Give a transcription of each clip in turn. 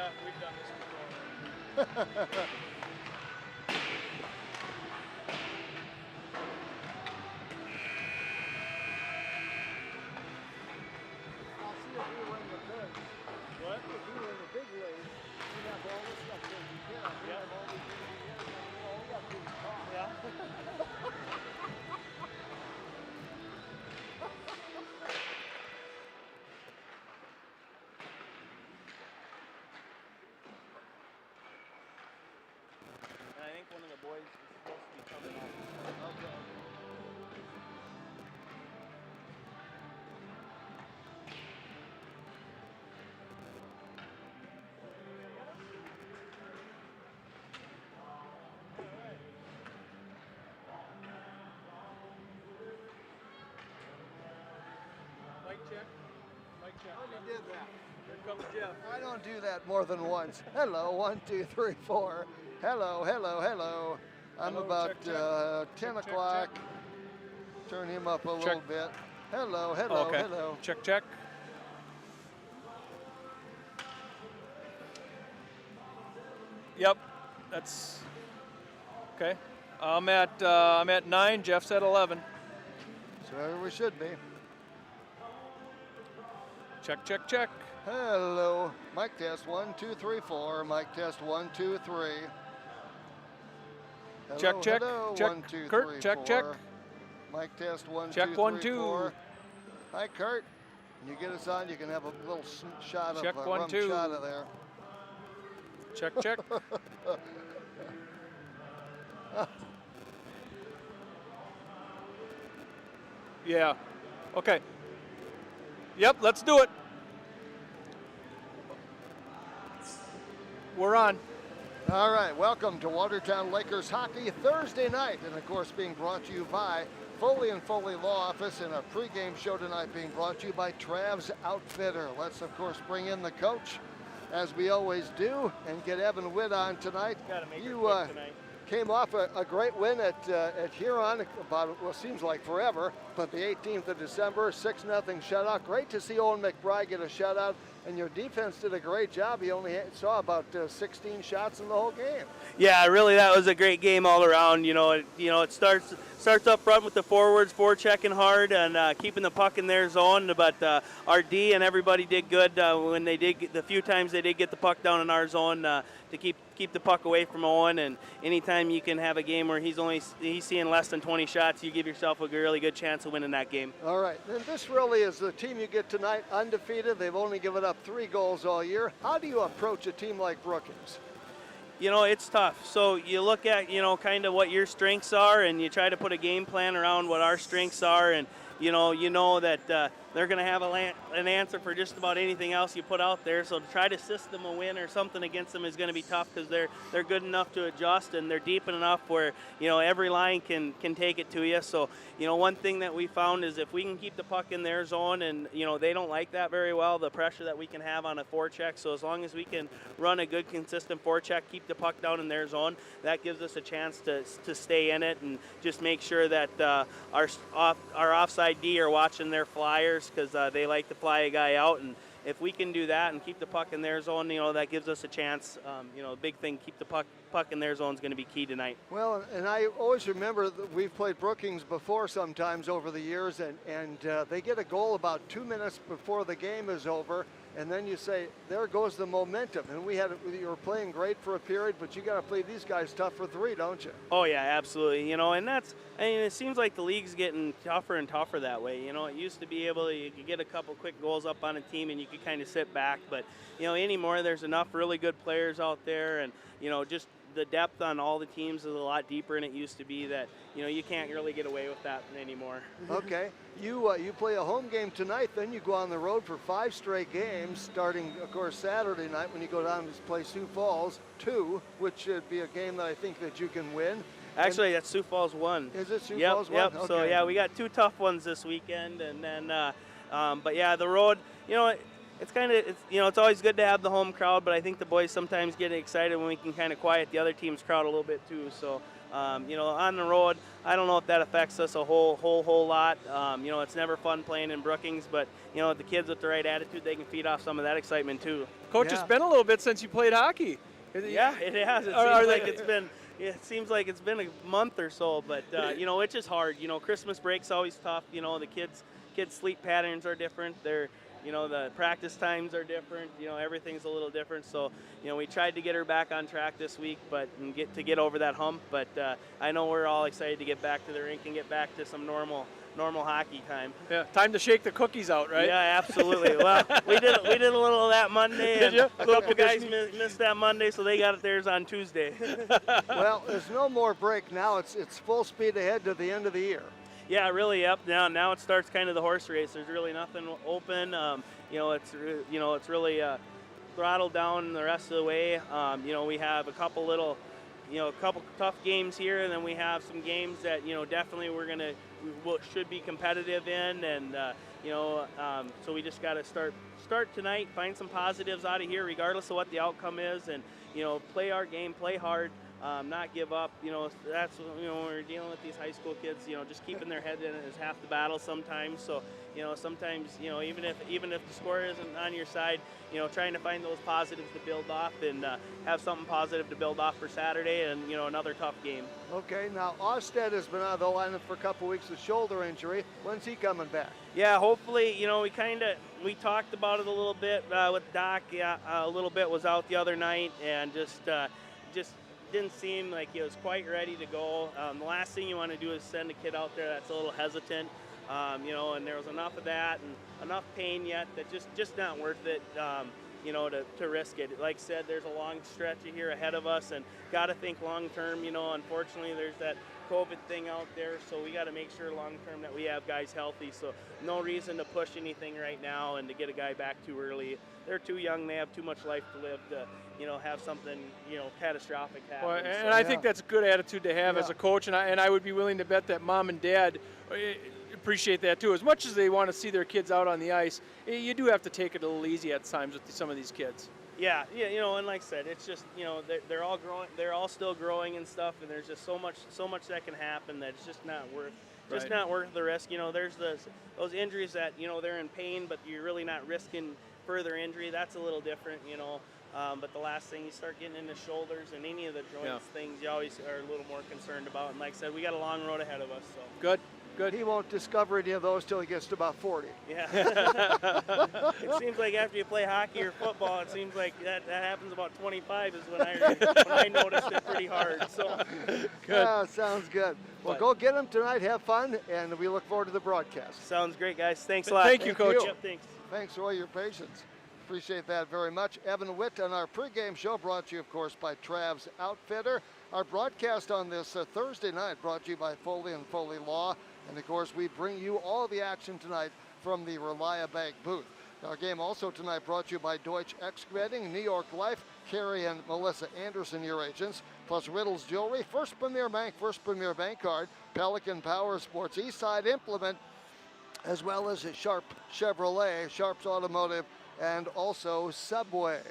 Yeah, we've done this before. I'll see if we were in the big. What? If we were in the big league, we'd have all this stuff taken care of. We'd have all these engineers, and all we got to do is talk. Yeah. And I think one of the boys is supposed to be coming up. Okay. Mic check. Mic check. I already did that. Here comes Jeff. I don't do that more than once. Hello, 1, 2, 3, 4. Hello, hello, hello. I'm Hello, about check, check. 10 Check, check, o'clock. check. Turn him up a Check. little bit. Hello, hello, Okay. hello. Check, check. Yep, that's okay. I'm at 9. Jeff's at 11. So where we should be. Check, check, check. Hello. Mic test 1, 2, 3, 4. Mic test 1, 2, 3. Hello, Check, check, hello. check. 1, 2, Kurt, 3, check, 4. check. Mic test 1, Check, 2, 1, 3, 2. 4. Hi, Kurt. When you get us on, you can have a little shot of Check, a 1, rum 2. shot of there. Check, check. Yeah. Okay. Yep, let's do it. We're on. All right, welcome to Watertown Lakers Hockey Thursday night, and of course being brought to you by Foley and Foley Law Office, and our pregame show tonight being brought to you by Trav's Outfitter. Let's of course bring in the coach, as we always do, and get Evan Witt on tonight. Gotta make You it quick tonight. came off a great win at Huron about what seems like forever, but the 18th of December, 6-0 shutout. Great to see Owen McBride get a shutout, and your defense did a great job. He only saw about 16 shots in the whole game. Yeah, really, that was a great game all around. It starts up front with the forwards, forechecking hard and keeping the puck in their zone. But our D and everybody did good when they did the few times they did get the puck down in our zone to keep the puck away from Owen. And anytime you can have a game where he's seeing less than 20 shots, you give yourself a really good chance of winning that game. All right, and this really is the team you get tonight, undefeated. They've only given up 3 goals all year. How do you approach a team like Brookings? It's tough. So you look at, kind of what your strengths are, and you try to put a game plan around what our strengths are, and you know that they're going to have an answer for just about anything else you put out there. So to try to system a win or something against them is going to be tough because they're good enough to adjust, and they're deep enough where every line can take it to you. So one thing that we found is if we can keep the puck in their zone, and they don't like that very well, the pressure that we can have on a forecheck. So as long as we can run a good consistent forecheck, keep the puck down in their zone, that gives us a chance to stay in it and just make sure that our offside D are watching their flyers because they like to fly a guy out, and if we can do that and keep the puck in their zone, that gives us a chance. Big thing, keep the puck in their zone is going to be key tonight. Well, and I always remember that we've played Brookings before sometimes over the years, and they get a goal about 2 minutes before the game is over, and then you say, there goes the momentum. And you were playing great for a period, but you got to play these guys tough for 3, don't you? Oh yeah, absolutely. And it seems like the league's getting tougher and tougher that way. It used to be you could get a couple quick goals up on a team and you could kind of sit back, but anymore there's enough really good players out there, and just the depth on all the teams is a lot deeper than it used to be that, you can't really get away with that anymore. Okay. You play a home game tonight, then you go on the road for 5 straight games, starting, of course, Saturday night when you go down to play Sioux Falls 2, which should be a game that I think that you can win. Actually, that's Sioux Falls 1. Is it Sioux Yep, Falls 1? yep. Okay. So, yeah, we got 2 tough ones this weekend, and then, but yeah, the road, it's always good to have the home crowd, but I think the boys sometimes get excited when we can kind of quiet the other team's crowd a little bit too. So On the road, I don't know if that affects us a whole lot. It's never fun playing in Brookings, but the kids with the right attitude, they can feed off some of that excitement too. Coach, it's been a little bit since you played hockey. Yeah, it has. It seems like it's been a month or so, but it's just hard. Christmas break's always tough. The kids' sleep patterns are different. The practice times are different. Everything's a little different. So, we tried to get her back on track this week, and get over that hump. But I know we're all excited to get back to the rink and get back to some normal hockey time. Yeah, time to shake the cookies out, right? Yeah, absolutely. Well, we did a little of that Monday. Did you? A couple guys missed that Monday, so they got theirs on Tuesday. Well, there's no more break now. It's full speed ahead to the end of the year. Yeah, really. Up now it starts kind of the horse race. There's really nothing open. It's really throttled down the rest of the way. We have a couple tough games here, and then we have some games that definitely should be competitive in, and so we just got to start tonight, find some positives out of here, regardless of what the outcome is, and play our game, play hard. Not give up. That's when we're dealing with these high school kids. Just keeping their head in it is half the battle sometimes. So sometimes even if the score isn't on your side, trying to find those positives to build off and have something positive to build off for Saturday and another tough game. Okay, now Ostead has been out of the lineup for a couple weeks with shoulder injury. When's he coming back? Yeah, hopefully. We talked about it a little bit with Doc. Yeah, a little bit was out the other night and just didn't seem like he was quite ready to go. The last thing you want to do is send a kid out there that's a little hesitant, and there was enough of that and enough pain yet that just not worth it, to risk it. Like I said, there's a long stretch here ahead of us and got to think long term. Unfortunately, there's that COVID thing out there, so we got to make sure long term that we have guys healthy. So no reason to push anything right now and to get a guy back too early. They're too young. They have too much life to live to have something catastrophic happen. Well, and I think that's a good attitude to have as a coach, and I would be willing to bet that mom and dad appreciate that too. As much as they want to see their kids out on the ice, you do have to take it a little easy at times with some of these kids. Yeah, and like I said, it's just they're all growing, they're all still growing and stuff, and there's just so much that can happen that it's just not worth the risk. There's those injuries that they're in pain, but you're really not risking further injury. That's a little different, but the last thing, you start getting into shoulders and any of the joints things, you always are a little more concerned about. And like I said, we got a long road ahead of us. So Good. He won't discover any of those till he gets to about 40. Yeah. It seems like after you play hockey or football, it seems like that happens about 25 is when I noticed it pretty hard. So Good. Yeah, sounds good. Well, go get them tonight. Have fun, and we look forward to the broadcast. Sounds great, guys. Thanks a lot. Thank you, Coach. Yep, thanks. Thanks for all your patience. Appreciate that very much. Evan Witt on our pregame show, brought to you, of course, by Trav's Outfitter. Our broadcast on this Thursday night brought to you by Foley and Foley Law. And, of course, we bring you all the action tonight from the Relia Bank booth. Our game also tonight brought to you by Deutsch Excavating, New York Life, Carrie and Melissa Anderson, your agents, plus Riddles Jewelry, First Premier Bank Card, Pelican Power Sports, Eastside Implement, as well as Sharp Chevrolet, Sharp's Automotive, and also Subway.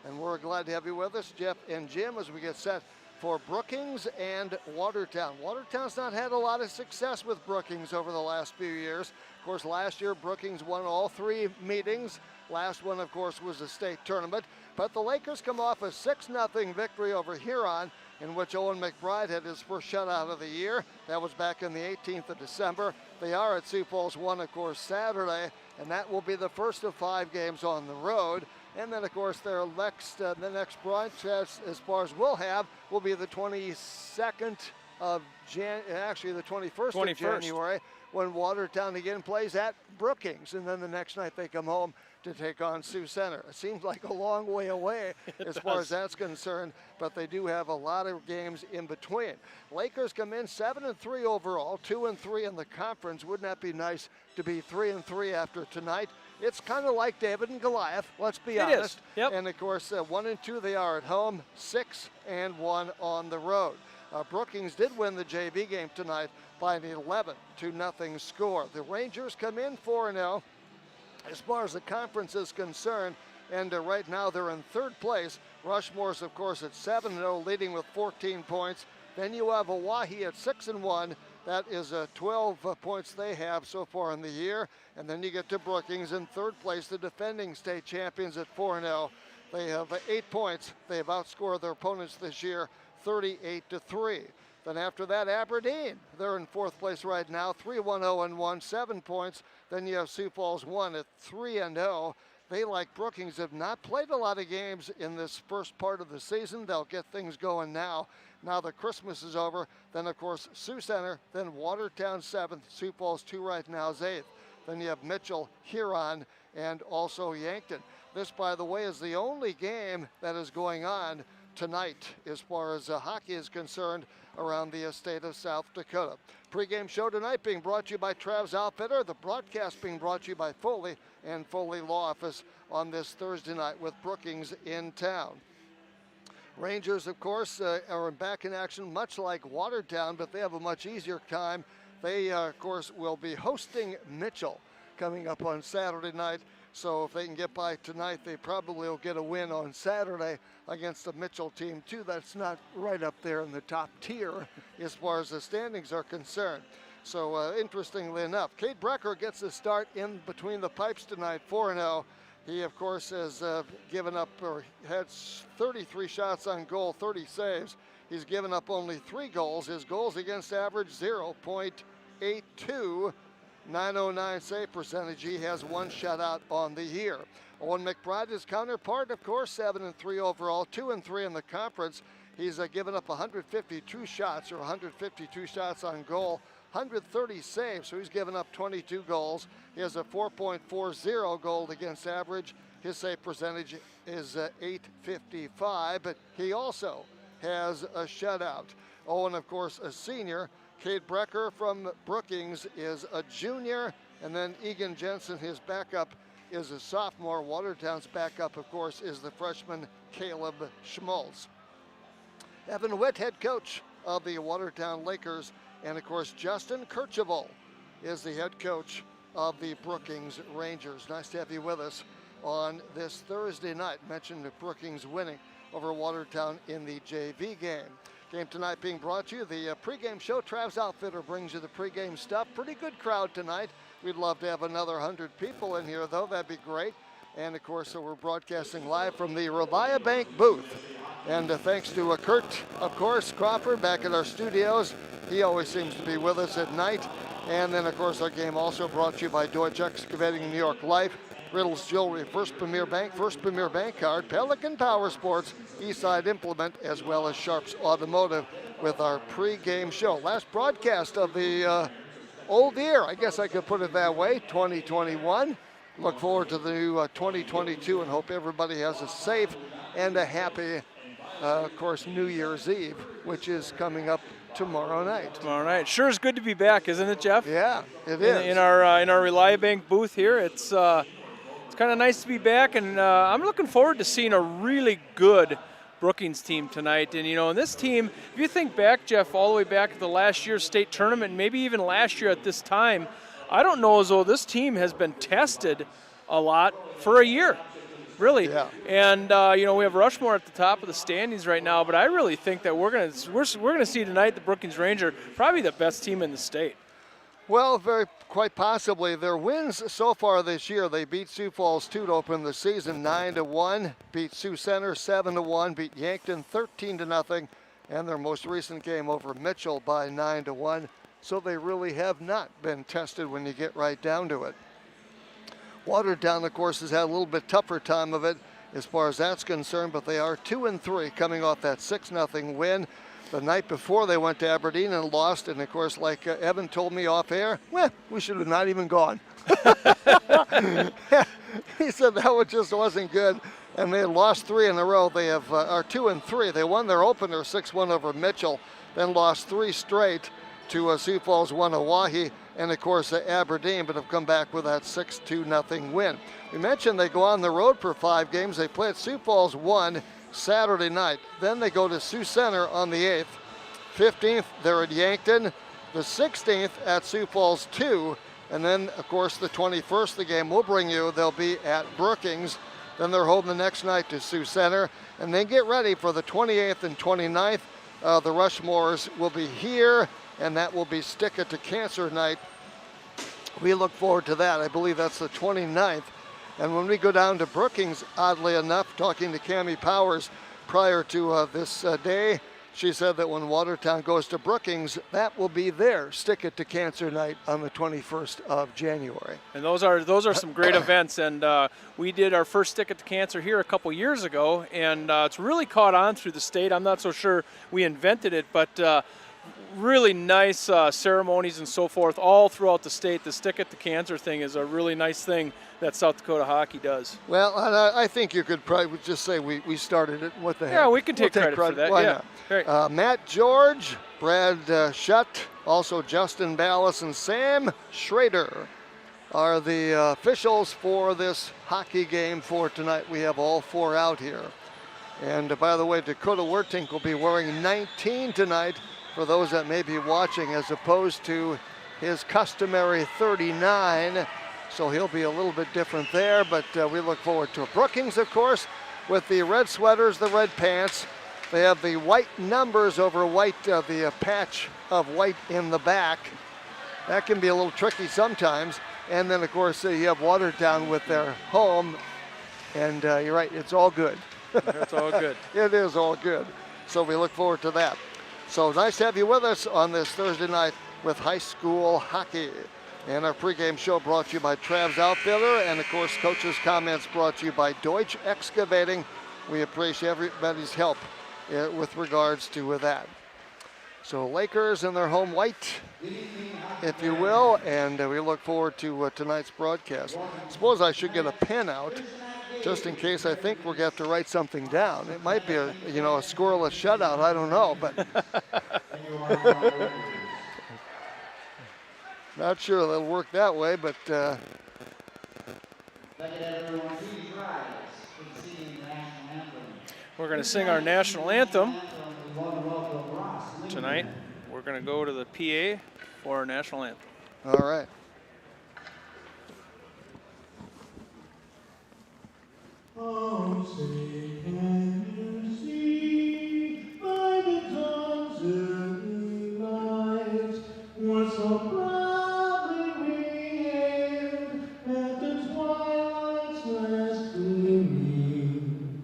And we're glad to have you with us, Jeff and Jim, as we get set for Brookings and Watertown. Watertown's not had a lot of success with Brookings over the last few years. Of course, last year Brookings won all 3 meetings. Last one, of course, was the state tournament. But the Lakers come off a 6-0 victory over Huron, in which Owen McBride had his first shutout of the year. That was back on the 18th of December. They are at Sioux Falls 1, of course, Saturday, and that will be the first of 5 games on the road. And then, of course, the next broadcast, as far as we'll have, will be the 22nd of the 21st of January, when Watertown again plays at Brookings. And then the next night they come home to take on Sioux Center. It seems like a long way away as far as that's concerned, but they do have a lot of games in between. Lakers come in 7-3 overall, 2-3 in the conference. Wouldn't that be nice to be 3-3 after tonight? It's kind of like David and Goliath, let's be honest. It is. Yep. And of course, 1-2 they are at home, 6-1 on the road. Brookings did win the JV game tonight by an 11-0 score. The Rangers come in 4-0 as far as the conference is concerned, and right now they're in 3rd place. Rushmore's, of course, at 7-0, leading with 14 points. Then you have Oahe at 6-1. That is 12 points they have so far in the year. And then you get to Brookings in third place, the defending state champions at 4-0. They have 8 points. They have outscored their opponents this year 38-3. Then after that, Aberdeen, they're in fourth place right now, 3-1-0-1, 7 points. Then you have Sioux Falls 1 at 3-0. They, like Brookings, have not played a lot of games in this first part of the season. They'll get things going now. Now that Christmas is over, then of course Sioux Center, then Watertown 7th, Sioux Falls 2 right now is 8th. Then you have Mitchell, Huron, and also Yankton. This, by the way, is the only game that is going on tonight as far as hockey is concerned around the state of South Dakota. Pre-game show tonight being brought to you by Trav's Outfitter. The broadcast being brought to you by Foley and Foley Law Office on this Thursday night with Brookings in town. Rangers, of course, are back in action, much like Watertown, but they have a much easier time. They, of course, will be hosting Mitchell coming up on Saturday night. So if they can get by tonight, they probably will get a win on Saturday against the Mitchell team, too. That's not right up there in the top tier as far as the standings are concerned. So interestingly enough, Cade Brecker gets a start in between the pipes tonight, 4-0. He, of course, has given up or had 33 shots on goal, 30 saves. He's given up only 3 goals. His goals against average 0.82, 909 save percentage. He has 1 shutout on the year. Owen McBride, his counterpart, of course, 7-3 overall, 2-3 in the conference. He's given up 152 shots or 152 shots on goal, 130 saves, so he's given up 22 goals. He has a 4.40 goal against average. His save percentage is .855, but he also has a shutout. Owen, of course, a senior. Cade Brecker from Brookings is a junior, and then Egan Jensen, his backup, is a sophomore. Watertown's backup, of course, is the freshman Caleb Schmaltz. Evan Witt, head coach of the Watertown Lakers, and of course Justin Kercheval is the head coach of the Brookings Rangers. Nice to have you with us on this Thursday night. Mentioned that Brookings winning over Watertown in the JV game. Game tonight being brought to you, the pregame show. Trav's Outfitter brings you the pregame stuff. Pretty good crowd tonight. We'd love to have another 100 people in here, though. That'd be great. And, of course, we're broadcasting live from the Reliance Bank booth. And thanks to Kurt, of course, Crawford back at our studios. He always seems to be with us at night. And then, of course, our game also brought to you by Deutsche Excavating New York Life, Riddle's Jewelry, First Premier Bank Card, Pelican Power Sports, Eastside Implement, as well as Sharps Automotive with our pre-game show. Last broadcast of the old year, I guess I could put it that way, 2021. Look forward to the new 2022 and hope everybody has a safe and a happy, of course, New Year's Eve, which is coming up tomorrow night. Tomorrow night. Sure is good to be back, isn't it, Jeff? Yeah, it is. In our Reliance Bank booth here, it's kind of nice to be back, and I'm looking forward to seeing a really good Brookings team tonight. And, and this team, if you think back, Jeff, all the way back to the last year's state tournament, maybe even last year at this time, I don't know as though this team has been tested a lot for a year, really. Yeah. And, we have Rushmore at the top of the standings right now, but I really think that we're gonna see tonight the Brookings Ranger, probably the best team in the state. Well, quite possibly. Their wins so far this year, they beat Sioux Falls 2 to open the season 9-1, beat Sioux Center 7-1, beat Yankton 13-0, and their most recent game over Mitchell by 9-1. So they really have not been tested when you get right down to it. Watertown, of course, has had a little bit tougher time of it as far as that's concerned, but they are 2-3 coming off that 6-0 win. The night before they went to Aberdeen and lost, and of course, like Evan told me off air, we should have not even gone. He said that just wasn't good, and they had lost 3 in a row. They are 2-3. They won their opener 6-1 over Mitchell, then lost 3 straight to Sioux Falls 1 Oahe, and of course Aberdeen, but have come back with that 6-2 win. We mentioned they go on the road for 5 games. They play at Sioux Falls 1 Saturday night. Then they go to Sioux Center on the 8th. 15th, they're at Yankton. The 16th at Sioux Falls 2. And then, of course, the 21st, the game we'll bring you, they'll be at Brookings. Then they're home the next night to Sioux Center. And then get ready for the 28th and 29th. the Rushmores will be here, and that will be Stick It to Cancer night. We look forward to that. I believe that's the 29th. And when we go down to Brookings, oddly enough, talking to Cammie Powers prior to this day, she said that when Watertown goes to Brookings, that will be their Stick It to Cancer night on the 21st of January. And those are some great events. And we did our first Stick It to Cancer here a couple years ago, and it's really caught on through the state. I'm not so sure we invented it, but really nice ceremonies and so forth all throughout the state. The Stick It to Cancer thing is a really nice thing that South Dakota hockey does. Well, I think you could probably just say we started it. What the heck? Yeah, we can take credit for that. Why yeah. not? Great. Matt George, Brad Shutt, also Justin Ballas, and Sam Schrader are the officials for this hockey game for tonight. We have all four out here. And by the way, Dakota Wertink will be wearing 19 tonight for those that may be watching, as opposed to his customary 39. So he'll be a little bit different there, but we look forward to it. Brookings, of course, with the red sweaters, the red pants. They have the white numbers over white, the patch of white in the back. That can be a little tricky sometimes. And then, of course, you have Watertown with their home. And you're right, it's all good. It's all good. It is all good. So we look forward to that. So nice to have you with us on this Thursday night with high school hockey. And our pregame show brought to you by Trav's Outfitter, and of course, coaches' comments brought to you by Deutsch Excavating. We appreciate everybody's help with regards to that. So Lakers in their home white, if you will, and we look forward to tonight's broadcast. Suppose I should get a pen out, just in case. I think we're going to have to write something down. It might be a scoreless shutout. I don't know, but not sure that'll work that way. But we're going to sing our national anthem tonight. We're going to go to the PA for our national anthem. All right. Oh, say can you see by the dawn's early light what so proudly we hailed at the twilight's last gleaming,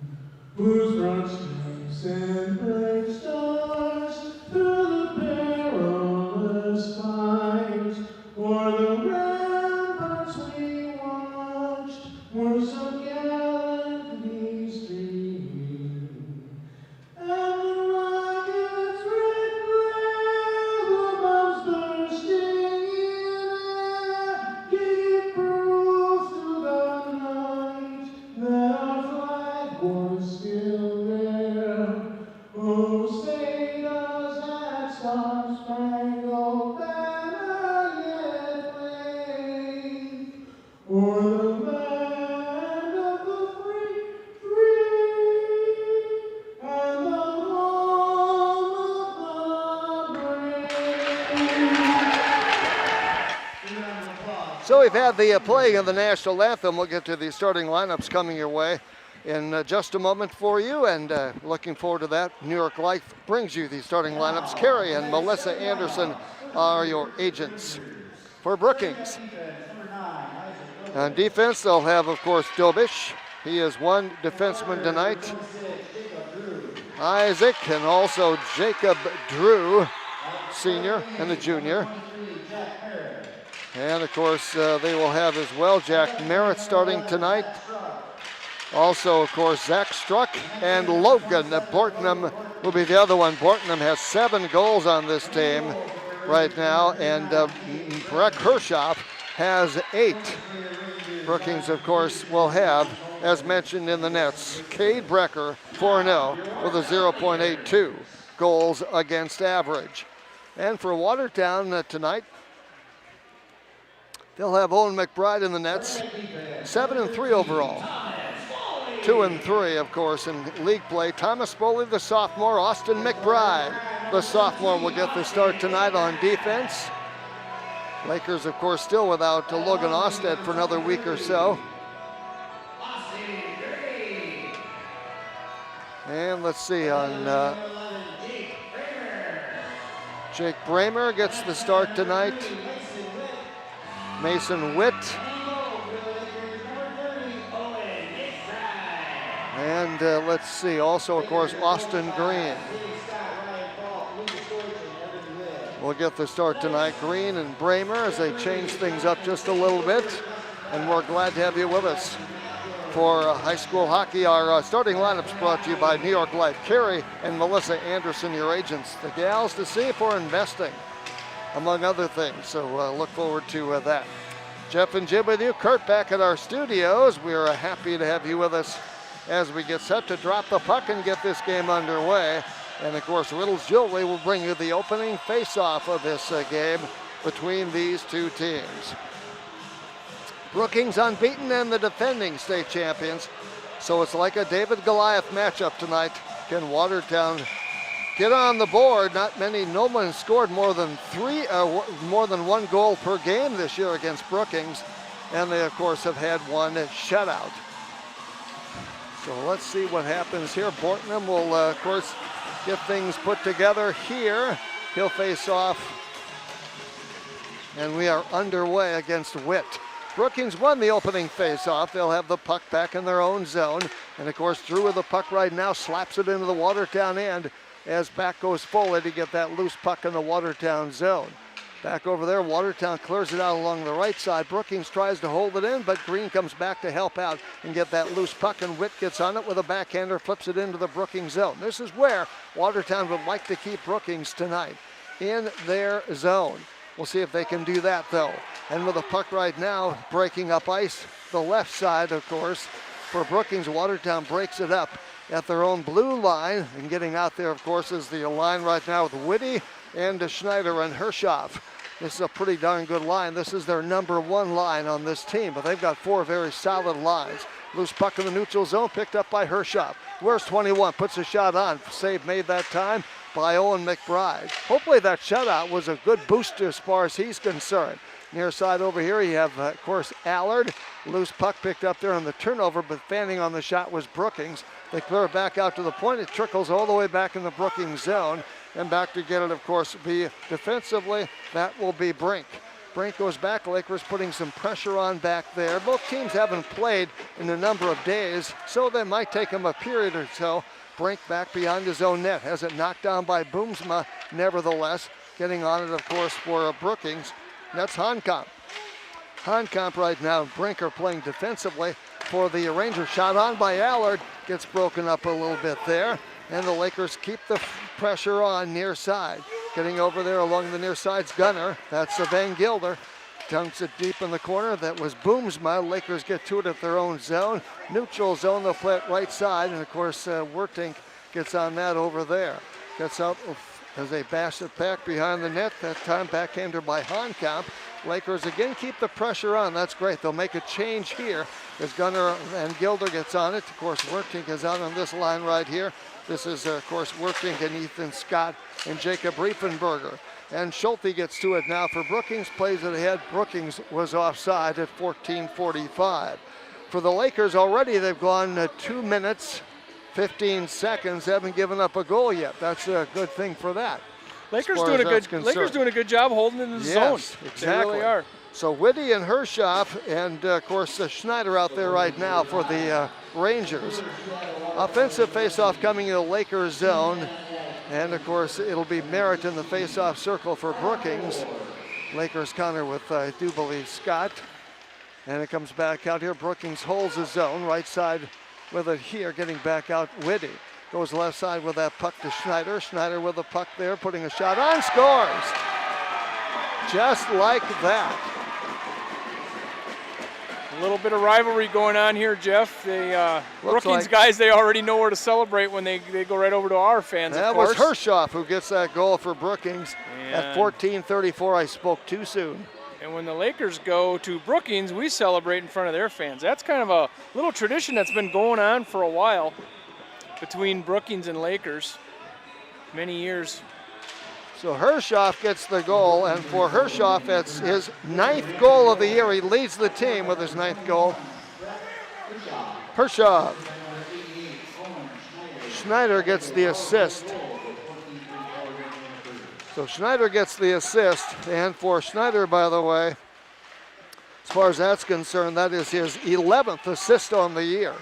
whose broad stripes and bright stars through the perilous fight o'er the ramparts we watched were so gallantly streaming, and the rocket's red glare above bursting in air gave proof to the night that our flag was still there. Oh, say does that star-spangled banner yet wave o'er the land of the free, and the home of the brave. So we've had the playing of the national anthem. We'll get to the starting lineups coming your way in just a moment for you, and looking forward to that. New York Life brings you the starting lineups. Carrie and Melissa Anderson are your agents. For Brookings, on defense, they'll have, of course, Dobish. He is one defenseman tonight. Isaac, and also Jacob Drew, senior and a junior. And of course, they will have as well Jack Merritt starting tonight. Also, of course, Zach Struck and Logan Bortnam will be the other one. Bortnam has 7 goals on this team right now, and Breck Hershoff has 8. Brookings, of course, will have, as mentioned in the nets, Cade Brecker, 4-0 with a 0.82 goals against average. And for Watertown tonight, they'll have Owen McBride in the nets, 7-3 overall. 2-3, of course, in league play. Thomas Foley, the sophomore. Austin McBride, the sophomore, will get the start tonight on defense. Lakers, of course, still without Logan Osted for another week or so. And let's see, on Jake Bramer gets the start tonight. Mason Witt. And let's see, also, of course, Austin Green will get the start tonight. Green and Bramer as they change things up just a little bit. And we're glad to have you with us for high school hockey. Our starting lineup's brought to you by New York Life. Carrie and Melissa Anderson, your agents. The gals to see for investing, among other things. So look forward to that. Jeff and Jim with you. Kurt back at our studios. We are happy to have you with us as we get set to drop the puck and get this game underway. And of course, Riddle's Jewelry will bring you the opening face-off of this game between these two teams. Brookings unbeaten and the defending state champions. So it's like a David-Goliath matchup tonight. Can Watertown get on the board? No one scored more than one goal per game this year against Brookings. And they, of course, have had one shutout. So let's see what happens here. Bortman will, of course, get things put together here. He'll face off. And we are underway against Witt. Brookings won the opening face-off. They'll have the puck back in their own zone. And of course, Drew with the puck right now slaps it into the Watertown end as back goes Foley to get that loose puck in the Watertown zone. Back over there, Watertown clears it out along the right side. Brookings tries to hold it in, but Green comes back to help out and get that loose puck, and Witt gets on it with a backhander, flips it into the Brookings zone. This is where Watertown would like to keep Brookings tonight, in their zone. We'll see if they can do that, though. And with the puck right now, breaking up ice, the left side, of course, for Brookings. Watertown breaks it up at their own blue line, and getting out there, of course, is the line right now with Whitty and Schneider and Hershoff. This is a pretty darn good line. This is their number one line on this team, but they've got four very solid lines. Loose puck in the neutral zone, picked up by Hershoff. Where's 21? Puts a shot on. Save made that time by Owen McBride. Hopefully that shutout was a good boost as far as he's concerned. Near side over here, you have, of course, Allard. Loose puck picked up there on the turnover, but fanning on the shot was Brookings. They clear it back out to the point. It trickles all the way back in the Brookings zone. And back to get it, of course, be defensively. That will be Brink. Brink goes back. Lakers putting some pressure on back there. Both teams haven't played in a number of days, so they might take them a period or so. Brink back beyond his own net. Has it knocked down by Boomsma, nevertheless. Getting on it, of course, for Brookings. That's Honkamp. Honkamp right now. Brink are playing defensively for the Rangers. Shot on by Allard. Gets broken up a little bit there. And the Lakers keep the pressure on near side. Getting over there along the near side's Gunner. That's Van Gilder. Dunks it deep in the corner. That was Boomsma. Lakers get to it at their own zone. Neutral zone, they'll play it right side. And of course, Wertink gets on that over there. Gets out as they bash it back behind the net. That time backhander by Honkamp. Lakers again keep the pressure on. That's great. They'll make a change here as Gunner and Gilder gets on it. Of course, Wertink is out on this line right here. This is, of course, Wertink and Ethan Scott and Jacob Riefenberger. And Schulte gets to it now for Brookings, plays it ahead. Brookings was offside at 14:45. For the Lakers already, they've gone 2 minutes, 15 seconds, haven't given up a goal yet. That's a good thing for that. Lakers doing a good job holding in the zone. Exactly. They really are. So Whitty and Hershoff and, of course, Schneider out there right now for the Rangers. Offensive faceoff coming in the Lakers zone. And, of course, it'll be Merritt in the faceoff circle for Brookings. Lakers counter with, I do believe, Scott. And it comes back out here. Brookings holds his zone. Right side with it here, getting back out Whitty. Goes left side with that puck to Schneider. Schneider with the puck there, putting a shot on, scores! Just like that. A little bit of rivalry going on here, Jeff. The Brookings guys, they already know where to celebrate when they go right over to our fans, that of course. That was Hershoff who gets that goal for Brookings. At 14:34, I spoke too soon. And when the Lakers go to Brookings, we celebrate in front of their fans. That's kind of a little tradition that's been going on for a while between Brookings and Lakers, many years. So Hershoff gets the goal, and for Hershoff, that's his 9th goal of the year. He leads the team with his 9th goal. Hershoff. Schneider gets the assist. So Schneider gets the assist, and for Schneider, by the way, as far as that's concerned, that is his 11th assist on the year.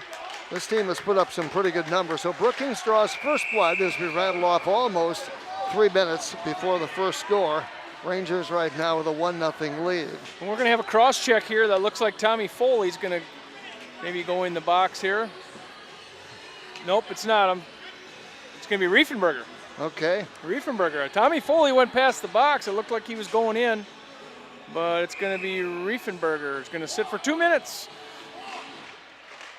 This team has put up some pretty good numbers. So Brookings draws first blood as we rattle off almost 3 minutes before the first score. Rangers right now with a 1-0 lead. And we're going to have a cross check here that looks like Tommy Foley's going to maybe go in the box here. Nope, it's not. It's going to be Riefenberger. Okay. Riefenberger. Tommy Foley went past the box. It looked like he was going in, but it's going to be Riefenberger. It's going to sit for 2 minutes.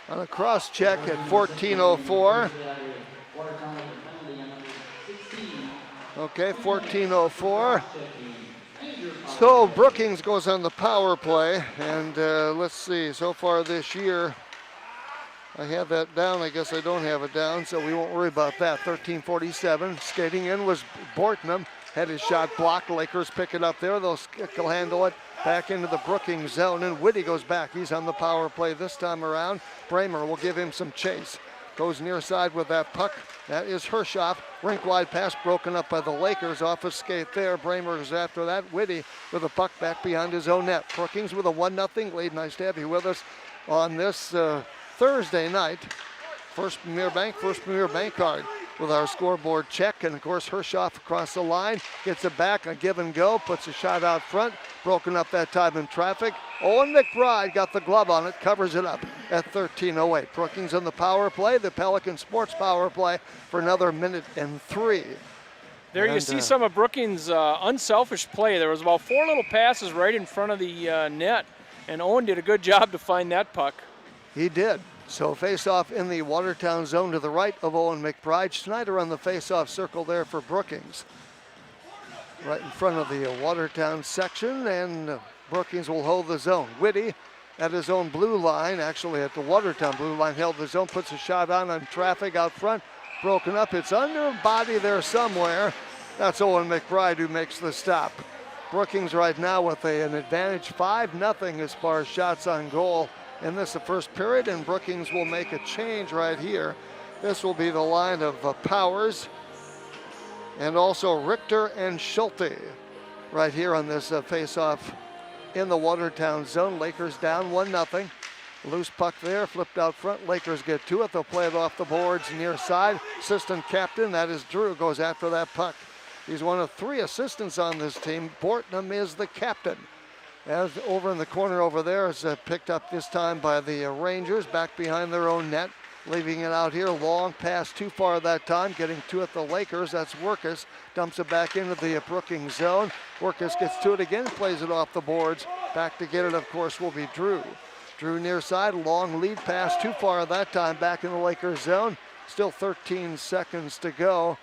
On a cross check at 14:04. Okay, 14:04. So Brookings goes on the power play, and let's see, so far this year, I have that down, I guess I don't have it down, so we won't worry about that. 13:47, skating in was Bortnam, had his shot blocked, Lakers pick it up there, they'll handle it back into the Brookings zone, and Whitty goes back, he's on the power play this time around. Bramer will give him some chase. Goes near side with that puck. That is Hershoff. Rink wide pass broken up by the Lakers. Off a skate there. Bramer is after that. Whitty with the puck back behind his own net. Brookings with a 1-0 lead. Nice to have you with us on this Thursday night. First Premier Bank card with our scoreboard check. And of course Hershoff across the line. Gets it back. A give and go. Puts a shot out front. Broken up that time in traffic. Owen McBride got the glove on it, covers it up at 13:08. Brookings on the power play, the Pelican Sports power play for another 1:03. There you see some of Brookings' unselfish play. There was about 4 little passes right in front of the net, and Owen did a good job to find that puck. He did. So face-off in the Watertown zone to the right of Owen McBride. Schneider on the face-off circle there for Brookings. Right in front of the Watertown section, and Brookings will hold the zone. Whitty at his own blue line, actually at the Watertown blue line, held the zone, puts a shot on traffic out front, broken up. It's under a body there somewhere. That's Owen McBride who makes the stop. Brookings right now with an advantage 5-0 as far as shots on goal in this the first period, and Brookings will make a change right here. This will be the line of Powers and also Richter and Schulte right here on this face-off in the Watertown zone. Lakers down 1-0. Loose puck there, flipped out front. Lakers get to it. They'll play it off the boards near side. Assistant captain, that is Drew, goes after that puck. He's one of 3 assistants on this team. Bortnam is the captain. As over in the corner over there is picked up this time by the Rangers, back behind their own net. Leaving it out here, long pass too far that time, getting to it the Lakers, that's Workus, dumps it back into the Brookings zone. Workus gets to it again, plays it off the boards. Back to get it, of course, will be Drew. Drew near side, long lead pass too far that time, back in the Lakers zone. Still 13 seconds to go.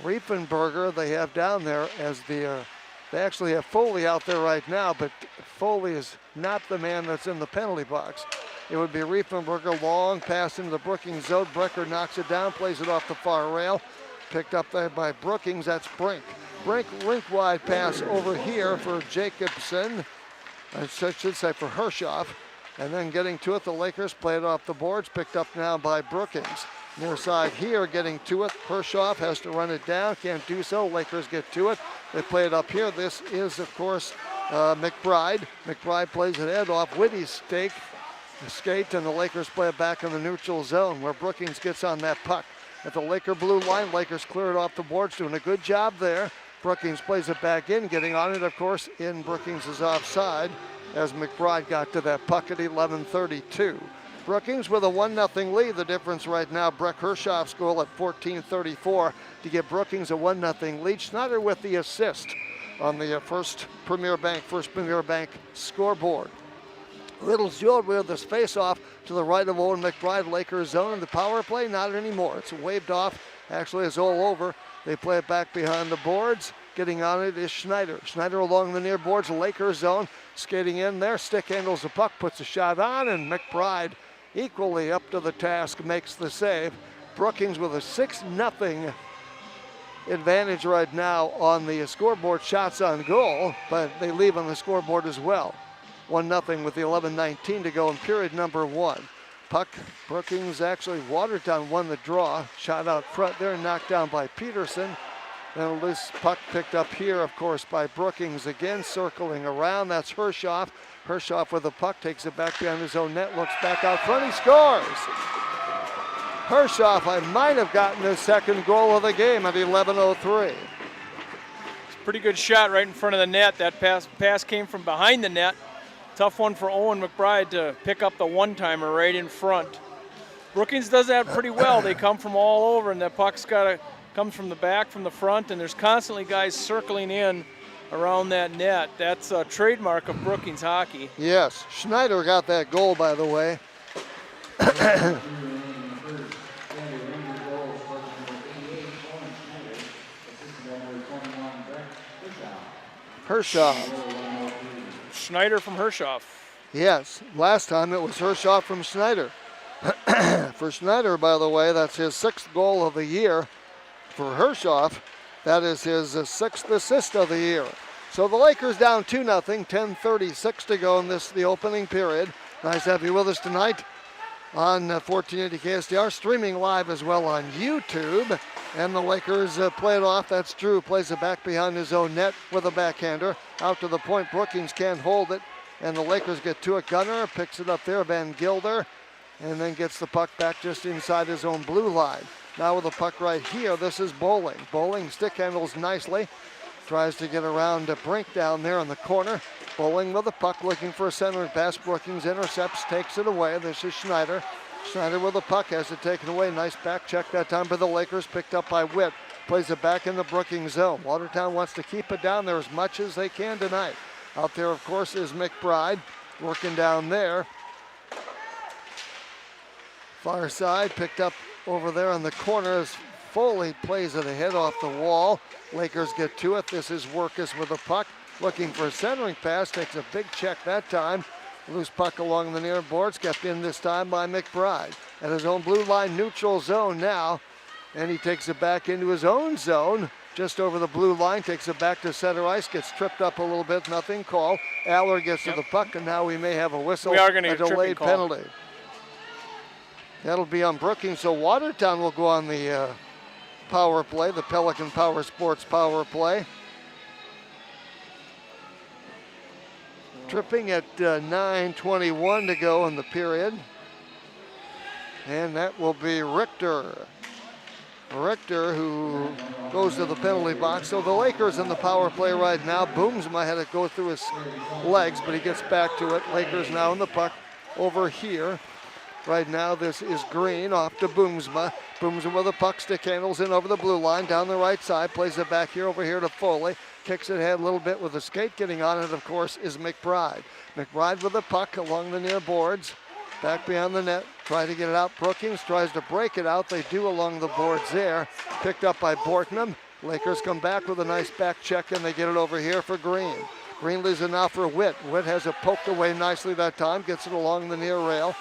Riefenberger they have down there as they actually have Foley out there right now, but Foley is not the man that's in the penalty box. It would be Riefenberger, long pass into the Brookings zone. Brecker knocks it down, plays it off the far rail. Picked up there by Brookings, that's Brink. Brink, rink wide pass over here for Jacobson. I should say for Hershoff. And then getting to it, the Lakers play it off the boards, picked up now by Brookings. Near side here, getting to it. Hershoff has to run it down, can't do so. Lakers get to it. They play it up here. This is, of course, McBride. McBride plays it head off. Whitty's skate, and the Lakers play it back in the neutral zone where Brookings gets on that puck. At the Laker blue line, Lakers clear it off the boards, doing a good job there. Brookings plays it back in, getting on it, of course, in Brookings is offside as McBride got to that puck at 11:32. Brookings with a 1-0 lead. The difference right now, Breck Hershoff's goal at 14:34 to give Brookings a 1-0 lead. Schneider with the assist on the first Premier Bank scoreboard. Little's Jewel with this face-off to the right of Owen McBride, Lakers zone, and the power play, not anymore. It's waved off, actually it's all over. They play it back behind the boards. Getting on it is Schneider. Schneider along the near boards, Lakers zone, skating in there, stick handles the puck, puts a shot on, and McBride equally up to the task, makes the save. Brookings with a 6-0 advantage right now on the scoreboard shots on goal, but they leave on the scoreboard as well. 1-0 with the 11:19 to go in period number 1. Puck, Brookings, actually Watertown won the draw. Shot out front there, knocked down by Peterson. And a loose puck picked up here, of course, by Brookings again, circling around. That's Hershoff. Hershoff with the puck, takes it back behind his own net, looks back out front, he scores! Hershoff, I might have gotten his second goal of the game at 11:03. Pretty good shot right in front of the net. That pass came from behind the net. Tough one for Owen McBride to pick up the one-timer right in front. Brookings does that pretty well. They come from all over, and the puck's comes from the back, from the front, and there's constantly guys circling in around that net. That's a trademark of Brookings hockey. Yes, Schneider got that goal, by the way. Hershoff. Schneider from Hershoff. Yes, last time it was Hershoff from Schneider. For Schneider, by the way, that's his 6th goal of the year. For Hershoff, that is his 6th assist of the year. So the Lakers down 2-0, 10:36 to go in the opening period. Nice to have you with us tonight on 1480 KSTR, streaming live as well on YouTube. And the Lakers play it off. That's Drew, plays it back behind his own net with a backhander. Out to the point, Brookings can't hold it. And the Lakers get to it. Gunner picks it up there, Van Gilder, and then gets the puck back just inside his own blue line. Now with the puck right here, this is Bowling. Bowling stick handles nicely. Tries to get around to Brink down there in the corner. Bowling with the puck, looking for a centering pass. Brookings intercepts, takes it away. This is Schneider. Schneider with the puck, has it taken away. Nice back check that time by the Lakers, picked up by Witt. Plays it back in the Brookings zone. Watertown wants to keep it down there as much as they can tonight. Out there, of course, is McBride, working down there. Far side, picked up over there on the corner as Foley plays it ahead off the wall. Lakers get to it. This is Workus with the puck, looking for a centering pass, takes a big check that time. Loose puck along the near boards, kept in this time by McBride. At his own blue line, neutral zone now, and he takes it back into his own zone, just over the blue line, takes it back to center ice, gets tripped up a little bit, nothing call. Aller gets to the puck, and now we may have a whistle, We are going to a get a delayed tripping call. penalty. That'll be on Brookings, so Watertown will go on the power play, the Pelican Power Sports power play. Tripping at 9:21 to go in the period. And that will be Richter. Richter, who goes to the penalty box. So the Lakers in the power play right now. Boomsma had it go through his legs, but he gets back to it. Lakers now in the puck over here. Right now, this is Green off to Boomsma. Boomsma with the puck, stick handles in over the blue line, down the right side, plays it back here over here to Foley. Kicks it ahead a little bit with a skate. Getting on it, of course, is McBride. McBride with the puck along the near boards. Back behind the net, try to get it out. Brookings tries to break it out. They do along the boards there. Picked up by Bortnam. Lakers come back with a nice back check, and they get it over here for Green. Green leaves it now for Witt. Witt has it poked away nicely that time. Gets it along the near rail.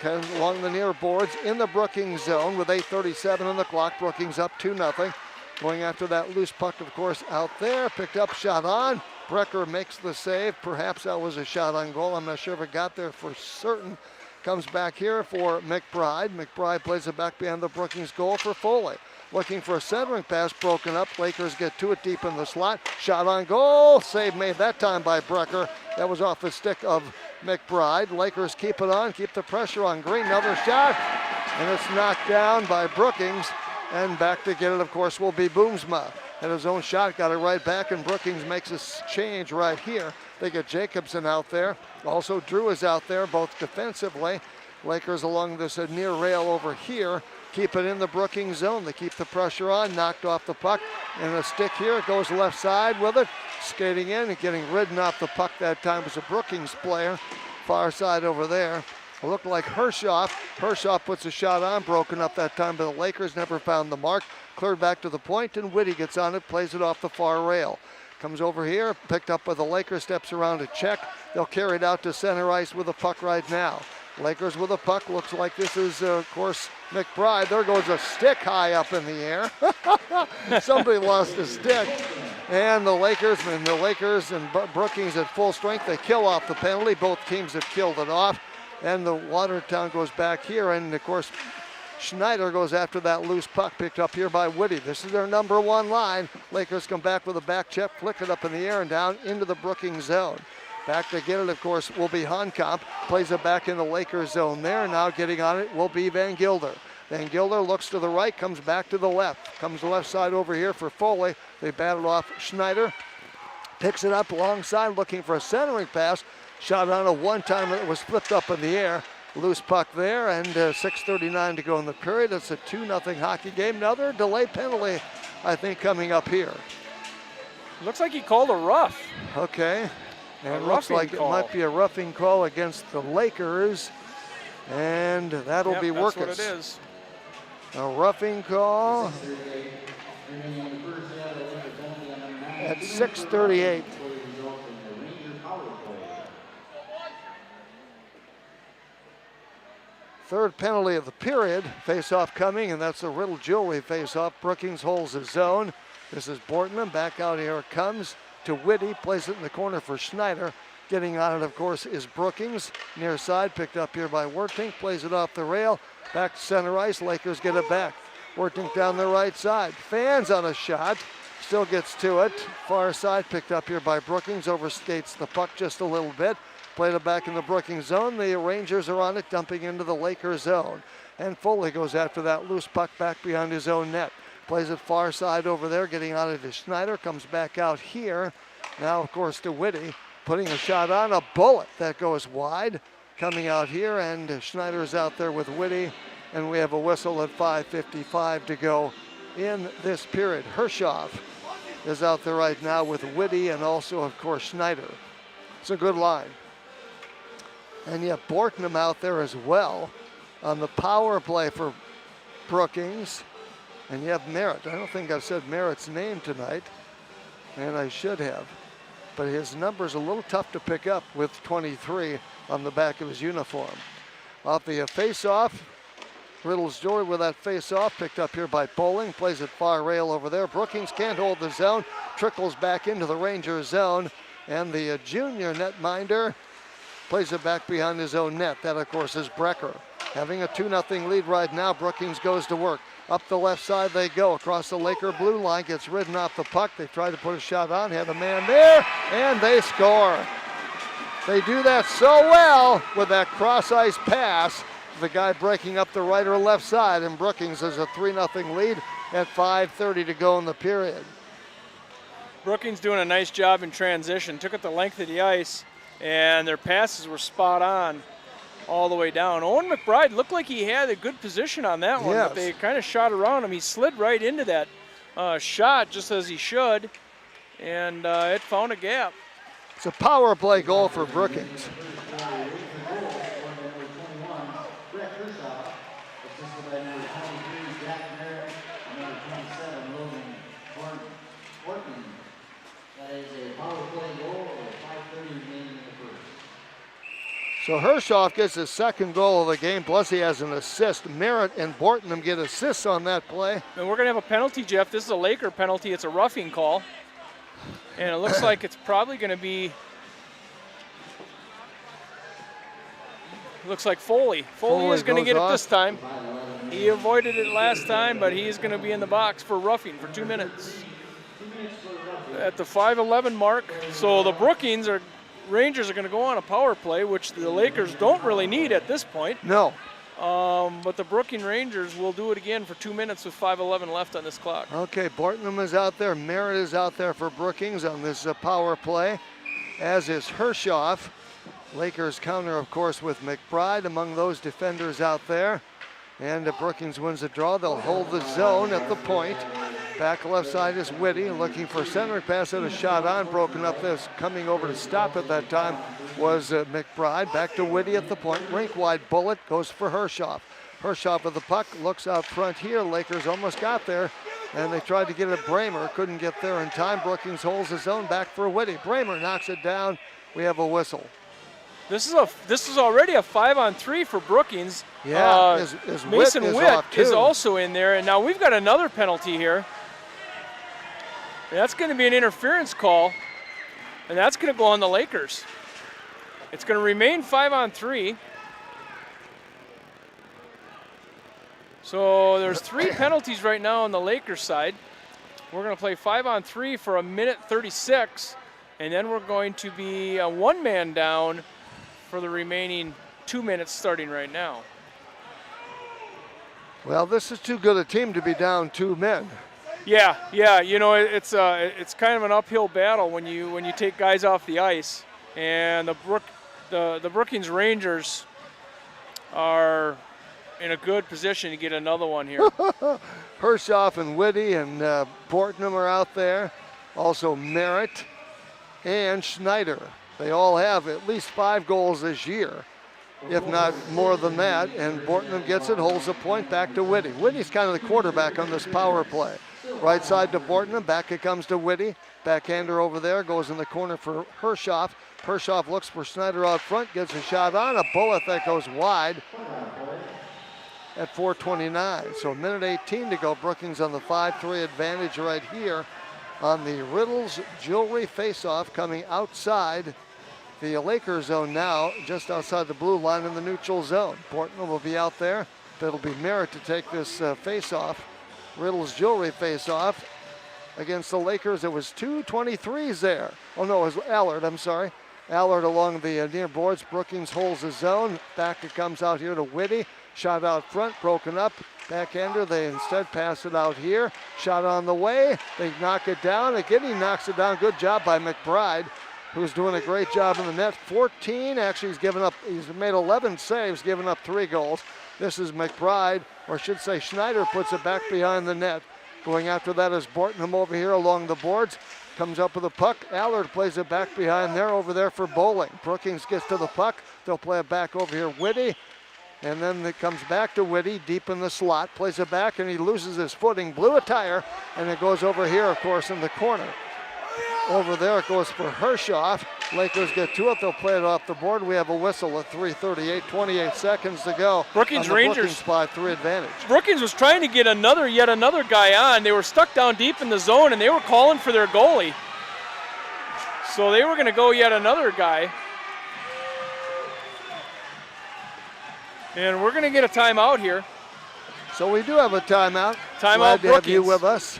Along the near boards in the Brookings zone with 8:37 on the clock. Brookings up 2-0. Going after that loose puck, of course, out there. Picked up, shot on. Brecker makes the save. Perhaps that was a shot on goal. I'm not sure if it got there for certain. Comes back here for McBride. McBride plays it back behind the Brookings goal for Foley. Looking for a centering pass, broken up. Lakers get to it deep in the slot. Shot on goal. Save made that time by Brecker. That was off the stick of McBride. Lakers keep it on, keep the pressure on Green. Another shot, and it's knocked down by Brookings. And back to get it, of course, will be Boomsma. Had his own shot, got it right back, and Brookings makes a change right here. They get Jacobson out there. Also, Drew is out there, both defensively. Lakers along this near rail over here. Keep it in the Brookings zone. They keep the pressure on, knocked off the puck. And a stick here, it goes left side with it. Skating in and getting ridden off the puck that time was a Brookings player. Far side over there. It looked like Hershoff. Hershoff puts a shot on, broken up that time, but the Lakers never found the mark. Cleared back to the point, and Whitty gets on it, plays it off the far rail. Comes over here, picked up by the Lakers, steps around to check. They'll carry it out to center ice with the puck right now. Lakers with a puck. Looks like this is, of course, McBride. There goes a stick high up in the air. Somebody lost a stick. And the Lakers and Brookings at full strength. They kill off the penalty. Both teams have killed it off. And the Watertown goes back here. And, of course, Schneider goes after that loose puck picked up here by Whitty. This is their number 1 line. Lakers come back with a back check, flick it up in the air and down into the Brookings zone. Back to get it, of course, will be Honkamp. Plays it back in the Lakers zone there. Now getting on it will be Van Gilder. Van Gilder looks to the right, comes back to the left. Comes the left side over here for Foley. They battle off Schneider. Picks it up alongside, looking for a centering pass. Shot on a one-timer that was flipped up in the air. Loose puck there, and 6:39 to go in the period. It's a 2-0 hockey game. Another delay penalty, I think, coming up here. Looks like he called a rough. Okay. And A it looks roughing like call. it might be a roughing call against the Lakers. And that'll Yep, be that's Workus. what it is. A roughing call at 6:38. Third penalty of the period. Face-off coming, and that's a Riddle Jewelry face-off. Brookings holds his zone. This is Bortman. Back out here it comes to Whitty. Plays it in the corner for Schneider. Getting on it, of course, is Brookings. Near side, picked up here by Wertink. Plays it off the rail. Back to center ice. Lakers get it back. Wertink down the right side. Fans on a shot. Still gets to it. Far side, picked up here by Brookings. Overskates the puck just a little bit. Played it back in the Brookings zone. The Rangers are on it, dumping into the Lakers zone. And Foley goes after that loose puck back behind his own net. Plays it far side over there, getting on it to Schneider. Comes back out here. Now, of course, to Whitty. Putting a shot on, a bullet that goes wide. Coming out here, and Schneider is out there with Whitty. And we have a whistle at 5:55 to go in this period. Hershoff is out there right now with Whitty and also, of course, Schneider. It's a good line. And you have Bortnam out there as well on the power play for Brookings. And you have Merritt. I don't think I've said Merritt's name tonight, and I should have. But his number's a little tough to pick up with 23 on the back of his uniform. Off the face-off, Riddle's Jewelry with that face-off, picked up here by Bowling. Plays it far rail over there. Brookings can't hold the zone. Trickles back into the Rangers zone. And the junior netminder plays it back behind his own net. That, of course, is Brecker. Having a 2-0 lead right now, Brookings goes to work. Up the left side they go, across the Laker blue line, gets ridden off the puck. They try to put a shot on, had a man there, and they score. They do that so well with that cross-ice pass. The guy breaking up the right or left side, and Brookings has a 3-0 lead at 5:30 to go in the period. Brookings doing a nice job in transition. Took it the length of the ice, and their passes were spot on all the way down. Owen McBride looked like he had a good position on that one, Yes. but they kind of shot around him. He slid right into that shot just as he should, and it found a gap. It's a power play goal for Brookings. So Hershoff gets his second goal of the game, plus he has an assist. Merritt and Bortnam get assists on that play. And we're going to have a penalty, Jeff. This is a Laker penalty. It's a roughing call. And it looks like it's probably going to be, looks like Foley. Foley is going to goes get it off. this time. He avoided it last time, but he is going to be in the box for roughing for 2 minutes. At the 5:11 mark. So the Brookings Rangers are going to go on a power play, which the Lakers don't really need at this point. No. But the Brookings Rangers will do it again for 2 minutes with 5:11 left on this clock. Okay, Bortnam is out there. Merritt is out there for Brookings on this power play, as is Hershoff. Lakers counter, of course, with McBride among those defenders out there. And Brookings wins the draw. They'll hold the zone at the point. Back left side is Whitty, looking for center pass at a shot on, broken up this. Coming over to stop at that time was McBride. Back to Whitty at the point. Rink wide bullet goes for Hershoff. Hershoff with the puck, looks out front here. Lakers almost got there, and they tried to get it at Bramer. Couldn't get there in time. Brookings holds his own, back for Whitty. Bramer knocks it down. We have a whistle. This is already a 5-on-3 for Brookings. Yeah, his Mason Witt is Witt off, too. is also in there, and now we've got another penalty here. And that's going to be an interference call, and that's going to go on the Lakers. It's going to remain 5-on-3. So there's 3 penalties right now on the Lakers side. We're going to play 5-on-3 for 1:36, and then we're going to be a 1-man down for the remaining 2 minutes starting right now. Well, this is too good a team to be down 2 men. Yeah, you know, it's kind of an uphill battle when you take guys off the ice, and the Brookings Rangers are in a good position to get another one here. Hershoff and Whitty and Bortnam are out there. Also Merritt and Schneider. They all have at least 5 goals this year, if not more than that. And Bortnam gets it, holds the point, back to Whitty. Whitty's kind of the quarterback on this power play. Right side to Bortnam, back it comes to Whitty. Backhander over there, goes in the corner for Hershoff. Hershoff looks for Schneider out front, gets a shot on, a bullet that goes wide at 4:29. So 1:18 to go. Brookings on the 5-3 advantage right here on the Riddles Jewelry faceoff coming outside the Lakers zone now, just outside the blue line in the neutral zone. Bortman will be out there. It'll be Merritt to take this faceoff. Riddles Jewelry faceoff against the Lakers. It was 2:23s there. Oh no, it was Allard, I'm sorry. Allard along the near boards. Brookings holds the zone. Back it comes out here to Whitty. Shot out front, broken up. Backhander, they instead pass it out here. Shot on the way. They knock it down. Again, he knocks it down. Good job by McBride, who's doing a great job in the net. 14, actually he's made 11 saves, given up 3 goals. This is McBride, or I should say Schneider puts it back behind the net. Going after that is Bortnam over here along the boards. Comes up with a puck. Allard plays it back behind there, over there for Bowling. Brookings gets to the puck. They'll play it back over here. Whitty. And then it comes back to Whitty, deep in the slot. Plays it back, and he loses his footing. Blew a tire, and it goes over here, of course, in the corner. Over there it goes for Hershoff. Lakers get to it. They'll play it off the board. We have a whistle at 3:38, 28 seconds to go. Brookings Rangers by 3 advantage. Brookings was trying to get yet another guy on. They were stuck down deep in the zone, and they were calling for their goalie. So they were going to go yet another guy. And we're going to get a timeout here. So we do have a timeout. Timeout, Glad to have you Brookings. with us.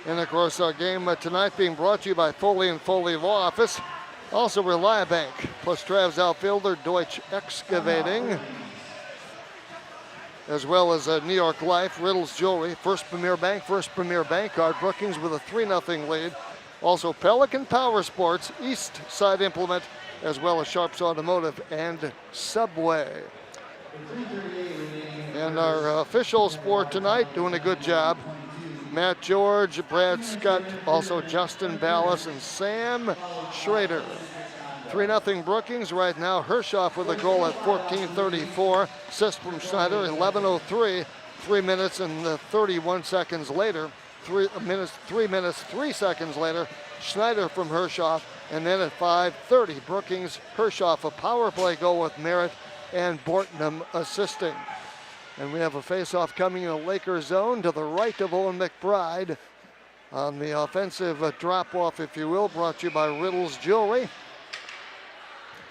And of course, our game tonight being brought to you by Foley and Foley Law Office. Also Reliabank, plus Trav's outfielder Deutsch Excavating, as well as New York Life, Riddles Jewelry, First Premier Bank Card, Brookings with a 3-0 lead. Also Pelican Power Sports, East Side Implement, as well as Sharps Automotive and Subway. And our officials for tonight doing a good job. Matt George, Brad Scott, also Justin Ballas and Sam Schrader. 3-0 Brookings right now. Hershoff with a goal at 14:34. Assist from Schneider, 11:03. 3 minutes and 31 seconds later. 3 minutes, 3 seconds later. Schneider from Hershoff. And then at 5:30, Brookings, Hershoff, a power play goal with Merritt and Bortnam assisting. And we have a face-off coming in the Lakers zone to the right of Owen McBride on the offensive drop-off, if you will, brought to you by Riddles Jewelry.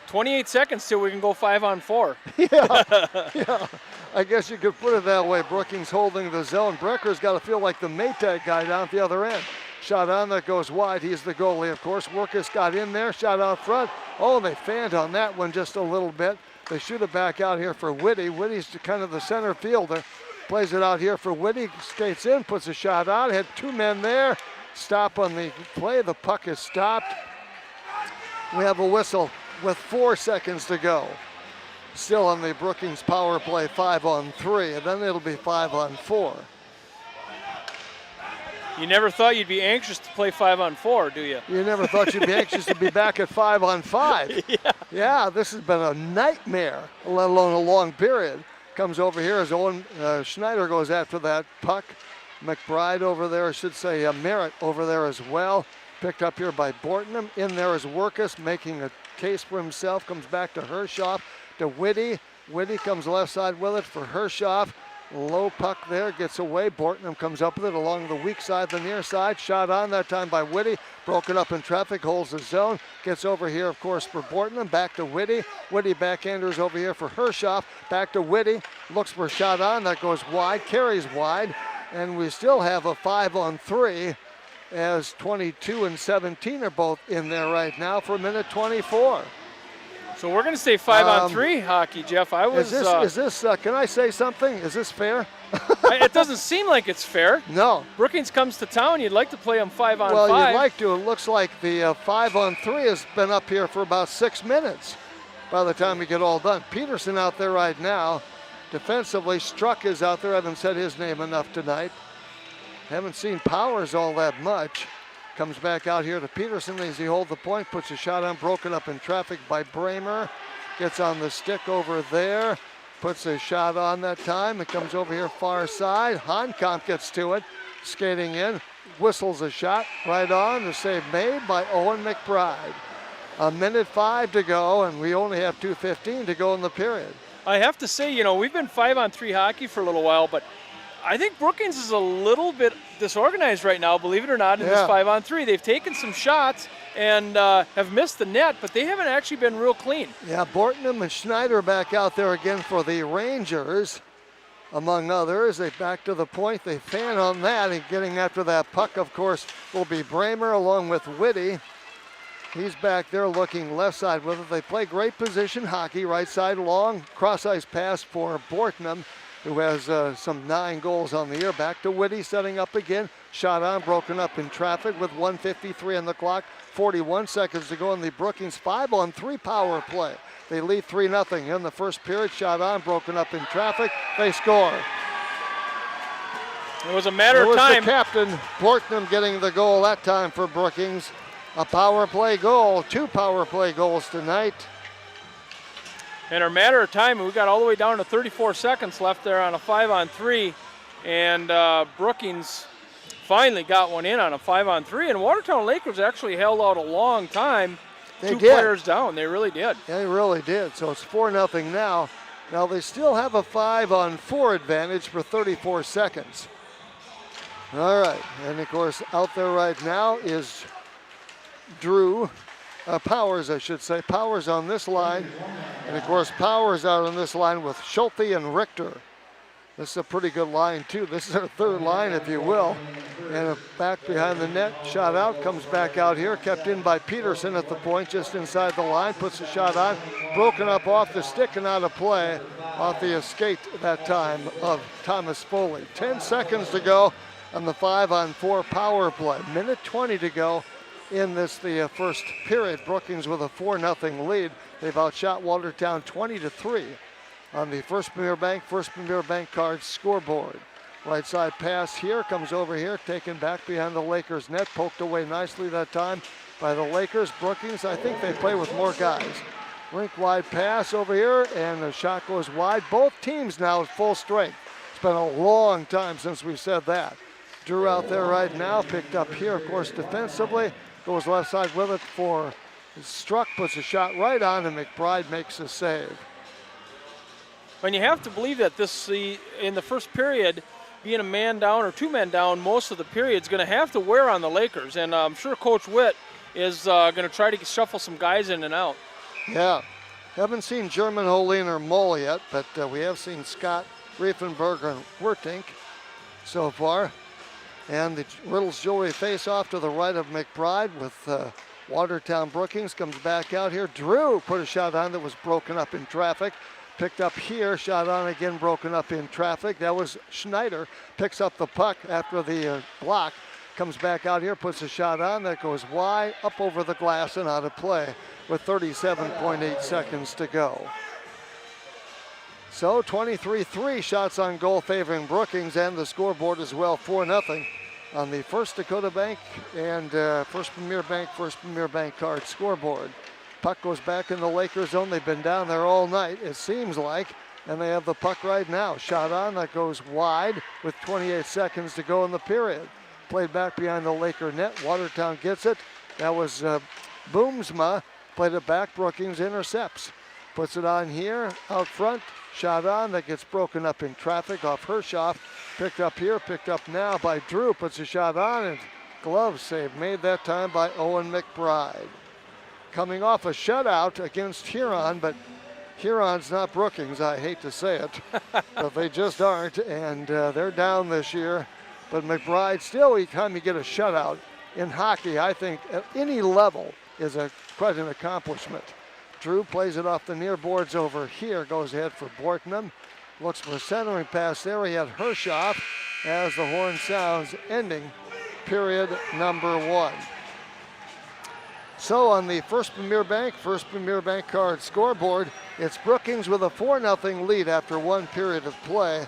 28 seconds till we can go 5-on-4. Yeah, I guess you could put it that way. Brookings holding the zone. Brecker's got to feel like the Maytag guy down at the other end. Shot on that goes wide. He's the goalie, of course. Workus got in there, shot out front. Oh, they fanned on that one just a little bit. They shoot it back out here for Whitty. Whitty's kind of the center fielder. Plays it out here for Whitty. Skates in, puts a shot out. Had 2 men there. Stop on the play. The puck is stopped. We have a whistle with 4 seconds to go. Still on the Brookings power play, 5-on-3. And then it'll be 5-on-4. You never thought you'd be anxious to play 5-on-4, do you? You never thought you'd be anxious to be back at 5-on-5. Yeah, this has been a nightmare, let alone a long period. Comes over here as Owen Schneider goes after that puck. McBride over there, I should say Merritt over there as well. Picked up here by Bortnam. In there is Workus making a case for himself. Comes back to Hershoff, to Whitty. Whitty comes left side with it for Hershoff. Low puck there, gets away. Bortnam comes up with it along the weak side, the near side. Shot on that time by Whitty. Broken up in traffic, holds the zone. Gets over here, of course, for Bortnam. Back to Whitty. Whitty backhanders over here for Hershoff. Back to Whitty. Looks for a shot on. That goes wide, carries wide. And we still have a 5-on-3 as 22 and 17 are both in there right now for a minute 24. So we're going to say 5-on-3 hockey, Jeff. Is this can I say something? Is this fair? It doesn't seem like it's fair. No. Brookings comes to town. You'd like to play them 5-on-5. Well, you'd like to. It looks like the 5-on-3 has been up here for about 6 minutes by the time we get all done. Peterson out there right now. Defensively, Struck is out there. I haven't said his name enough tonight. Haven't seen Powers all that much. Comes back out here to Peterson as he holds the point, puts a shot on, broken up in traffic by Bramer. Gets on the stick over there, puts a shot on that time. It comes over here far side. Honkamp gets to it, skating in, whistles a shot right on. The save made by Owen McBride. 1:05 to go, and we only have 2:15 to go in the period. I have to say, we've been 5-on-3 hockey for a little while, but I think Brookings is a little bit disorganized right now, believe it or not, in this 5-on-3. They've taken some shots and have missed the net, but they haven't actually been real clean. Yeah, Bortnam and Schneider back out there again for the Rangers, among others. They back to the point. They fan on that, and getting after that puck, of course, will be Bramer along with Whitty. He's back there looking left side with it. They play great position hockey, right side long, cross-ice pass for Bortnam, who has some 9 goals on the year. Back to Whitty, setting up again. Shot on, broken up in traffic with 1:53 on the clock. 41 seconds to go in the Brookings 5-on-3 power play. They lead 3-0 in the first period. Shot on, broken up in traffic. They score. It was a matter of time. The captain, Bortnam, getting the goal that time for Brookings. A power play goal, 2 power play goals tonight. In a matter of time, we got all the way down to 34 seconds left there on a 5-on-3, and Brookings finally got one in on a 5-on-3, and Watertown Lakers actually held out a long time. They Two did. players down, they really did. Yeah, they really did. So it's 4-0 now. Now they still have a 5-on-4 advantage for 34 seconds. All right, and of course out there right now is Powers, I should say. Powers on this line. And of course, Powers out on this line with Schulte and Richter. This is a pretty good line too. This is our third line, if you will. And back behind the net, shot out, comes back out here, kept in by Peterson at the point, just inside the line, puts a shot on, broken up off the stick and out of play, off the skate that time of Thomas Foley. 10 seconds to go on the 5-on-4 power play. Minute 20 to go in the first period. Brookings with a 4-0 lead. They've outshot Watertown 20-3 on the First Premier Bank Cards scoreboard. Right side pass here, comes over here, taken back behind the Lakers net, poked away nicely that time by the Lakers. Brookings, I think they play with more guys. Rink wide pass over here, and the shot goes wide. Both teams now at full strength. It's been a long time since we said that. Drew out there right now, picked up here, of course, defensively. Goes left side with it for Struck, puts a shot right on, and McBride makes a save. And you have to believe that in the first period, being a man down or 2 men down most of the period is going to have to wear on the Lakers. And I'm sure Coach Witt is going to try to shuffle some guys in and out. Yeah. Haven't seen German, Holin, or Moll yet, but we have seen Scott, Riefenberger, and Wertink so far. And the Riddles Jewelry face-off to the right of McBride with Watertown Brookings. Comes back out here. Drew put a shot on that was broken up in traffic. Picked up here, shot on again, broken up in traffic. That was Schneider. Picks up the puck after the block. Comes back out here, puts a shot on. That goes wide, up over the glass and out of play with 37.8 seconds to go. So 23-3 shots on goal favoring Brookings, and the scoreboard as well, 4-0 on the First Dakota Bank and First Premier Bank card scoreboard. Puck goes back in the Lakers zone. They've been down there all night, it seems like, and they have the puck right now. Shot on, that goes wide with 28 seconds to go in the period. Played back behind the Laker net. Watertown gets it. That was Boomsma. Played it back. Brookings intercepts. Puts it on here, out front. Shot on that gets broken up in traffic off Hershoff. Picked up here, picked up now by Drew. Puts a shot on and glove save made that time by Owen McBride. Coming off a shutout against Huron, but Huron's not Brookings, I hate to say it, but they just aren't, and they're down this year. But McBride, still, anytime you get a shutout in hockey, I think at any level is quite an accomplishment. Drew plays it off the near boards over here, goes ahead for Bortnam. Looks for a centering pass there. He had Hershoff as the horn sounds, ending period number 1. So on the First Premier Bank card scoreboard, it's Brookings with a 4-0 lead after 1 period of play.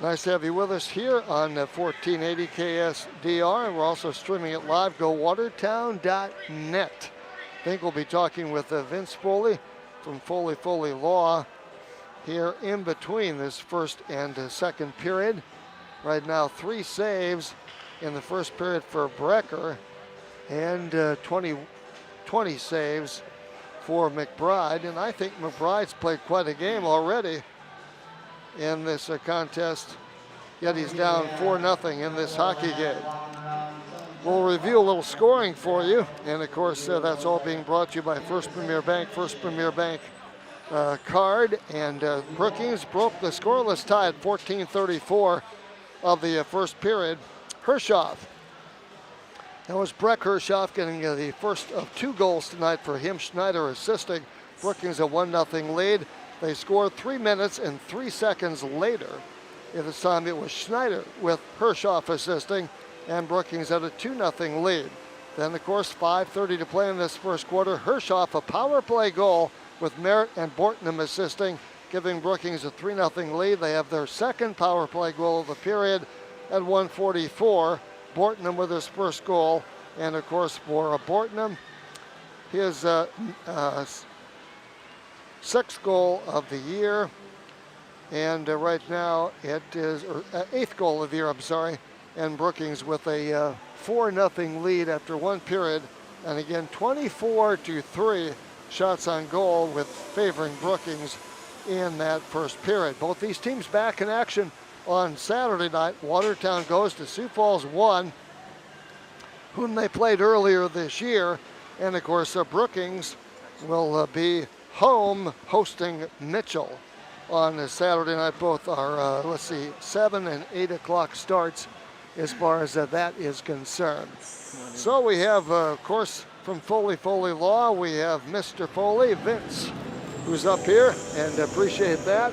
Nice to have you with us here on 1480 KSDR, and we're also streaming it live. Go watertown.net. I think we'll be talking with Vince Foley from Foley Law here in between this first and second period. Right now, 3 saves in the first period for Brecker and 20 saves for McBride. And I think McBride's played quite a game already in this contest, yet he's down 4-0 in this hockey game. We'll review a little scoring for you, and of course that's all being brought to you by First Premier Bank card, and Brookings broke the scoreless tie at 14:34 of the first period. Hershoff. That was Breck Hershoff getting the first of 2 goals tonight for him. Schneider assisting. Brookings a 1-0 lead. They scored 3 minutes and 3 seconds later. At this time it was Schneider with Hershoff assisting, and Brookings had a 2-0 lead. Then of course 5:30 to play in this first quarter. Hershoff a power play goal with Merritt and Bortnam assisting, giving Brookings a 3-0 lead. They have their second power play goal of the period at 1:44. Bortnam with his first goal, and of course for Bortnam, his 6th goal of the year, and right now it is 8th goal of the year, I'm sorry, and Brookings with a 4-0 lead after 1 period, and again 24-3 shots on goal with favoring Brookings in that first period. Both these teams back in action on Saturday night. Watertown goes to Sioux Falls 1, whom they played earlier this year, and of course Brookings will be home hosting Mitchell on Saturday night. Both are 7 and 8 o'clock starts as far as that is concerned. So we have of course from Foley Law, we have Mr. Foley, Vince, who's up here, and appreciate that.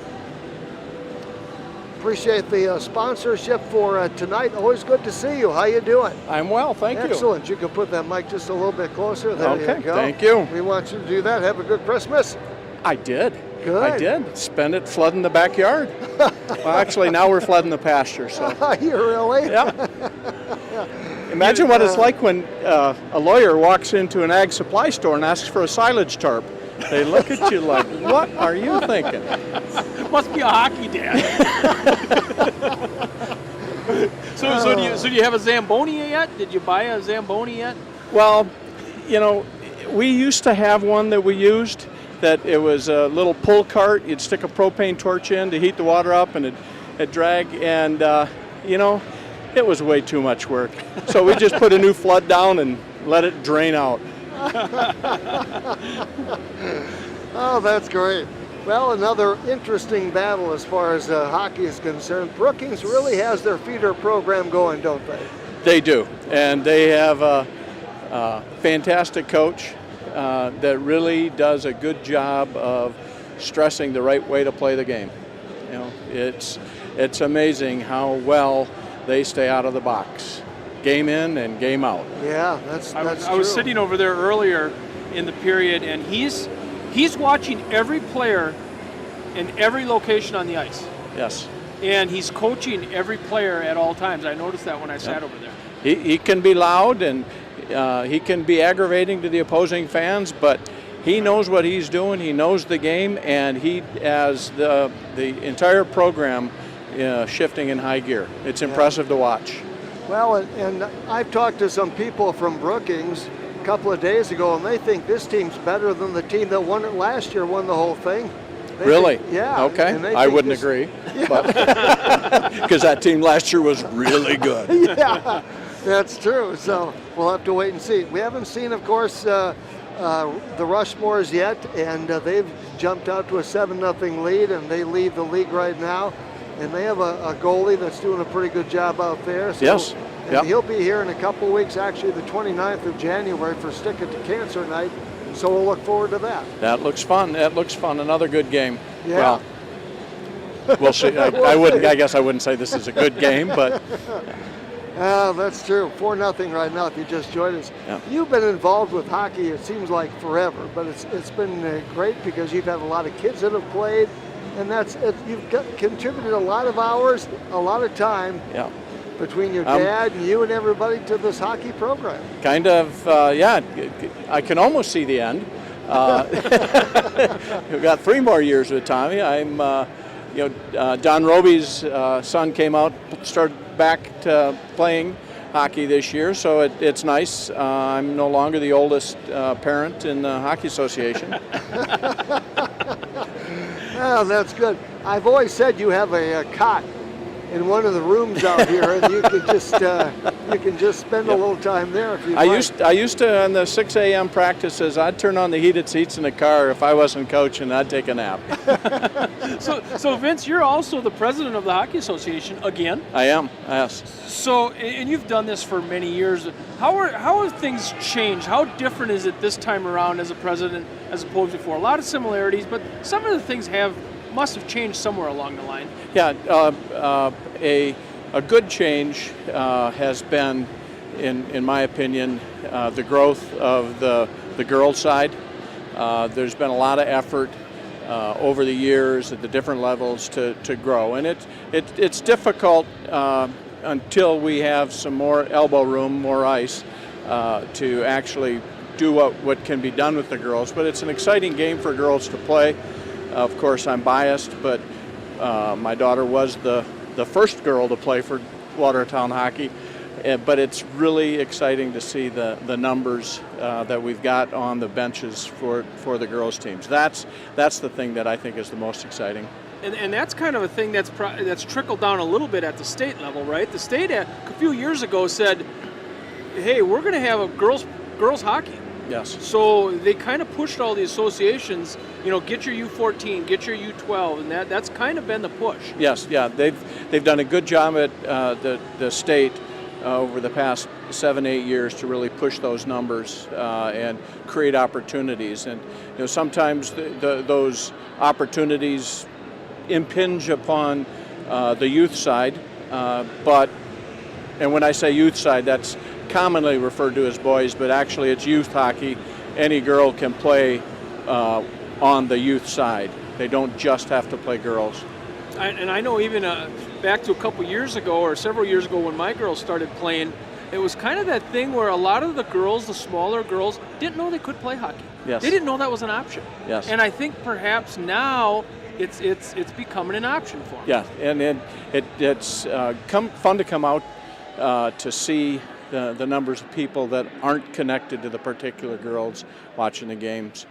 Appreciate the sponsorship for tonight. Always good to see you. How you doing? I'm well, thank you. Excellent. You can put that mic just a little bit closer. There Okay, you go. thank you. We want you to do that. Have a good Christmas. I did. Good. I did. Spend it flooding the backyard. Well, actually, now we're flooding the pasture. So. You really? Yeah. Imagine what it's like when a lawyer walks into an ag supply store and asks for a silage tarp. They look at you like, what are you thinking? Must be a hockey dad. So do you have a Zamboni yet? Did you buy a Zamboni yet? Well, you know, we used to have one that we used, that it was a little pull cart. You'd stick a propane torch in to heat the water up, and it'd drag, and you know, it was way too much work. So we just put a new flood down and let it drain out. Oh, that's great. Well, another interesting battle as far as hockey is concerned. Brookings really has their feeder program going, don't they? They do, and they have a fantastic coach that really does a good job of stressing the right way to play the game. You know, it's amazing how well they stay out of the box, game in and game out. Yeah, that's true. I was sitting over there earlier in the period, and he's watching every player in every location on the ice. Yes. And he's coaching every player at all times. I noticed that when I sat over there. He can be loud, and he can be aggravating to the opposing fans, but he knows what he's doing. He knows the game, and he has the entire program shifting in high gear. It's impressive to watch. Well, and I've talked to some people from Brookings a couple of days ago, and they think this team's better than the team that won it last year, won the whole thing. Really? Yeah. Okay. and they I think wouldn't this- agree, because that team last year was really good. Yeah, that's true. So we'll have to wait and see. We haven't seen, of course, the Rushmores yet, and they've jumped out to a 7-0 lead, and they lead the league right now. And they have a goalie that's doing a pretty good job out there. So, Yes. And Yep. he'll be here in a couple of weeks, actually the 29th of January for Stick It to Cancer Night. So we'll look forward to that. That looks fun. That looks fun. Another good game. Yeah. Well, we'll see. I wouldn't. I guess I wouldn't say this is a good game, but That's true. 4-0 right now if you just joined us. Yeah. You've been involved with hockey, it seems like forever, but it's been great because you've had a lot of kids that have played, and you've contributed a lot of hours, a lot of time yeah, between your dad and you and everybody to this hockey program. kind of. Yeah, I can almost see the end. We've got 3 more years with Tommy. I'm, Don Roby's son came out, started back to playing hockey this year, so it's nice. I'm no longer the oldest parent in the Hockey Association. Oh, that's good. I've always said you have a cot in one of the rooms out here, and you can just spend a little time there if you like. I used to on the 6 a.m. practices. I'd turn on the heated seats in the car if I wasn't coaching. I'd take a nap. So Vince, you're also the president of the Hockey Association again. I am. Yes. So, and you've done this for many years. How have things changed? How different is it this time around as a president as opposed to before? A lot of similarities, but some of the things must have changed somewhere along the line. Yeah. A good change has been, in my opinion, the growth of the girls' side. There's been a lot of effort over the years at the different levels to grow, and it's difficult until we have some more elbow room, more ice, to actually do what can be done with the girls. But it's an exciting game for girls to play. Of course, I'm biased, but my daughter was the first girl to play for Watertown hockey. But it's really exciting to see the numbers that we've got on the benches for the girls' teams. That's the thing that I think is the most exciting. And that's kind of a thing that's trickled down a little bit at the state level, right? The state a few years ago said, hey, we're going to have a girls hockey. Yes. So they kind of pushed all the associations, get your U14, get your U12, and that's kind of been the push. Yes, yeah, they've done a good job at the state over the past 7-8 years to really push those numbers and create opportunities. And sometimes those opportunities impinge upon the youth side, and when I say youth side, that's commonly referred to as boys, but actually it's youth hockey. Any girl can play on the youth side. They don't just have to play girls. And I know even back to a couple years ago or several years ago when my girls started playing, it was kind of that thing where a lot of the girls, the smaller girls, didn't know they could play hockey. Yes. They didn't know that was an option. Yes. And I think perhaps now it's becoming an option for them. Yeah, and it's fun to come out to see the numbers of people that aren't connected to the particular girls watching the games.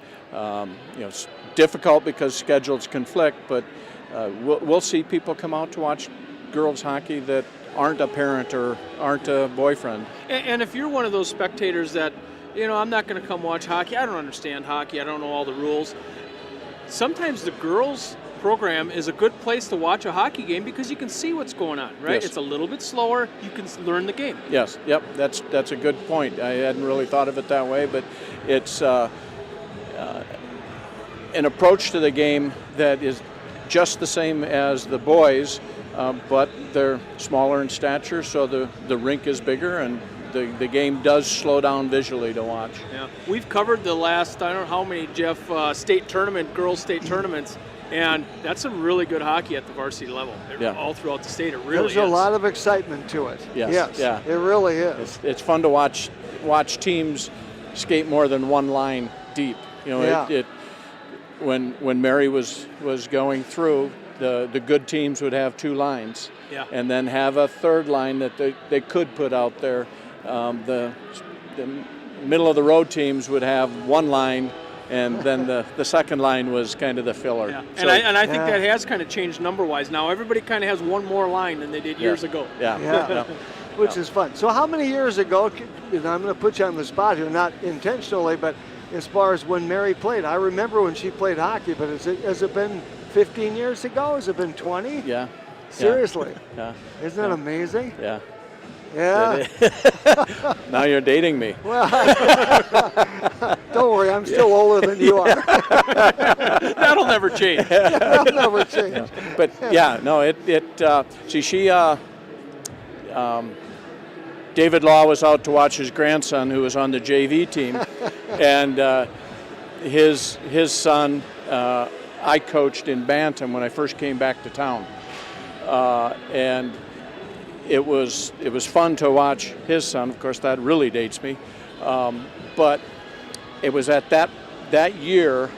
It's difficult because schedules conflict, but we'll see people come out to watch girls hockey that aren't a parent or aren't a boyfriend. And if you're one of those spectators that, I'm not going to come watch hockey, I don't understand hockey, I don't know all the rules. Sometimes the girls program is a good place to watch a hockey game because you can see what's going on, right? Yes. It's a little bit slower, you can learn the game. Yes, yep, that's a good point. I hadn't really thought of it that way, but it's an approach to the game that is just the same as the boys, but they're smaller in stature, so the rink is bigger and the game does slow down visually to watch. Yeah, we've covered the last, I don't know how many, Jeff, girls state tournaments, and that's some really good hockey at the varsity level. Yeah. All throughout the state, it really is. There's a lot of excitement to it. Yes, yeah. It really is. It's fun to watch teams skate more than one line deep. When Mary was going through, the good teams would have 2 lines, yeah, and then have a third line that they could put out there. The middle of the road teams would have 1 line, and then the second line was kind of the filler. Yeah. So, And I think that has kind of changed number-wise. Now everybody kind of has one more line than they did years ago. Yeah. Yeah. Which is fun. So how many years ago, and I'm going to put you on the spot here, not intentionally, but as far as when Mary played, I remember when she played hockey, but has it been 15 years ago? Has it been 20? Yeah. Seriously? Yeah. Isn't that amazing? Yeah. Yeah. Now you're dating me. Well, don't worry, I'm still older than you are. That'll never change. That'll never change. But yeah, no, David Law was out to watch his grandson who was on the JV team, and his son I coached in Bantam when I first came back to town, and it was fun to watch his son. Of course, that really dates me, but it was at that year.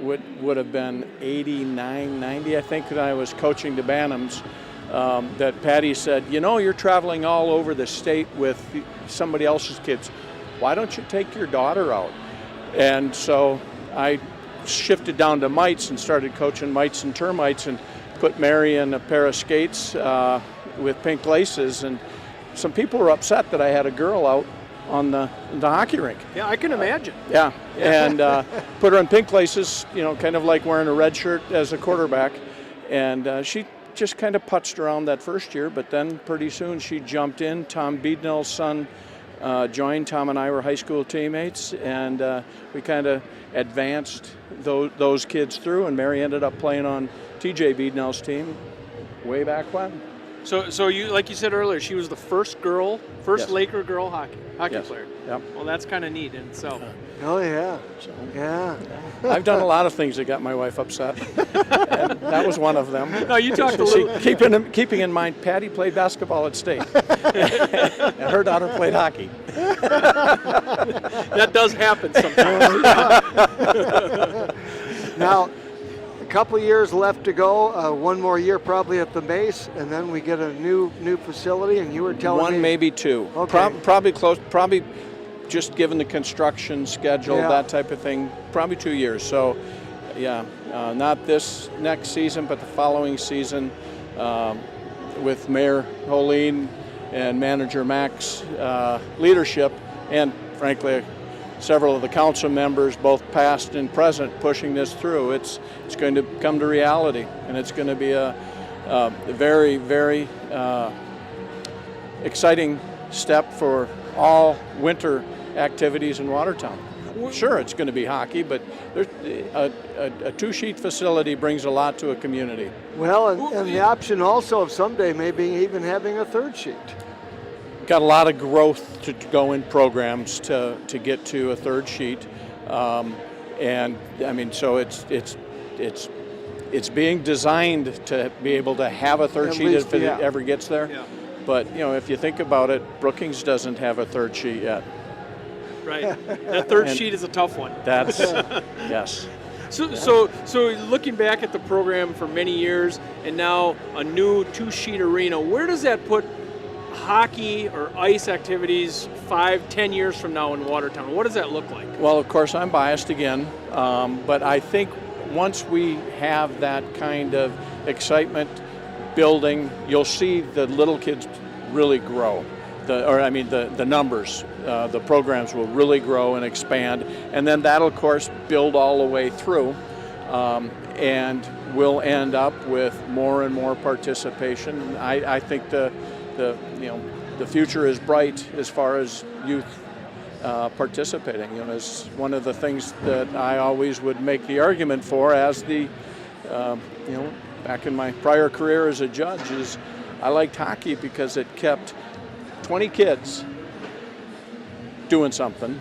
Would have been 89, 90, I think, when I was coaching the Bantams, that Patty said, you're traveling all over the state with somebody else's kids. Why don't you take your daughter out? And so I shifted down to mites and started coaching mites and termites and put Mary in a pair of skates with pink laces. And some people were upset that I had a girl out on the hockey rink. Yeah, I can imagine. Yeah, and put her in pink laces, kind of like wearing a red shirt as a quarterback. And she just kind of putzed around that first year, but then pretty soon she jumped in. Tom Beednell's son joined. Tom and I were high school teammates, and we kind of advanced those kids through, and Mary ended up playing on TJ Beednell's team way back when. So you, like you said earlier, she was the first Yes. Laker girl hockey Yes. player. Yep. Well, that's kind of neat, and so. Oh, yeah. So, Yeah. I've done a lot of things that got my wife upset, and that was one of them. No, you talked a little. Keeping in mind, Patty played basketball at State, and her daughter played hockey. That does happen sometimes. Now, a couple years left to go. One more year probably at the base, and then we get a new facility. And you were telling me one, maybe two. Okay. Probably close. Probably just given the construction schedule, Yeah. that type of thing. Probably 2 years. So, yeah, not this next season, but the following season, with Mayor Holeen and Manager Mac's leadership, and frankly, several of the council members, both past and present, pushing this through. It's going to come to reality, and it's going to be a very, very exciting step for all winter activities in Watertown. Sure, it's going to be hockey, but a two-sheet facility brings a lot to a community. Well, and the option also of someday maybe even having a third sheet. Got a lot of growth to go in programs to get to a third sheet, and I mean, so it's being designed to be able to have a third At sheet least, if it yeah. ever gets there. Yeah. But if you think about it, Brookings doesn't have a third sheet yet. Right. That third And- sheet is a tough one. That's yes. So looking back at the program for many years, and now a new two-sheet arena, where does that put hockey or ice activities 5-10 years from now in Watertown? What does that look like? Well, of course, I'm biased again, but I think once we have that kind of excitement building, you'll see the little kids really grow. The numbers, the programs will really grow and expand, and then that'll, of course, build all the way through, and we'll end up with more and more participation. I think the future is bright as far as youth participating. It's one of the things that I always would make the argument for as back in my prior career as a judge, is I liked hockey because it kept 20 kids doing something.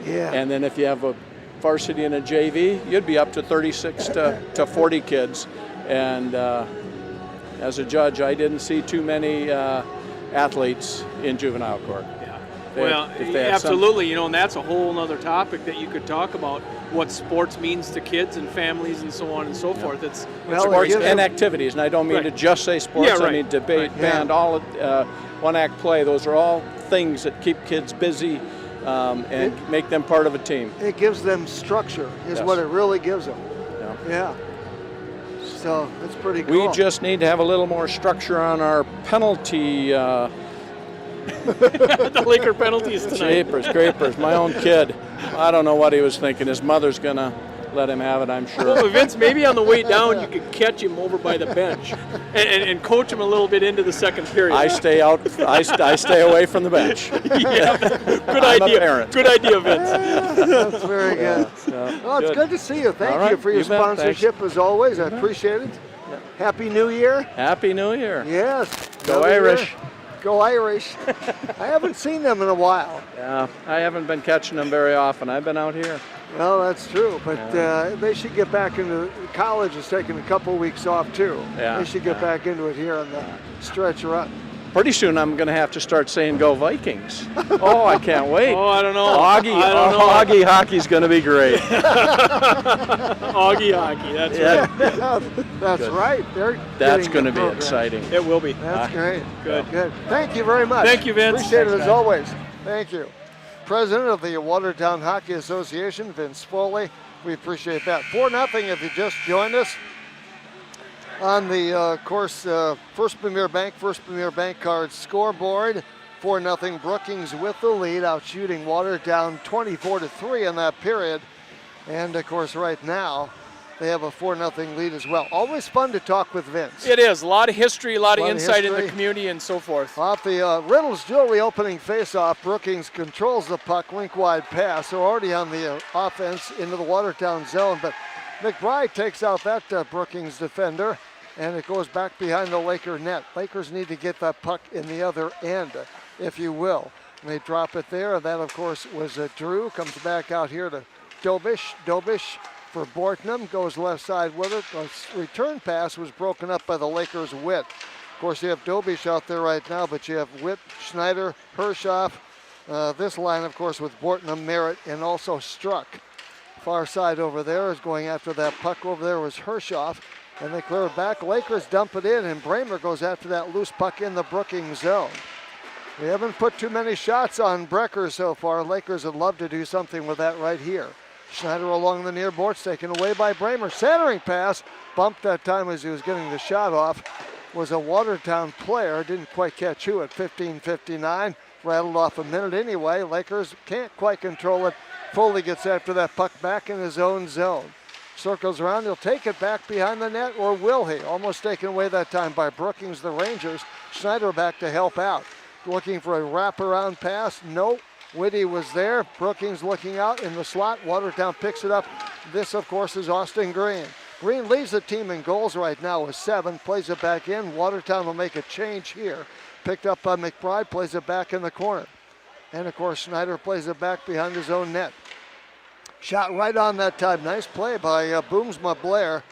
Yeah. And then if you have a varsity and a JV, you'd be up to 36 to 40 kids. And as a judge, I didn't see too many athletes in juvenile court. Well, absolutely, and that's a whole other topic that you could talk about, what sports means to kids and families and so on and so forth. It's sports and activities, and I don't mean to just say sports. Yeah, right. I mean debate, band, all one-act play. Those are all things that keep kids busy and make them part of a team. It gives them structure, is Yes. what it really gives them. Yeah. Yeah. So it's pretty cool. We just need to have a little more structure on our penalty. The Laker penalties tonight. Scrapers. My own kid. I don't know what he was thinking. His mother's going to let him have it, I'm sure. Well, Vince, maybe on the way down you could catch him over by the bench and coach him a little bit into the second period. I stay out. I stay away from the bench. Yeah, good I'm idea. a parent. Good idea, Vince. That's very good. So, Well, it's good to see you. Thank All right, you for your you bet. sponsorship as always. I appreciate it. Happy New Year. Happy New Year. Yes. Go Another Irish. year. Go Irish. I haven't seen them in a while. Yeah, I haven't been catching them very often. I've been out here. Well, that's true, but they should get back into college. Is taking a couple weeks off too. Yeah. They should get back into it here on the stretch run. Pretty soon I'm going to have to start saying "Go Vikings." Oh, I can't wait. Oh, I don't know. Augie hockey's going to be great. Augie hockey. That's right. That's Good. right. That's going to be exciting. It will be. That's great. Good. Good. Thank you very much. Thank you, Vince. Appreciate Thanks, it as man. always. Thank you. President of the Watertown Hockey Association, Vince Foley. We appreciate that. 4-0 if you just joined us. On the First Premier Bank Card scoreboard. 4-0 Brookings with the lead, out shooting Watertown 24-3 in that period. And of course right now they have a 4-0 lead as well. Always fun to talk with Vince. It is. A lot of history, a lot of insight in the history. community and so forth. Off the Riddles Jewelry opening faceoff, Brookings controls the puck, link wide pass. They're already on the offense into the Watertown zone, but McBride takes out that Brookings defender, and it goes back behind the Laker net. Lakers need to get that puck in the other end, if you will. And they drop it there, and that, of course, was Drew. Comes back out here to Dobish. Dobish for Bortnam, goes left side with it. A return pass was broken up by the Lakers' Witt. Of course, you have Dobish out there right now, but you have Witt, Schneider, Hershoff. This line, of course, with Bortnam, Merritt, and also Struck. Far side over there is going after that puck over there was Hershoff. And they clear it back. Lakers dump it in, and Bramer goes after that loose puck in the Brookings zone. We haven't put too many shots on Brecker so far. Lakers would love to do something with that right here. Schneider along the near boards, taken away by Bramer. Centering pass, bumped that time as he was getting the shot off. Was a Watertown player, didn't quite catch who at 15:59. Rattled off a minute anyway. Lakers can't quite control it. Foley gets after that puck back in his own zone. Circles around, he'll take it back behind the net, or will he? Almost taken away that time by Brookings, the Rangers. Schneider back to help out. Looking for a wraparound pass, no. Whitty was there. Brookings looking out in the slot. Watertown picks it up. This, of course, is Austin Green. Green leads the team in goals right now with 7. Plays it back in. Watertown will make a change here. Picked up by McBride. Plays it back in the corner. And, of course, Schneider plays it back behind his own net. Shot right on that time. Nice play by Boomsma Blair,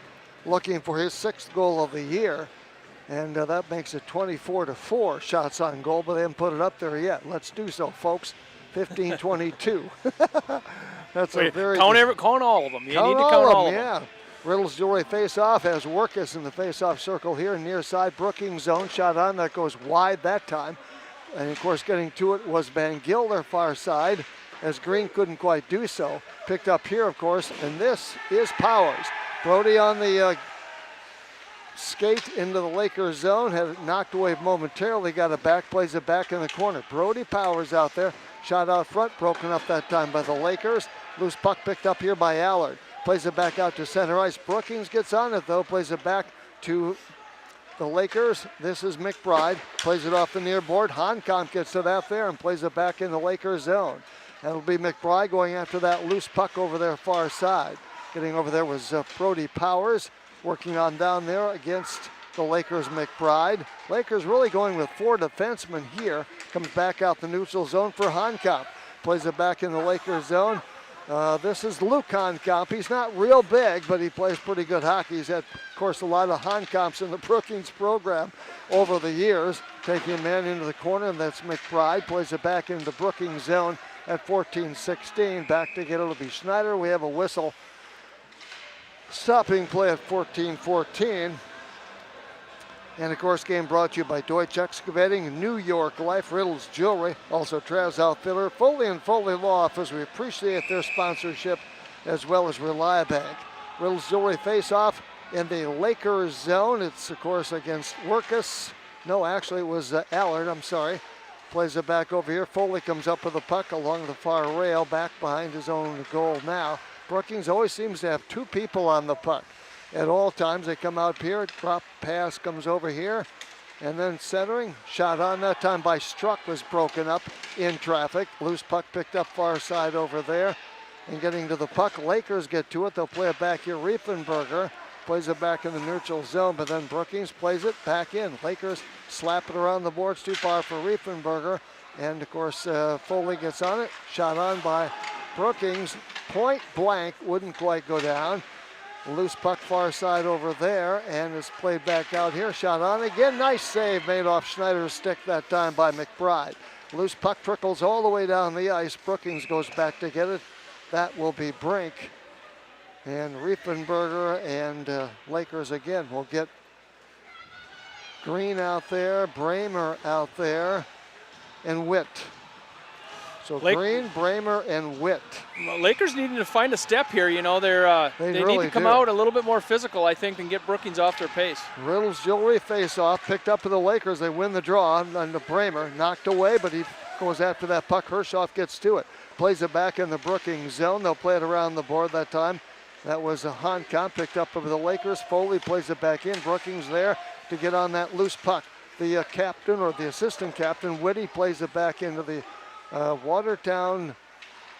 looking for his 6th goal of the year. And that makes it 24-4 shots on goal, but they haven't put it up there yet. Let's do so, folks. 15-22. That's a very count all of them. You need to count all of them. Yeah. Riddles Jewelry face-off has Workus in the face-off circle here, near side Brookings zone. Shot on, that goes wide that time. And of course, getting to it was Van Gill, their far side, as Green couldn't quite do so. Picked up here, of course, and this is Powers. Brody on the skate into the Lakers zone, had it knocked away momentarily, got it back, plays it back in the corner. Brody Powers out there, shot out front, broken up that time by the Lakers. Loose puck picked up here by Allard. Plays it back out to center ice. Brookings gets on it though, plays it back to the Lakers. This is McBride, plays it off the near board. Honkamp gets to that there and plays it back in the Lakers zone. That'll be McBride going after that loose puck over their far side. Getting over there was Brody Powers, working on down there against the Lakers' McBride. Lakers really going with 4 defensemen here. Comes back out the neutral zone for Honkamp. Plays it back in the Lakers zone. This is Luke Honkamp. He's not real big, but he plays pretty good hockey. He's had, of course, a lot of Honkamps in the Brookings program over the years. Taking a man into the corner, and that's McBride. Plays it back into the Brookings zone at 14-16. Back to get it'll be Schneider. We have a whistle. Stopping play at 14-14. And of course, game brought to you by Deutsche Excavating, New York Life, Riddles Jewelry, also Trav's Outfitter, Foley and Foley Law Office. We appreciate their sponsorship, as well as Reliabank. Riddles Jewelry face-off in the Lakers zone. It's, of course, against Workus. No, actually, it was Allard, I'm sorry. Plays it back over here. Foley comes up with the puck along the far rail, back behind his own goal now. Brookings always seems to have two people on the puck at all times. They come out here, drop pass comes over here, and then centering. Shot on that time by Struck was broken up in traffic. Loose puck picked up far side over there. And getting to the puck, Lakers get to it. They'll play it back here. Riefenberger plays it back in the neutral zone, but then Brookings plays it back in. Lakers slap it around the boards, too far for Riefenberger. And of course, Foley gets on it. Shot on by Brookings. Point blank, wouldn't quite go down. Loose puck far side over there, and it's played back out here. Shot on again. Nice save made off Schneider's stick that time by McBride. Loose puck trickles all the way down the ice. Brookings goes back to get it. That will be Brink. And Riefenberger and Lakers again will get Green out there, Bramer out there, and Witt. So Green, Bramer, and Witt. Lakers needing to find a step here. You know, they really need to come out a little bit more physical, I think, and get Brookings off their pace. Riddles Jewelry face-off, picked up for the Lakers. They win the draw on the Bramer. Knocked away, but he goes after that puck. Hershoff gets to it. Plays it back in the Brookings zone. They'll play it around the board that time. That was a Honkamp picked up over the Lakers. Foley plays it back in. Brookings there to get on that loose puck. The captain, or the assistant captain, Whitty, plays it back into the Watertown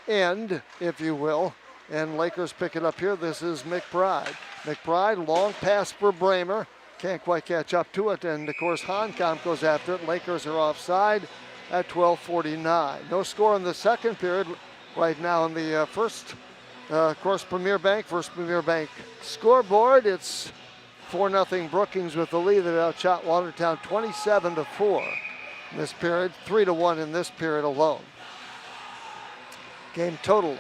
end, if you will. And Lakers pick it up here. This is McBride. McBride, long pass for Bramer. Can't quite catch up to it. And, of course, Honkamp goes after it. Lakers are offside at 12:49. No score in the second period right now in the first, of course, Premier Bank. First Premier Bank scoreboard. It's 4-0 Brookings with the lead. They outshot Watertown 27-4 in this period. 3-1 in this period alone. Game total.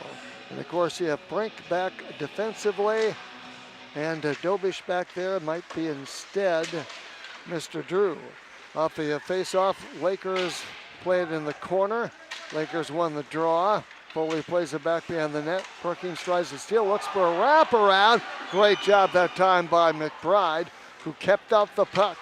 And of course, you have Brink back defensively, and Dobish back there might be instead Mr. Drew. Off the face-off, Lakers play it in the corner. Lakers won the draw. Foley plays it back behind the net. Brookings tries to steal, looks for a wraparound. Great job that time by McBride, who kept out the puck.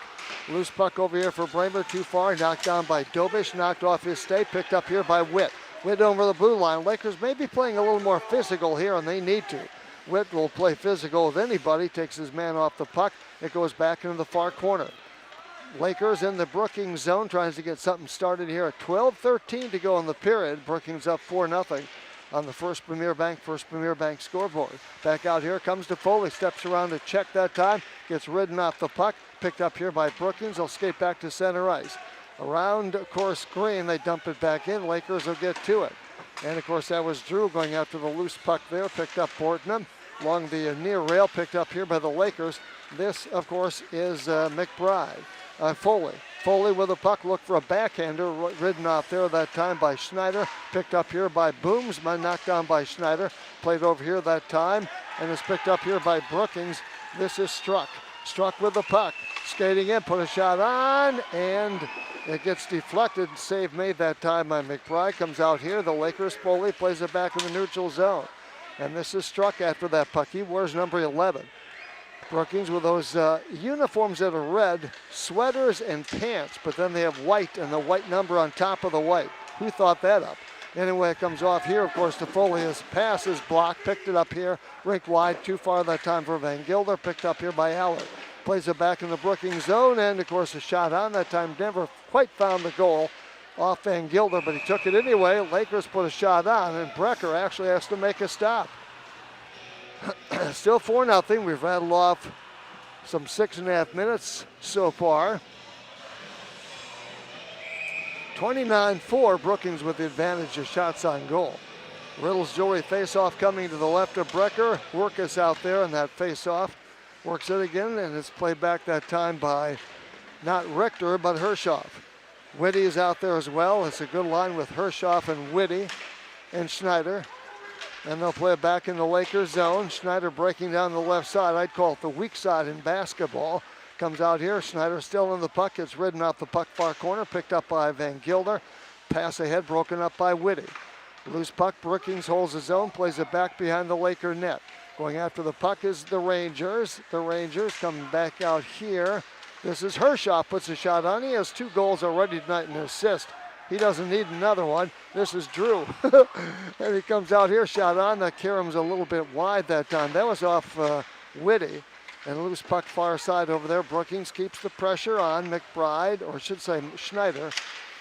Loose puck over here for Bramer, too far. Knocked down by Dobish, knocked off his stay. Picked up here by Witt. Witt over the blue line. Lakers may be playing a little more physical here, and they need to. Witt will play physical with anybody. Takes his man off the puck. It goes back into the far corner. Lakers in the Brookings zone, tries to get something started here at 12:13 to go in the period. Brookings up 4-0 on the First Premier Bank scoreboard. Back out here comes to Foley, steps around to check that time, gets ridden off the puck, picked up here by Brookings. They'll skate back to center ice. Around, of course, Green, they dump it back in. Lakers will get to it. And, of course, that was Drew going after the loose puck there, picked up Bortnam. Along the near rail, picked up here by the Lakers. This, of course, is McBride. Foley with the puck, looked for a backhander, ridden off there that time by Schneider. Picked up here by Boomsman, knocked down by Schneider. Played over here that time, and is picked up here by Brookings. This is Struck. Struck with the puck, skating in, put a shot on, and it gets deflected. Save made that time by McBride. Comes out here, the Lakers. Foley plays it back in the neutral zone. And this is Struck after that puck. He wears number 11. Brookings with those uniforms that are red, sweaters and pants, but then they have white and the white number on top of the white. Who thought that up? Anyway, it comes off here, of course, to Foley. His pass is blocked, picked it up here, rink wide, too far that time for Van Gilder, picked up here by Allard. Plays it back in the Brookings zone, and of course a shot on that time. Denver quite found the goal off Van Gilder, but he took it anyway. Lakers put a shot on, and Brecker actually has to make a stop. Still 4-0. We've rattled off some 6.5 minutes so far. 29-4, Brookings with the advantage of shots on goal. Riddles Jewelry face-off coming to the left of Brecker. Workus out there in that face-off. Works it again, and it's played back that time by not Richter, but Hershoff. Whitty is out there as well. It's a good line with Hershoff and Whitty and Schneider. And they'll play it back in the Lakers zone. Schneider breaking down the left side. I'd call it the weak side in basketball. Comes out here. Schneider still in the puck. It's ridden off the puck far corner. Picked up by Van Gilder. Pass ahead, broken up by Whitty. Loose puck. Brookings holds his own. Plays it back behind the Laker net. Going after the puck is the Rangers. The Rangers coming back out here. This is Hershoff. Puts a shot on. He has 2 goals already tonight and an assist. He doesn't need another one. This is Drew. And he comes out here, shot on. The Karam's a little bit wide that time. That was off Whitty. And loose puck far side over there. Brookings keeps the pressure on McBride, or I should say Schneider.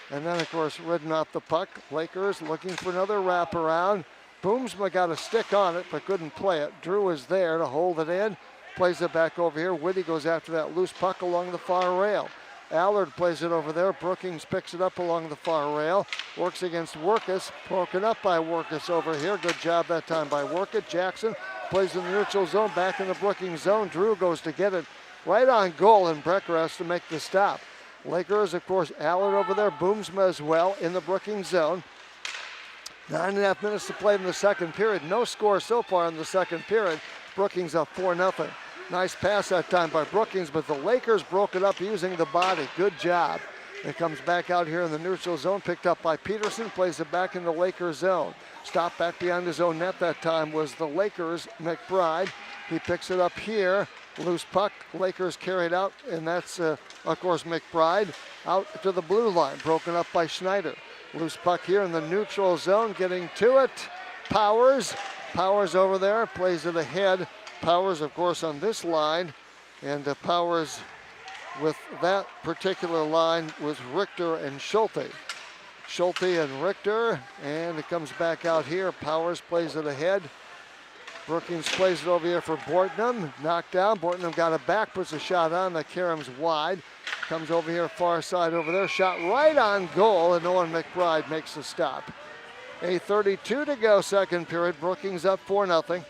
And then, of course, ridden off the puck. Lakers looking for another wraparound. Boomsma got a stick on it, but couldn't play it. Drew is there to hold it in. Plays it back over here. Whitty goes after that loose puck along the far rail. Allard plays it over there. Brookings picks it up along the far rail. Works against Workus. Broken up by Workus over here. Good job that time by Workus. Jackson plays in the neutral zone. Back in the Brookings zone. Drew goes to get it right on goal, and Brecker has to make the stop. Lakers, of course, Allard over there. Boomsma as well in the Brookings zone. 9.5 minutes to play in the second period. No score so far in the second period. Brookings up 4-0. Nice pass that time by Brookings, but the Lakers broke it up using the body. Good job. It comes back out here in the neutral zone, picked up by Peterson, plays it back in the Lakers zone. Stop back behind his own net that time was the Lakers, McBride. He picks it up here. Loose puck, Lakers carried out, and that's, of course, McBride out to the blue line, broken up by Schneider. Loose puck here in the neutral zone, getting to it. Powers over there, plays it ahead. Powers, of course, on this line, and Powers with that particular line was Richter and Schulte. Schulte and Richter, and it comes back out here. Powers plays it ahead. Brookings plays it over here for Bortnam. Knocked down. Bortnam got it back, puts a shot on. The Karam's wide. Comes over here, far side over there. Shot right on goal, and Owen McBride makes the stop. 8:32 to go, second period. Brookings up 4-0.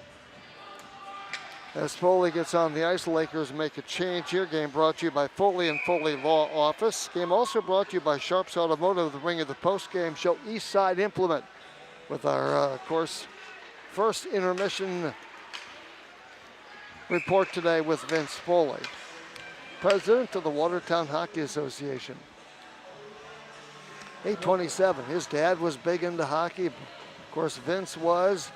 As Foley gets on the ice, Lakers make a change here. Game brought to you by Foley and Foley Law Office. Game also brought to you by Sharps Automotive, the ring of the post-game show East Side Implement. With our, of course, first intermission report today with Vince Foley, president of the Watertown Hockey Association. 8:27. His dad was big into hockey. Of course, Vince was.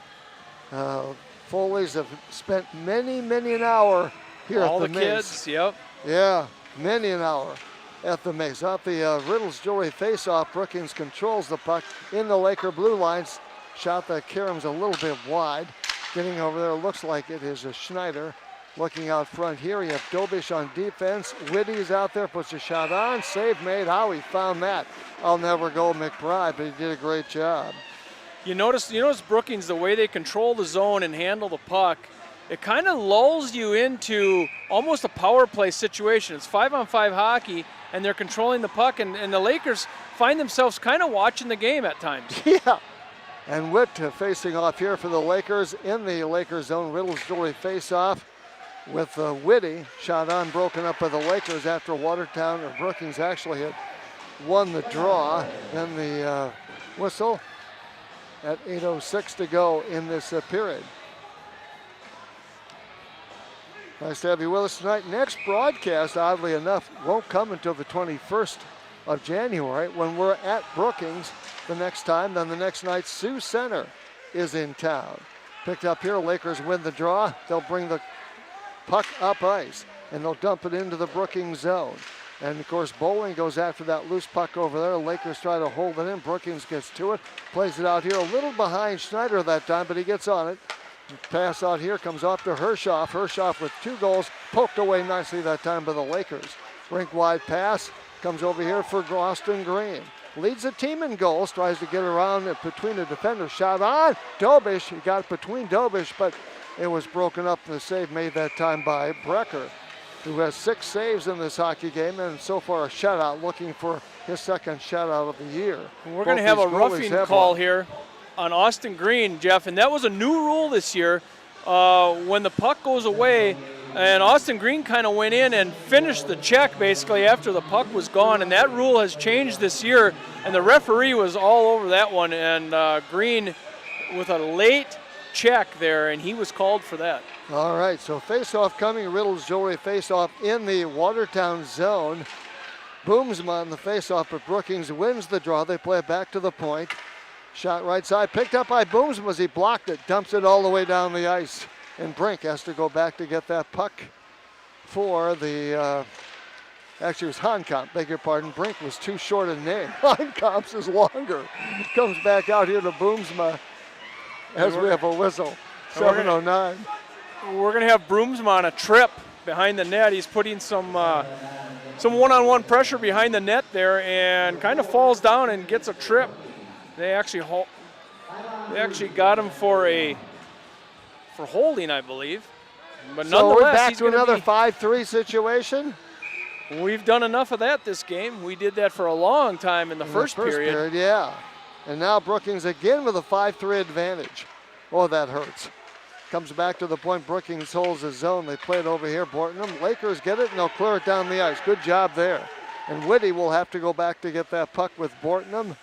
Foley's have spent many an hour here all at the the kids, yep. Yeah, many an hour at the Maze. Off the Riddles Jewelry face-off, Brookings controls the puck in the Laker blue lines. Shot that Karam's a little bit wide. Getting over there, looks like it is a Schneider. Looking out front here, you have Dobish on defense. Whitty's out there, puts a shot on. Save made. How he found that. I'll never go McBride, but he did a great job. You notice Brookings, the way they control the zone and handle the puck, it kind of lulls you into almost a power play situation. It's 5-on-5 hockey, and they're controlling the puck, and the Lakers find themselves kind of watching the game at times. Yeah. And Witt facing off here for the Lakers in the Lakers zone. Riddles Jewelry face-off with Whitty. Shot on, broken up by the Lakers after Watertown, or Brookings actually had won the draw. Then the whistle at 8:06 to go in this period. Nice to have you with us tonight. Next broadcast, oddly enough, won't come until the 21st of January when we're at Brookings the next time. Then the next night, Sioux Center is in town. Picked up here, Lakers win the draw. They'll bring the puck up ice, and they'll dump it into the Brookings zone. And, of course, Bowling goes after that loose puck over there. Lakers try to hold it in. Brookings gets to it, plays it out here a little behind Schneider that time, but he gets on it. Pass out here comes off to Hershoff. Hershoff with 2 goals, poked away nicely that time by the Lakers. Rink-wide pass comes over here for Austin Green. Leads the team in goals, tries to get around it between the defenders. Shot on, Dobish. He got it between Dobish, but it was broken up. The save made that time by Brecker, who has 6 saves in this hockey game, and so far a shutout, looking for his second shutout of the year. We're going to have a roughing call here on Austin Green, Jeff, and that was a new rule this year. When the puck goes away, and Austin Green kind of went in and finished the check basically after the puck was gone, and that rule has changed this year, and the referee was all over that one, and Green with a late check there, and he was called for that. All right, so face-off coming. Riddle's Jewelry face-off in the Watertown zone. Boomsma on the face-off, but Brookings wins the draw. They play it back to the point. Shot right side, picked up by Boomsma as he blocked it, dumps it all the way down the ice. And Brink has to go back to get that puck for the, actually it was Hankamp, beg your pardon. Brink was too short a name. Hankamp's is longer. Comes back out here to Boomsma as we have a whistle. 7:09. We're going to have Broomsma on a trip behind the net. He's putting some one-on-one pressure behind the net there and kind of falls down and gets a trip. They actually got him for holding, I believe. But So we're nonetheless, back he's to gonna another be- 5-3 situation. We've done enough of that this game. We did that for a long time in the first period. Yeah. And now Brookings again with a 5-3 advantage. Oh, that hurts. Comes back to the point. Brookings holds his zone. They play it over here. Bortonham. Lakers get it, and they'll clear it down the ice. Good job there. And Whitty will have to go back to get that puck with Bortonham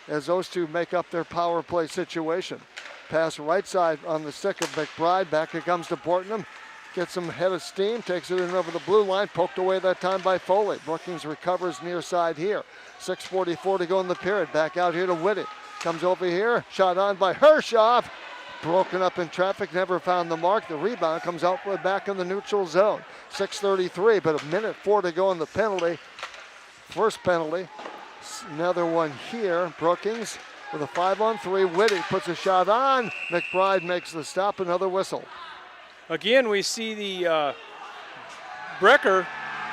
as those two make up their power play situation. Pass right side on the stick of McBride. Back it comes to Bortonham. Gets some head of steam. Takes it in over the blue line. Poked away that time by Foley. Brookings recovers near side here. 6:44 to go in the period. Back out here to Whitty. Comes over here. Shot on by Hershoff. Broken up in traffic, never found the mark. The rebound comes out back in the neutral zone. 6:33, but 1:04 to go in the penalty. First penalty. Another one here. Brookings with a 5-on-3. Whitty puts a shot on. McBride makes the stop. Another whistle. Again, we see the Brecker,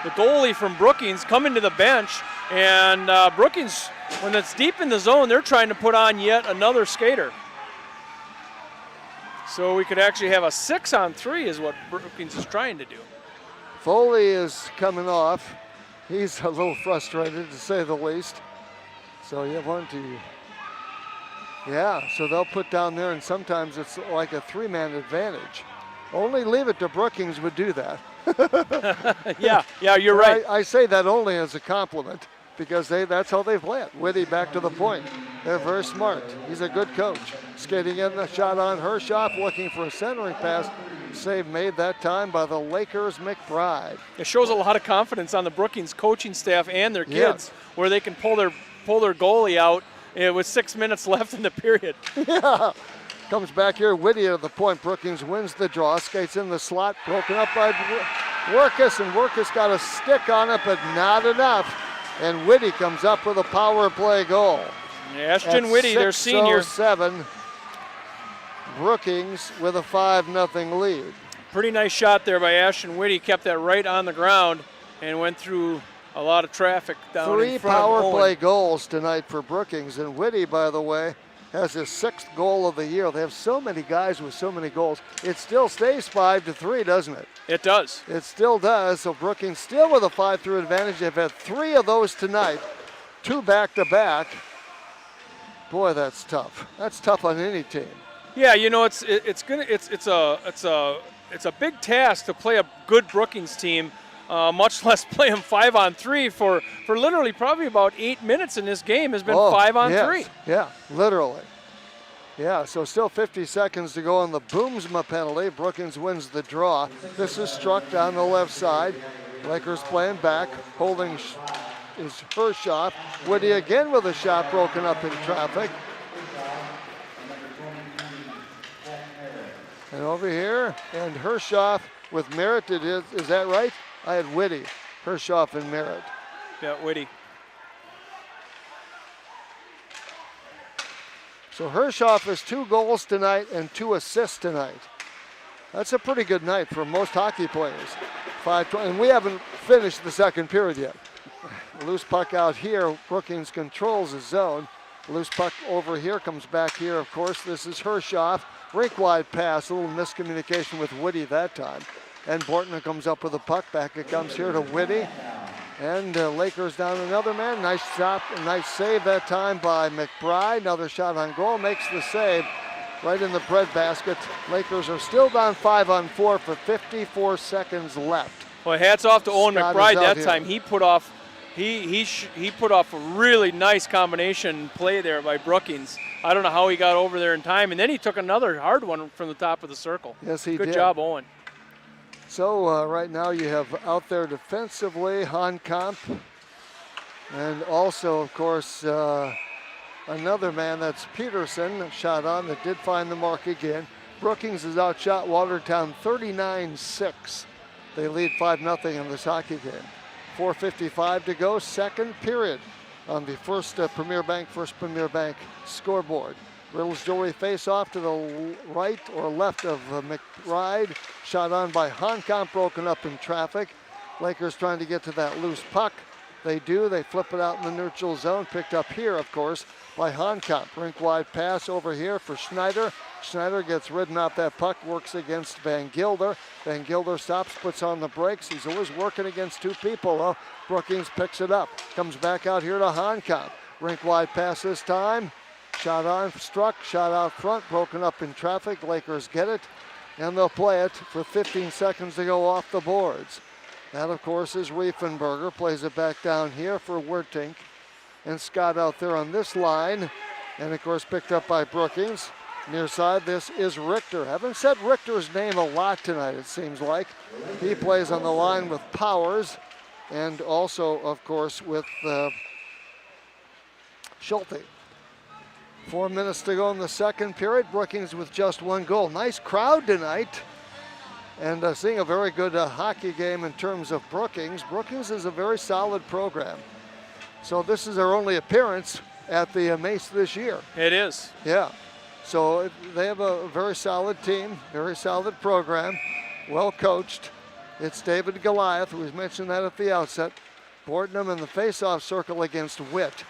the goalie from Brookings, coming to the bench. And Brookings, when it's deep in the zone, they're trying to put on yet another skater. So we could actually have a 6-on-3 is what Brookings is trying to do. Foley is coming off. He's a little frustrated, to say the least. So you have 1, 2. Yeah, so they'll put down there, and sometimes it's like a 3-man advantage. Only Leave It to Brookings would do that. Yeah, you're right. I say that only as a compliment because that's how they play it. Whitty back to the point. They're very smart. He's a good coach. Skating in the shot on Hershoff, looking for a centering pass. Save made that time by the Lakers' McBride. It shows a lot of confidence on the Brookings coaching staff and their kids, where they can pull their goalie out with 6 minutes left in the period. Yeah. Comes back here, Whitty to the point. Brookings wins the draw, skates in the slot, broken up by Workus, and Workus got a stick on it, but not enough. And Whitty comes up with a power play goal. Ashton Whitty, their senior. 6:07, Brookings with a 5-0 lead. Pretty nice shot there by Ashton Whitty. Kept that right on the ground and went through a lot of traffic down in 3 front of power Owen. play goals tonight for Brookings. And Whitty, by the way, has his 6th goal of the year. They have so many guys with so many goals. It still stays 5-3, doesn't it? It does. It still does. So Brookings still with a 5-3 advantage. They've had 3 of those tonight, 2 back-to-back. Boy, that's tough. That's tough on any team. Yeah, you know, it's a big task to play a good Brookings team, much less play them 5-on-3 for literally probably about 8 minutes in this game has been 5-on-3. Yes. Yeah, literally. Yeah, so still 50 seconds to go on the Boomsma penalty. Brookings wins the draw. This is struck down the left side. Lakers playing back, holding is Hershoff. Whitty again with a shot broken up in traffic. And over here, and Hershoff with Merritt. Is that right? I had Whitty, Hershoff, and Merritt. Yeah, Whitty. So Hershoff has 2 goals tonight and 2 assists tonight. That's a pretty good night for most hockey players. 5-20, and we haven't finished the second period yet. Loose puck out here. Brookings controls his zone. Loose puck over here, comes back here, of course. This is Hershoff. Rink-wide pass, a little miscommunication with Whitty that time. And Borton comes up with the puck. Back it comes here to Whitty. And Lakers down another man. Nice stop, a nice save that time by McBride. Another shot on goal, makes the save right in the breadbasket. Lakers are still down 5-on-4 for 54 seconds left. Well, hats off to Owen Scott McBride is out that here. time. He put off a really nice combination play there by Brookings. I don't know how he got over there in time, and then he took another hard one from the top of the circle. Yes, he did. Good job, Owen. So right now you have out there defensively Honkamp, and also, of course, another man, that's Peterson, shot on that did find the mark again. Brookings has outshot Watertown 39-6. They lead 5-0 in this hockey game. 4:55 to go, second period on the first Premier Bank scoreboard. Riddles Jewelry face off to the right or left of McBride. Shot on by Honkamp, broken up in traffic. Lakers trying to get to that loose puck. They do. They flip it out in the neutral zone. Picked up here, of course, by Honkamp. Rink wide pass over here for Schneider. Schneider gets ridden off that puck, works against Van Gilder. Van Gilder stops, puts on the brakes. He's always working against two people, though. Brookings picks it up. Comes back out here to Honkamp. Rink wide pass this time. Shot on, struck, shot out front, broken up in traffic. Lakers get it, and they'll play it for 15 seconds to go off the boards. That, of course, is Riefenberger. Plays it back down here for Wertink. And Scott out there on this line. And, of course, picked up by Brookings. Near side, this is Richter. Haven't said Richter's name a lot tonight, it seems like. He plays on the line with Powers. And also, of course, with Schulte. 4 minutes to go in the second period. Brookings with just one goal. Nice crowd tonight. And seeing a very good hockey game in terms of Brookings. Brookings is a very solid program. So this is their only appearance at the Mace this year. It is. Yeah. So they have a very solid team, very solid program, well coached. It's David Goliath, who was mentioned that at the outset. Bortnam in the face-off circle against Witt.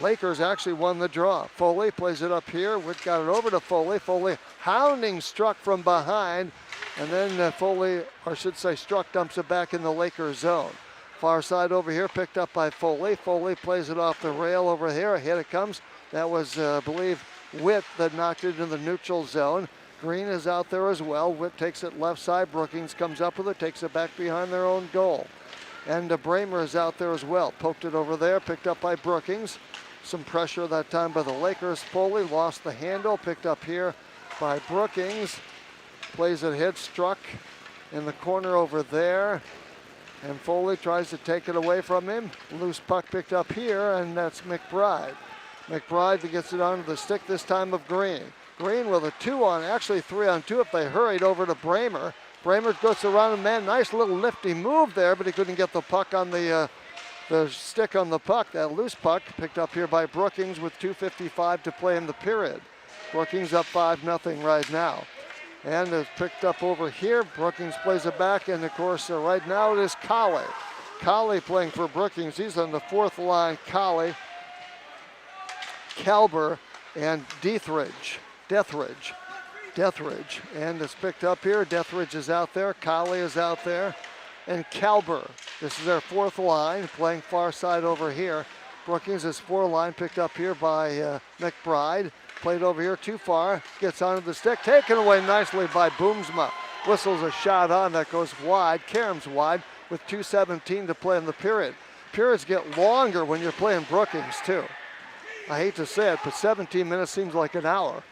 Lakers actually won the draw. Foley plays it up here. Witt got it over to Foley. Foley hounding Struck from behind. And then Foley, or I should say Struck, dumps it back in the Lakers zone. Far side over here picked up by Foley. Foley plays it off the rail over here. Ahead it comes. That was, I believe, Witt that knocked it in the neutral zone. Green is out there as well. Witt takes it left side. Brookings comes up with it, takes it back behind their own goal. And Bramer is out there as well. Poked it over there, picked up by Brookings. Some pressure that time by the Lakers. Foley lost the handle, picked up here by Brookings. Plays it ahead, Struck in the corner over there. And Foley tries to take it away from him. Loose puck picked up here, and that's McBride. McBride gets it onto the stick, this time of Green. Green with a 2-on, actually 3-on-2 if they hurried over to Bramer. Bramer goes around a man, nice little nifty move there, but he couldn't get the puck on the stick on the puck. That loose puck picked up here by Brookings with 2:55 to play in the period. Brookings up 5-0 right now. And it's picked up over here. Brookings plays it back, and of course right now it is Colley. Colley playing for Brookings. He's on the fourth line. Colley, Kalber, and Dethridge. And it's picked up here. Dethridge is out there. Colley is out there. And Kalber. This is their fourth line, playing far side over here. Brookings is four line, picked up here by McBride. Played over here too far. Gets onto the stick. Taken away nicely by Boomsma. Whistles a shot on that goes wide. Karam's wide with 2:17 to play in the period. Periods get longer when you're playing Brookings too. I hate to say it, but 17 minutes seems like an hour.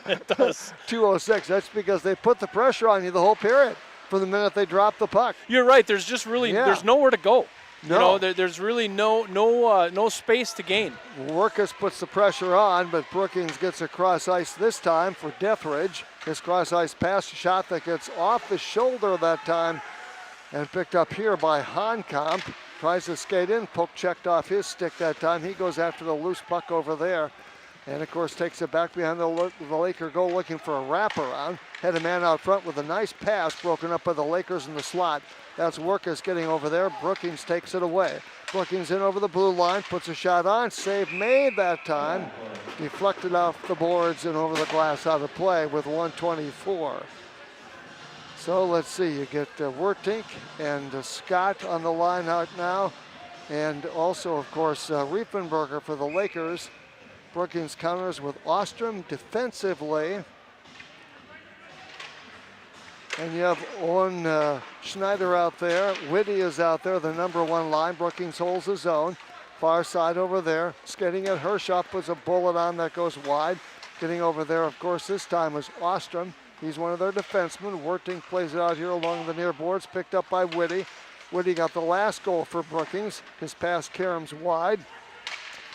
It does. 2:06. That's because they put the pressure on you the whole period from the minute they drop the puck. You're right. There's just really there's nowhere to go. No. You know, there's really no space to gain. Workus puts the pressure on, but Brookings gets across ice this time for Dethridge. His cross ice pass shot that gets off the shoulder that time and picked up here by Honkamp. Tries to skate in, poke checked off his stick that time. He goes after the loose puck over there. And of course takes it back behind the Laker goal looking for a wraparound. Had a man out front with a nice pass broken up by the Lakers in the slot. That's Workus getting over there. Brookings takes it away. Brookings in over the blue line, puts a shot on. Save made that time. Deflected off the boards and over the glass out of play with 1:24. So let's see, you get Wertink and Scott on the line out now. And also, of course, Riefenberger for the Lakers. Brookings counters with Ostrom defensively. And you have Owen Schneider out there. Whitty is out there, the number one line. Brookings holds his own. Far side over there. Skating at Hershoff puts a bullet on that goes wide. Getting over there, of course, this time was Ostrom. He's one of their defensemen. Werting plays it out here along the near boards, picked up by Whitty. Whitty got the last goal for Brookings. His pass caroms wide.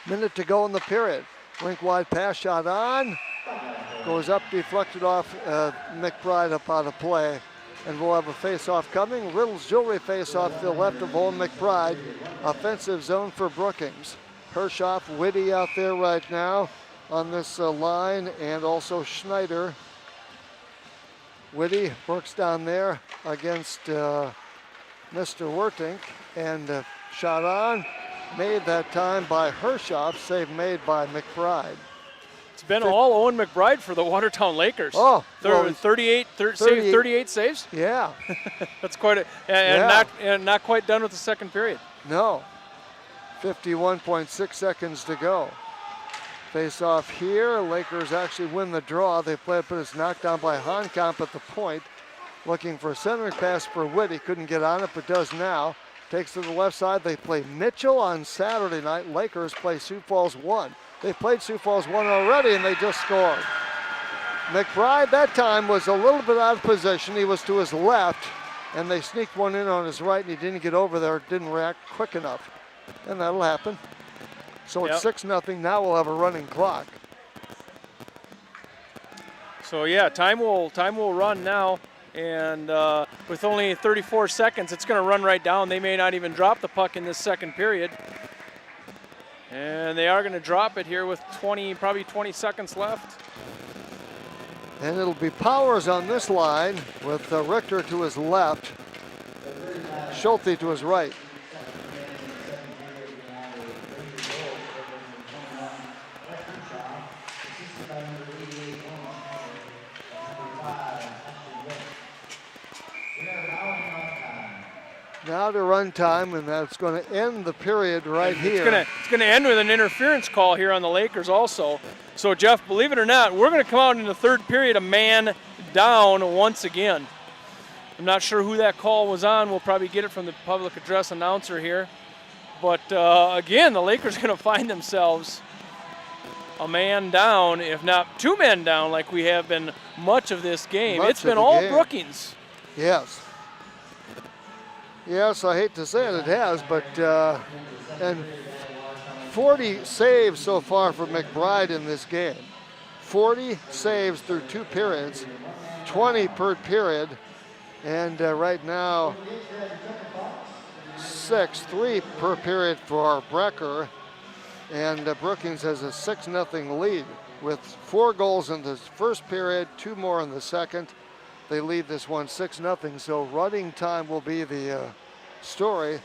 Minute to go in the period. Rink wide pass shot on. Goes up, deflected off McBride up out of play. And we'll have a face-off coming. Riddle's Jewelry face-off to the left of Owen McBride. Offensive zone for Brookings. Hershoff, Whitty out there right now on this line, and also Schneider. Whitty works down there against Mr. Werting, and shot on, made that time by Hershoff, save made by McBride. It's been all Owen McBride for the Watertown Lakers. Oh, well, 38 saves. Yeah. That's quite a, and not quite done with the second period. No. 51.6 seconds to go. Face off here. Lakers actually win the draw. They play it, but it's knocked down by Honkamp at the point. Looking for a centering pass for Whitty. Couldn't get on it, but does now. Takes to the left side. They play Mitchell on Saturday night. Lakers play Sioux Falls 1. They played Sioux Falls 1 already, and they just scored. McBride that time was a little bit out of position. He was to his left, and they sneaked one in on his right, and he didn't get over there, didn't react quick enough. And that'll happen. So it's 6-0. Now we'll have a running clock. So yeah, time will run now, and with only 34 seconds, it's going to run right down. They may not even drop the puck in this second period. And they are going to drop it here with probably 20 seconds left. And it'll be Powers on this line with Richter to his left, Schulte to his right. Now to run time, and that's going to end the period right here. It's going to end with an interference call here on the Lakers also. So Jeff, believe it or not, we're going to come out in the third period a man down once again. I'm not sure who that call was on. We'll probably get it from the public address announcer here. But again, the Lakers are going to find themselves a man down, if not two men down, like we have been much of this game. It's been all Brookings. Yes. Yes, I hate to say it, it has, but and 40 saves so far for McBride in this game. 40 saves through 2 periods, 20 per period, and right now 3 per period for Brecker, and Brookings has a 6-0 lead with 4 goals in the first period, 2 more in the second. They lead this one 6-0, so running time will be the story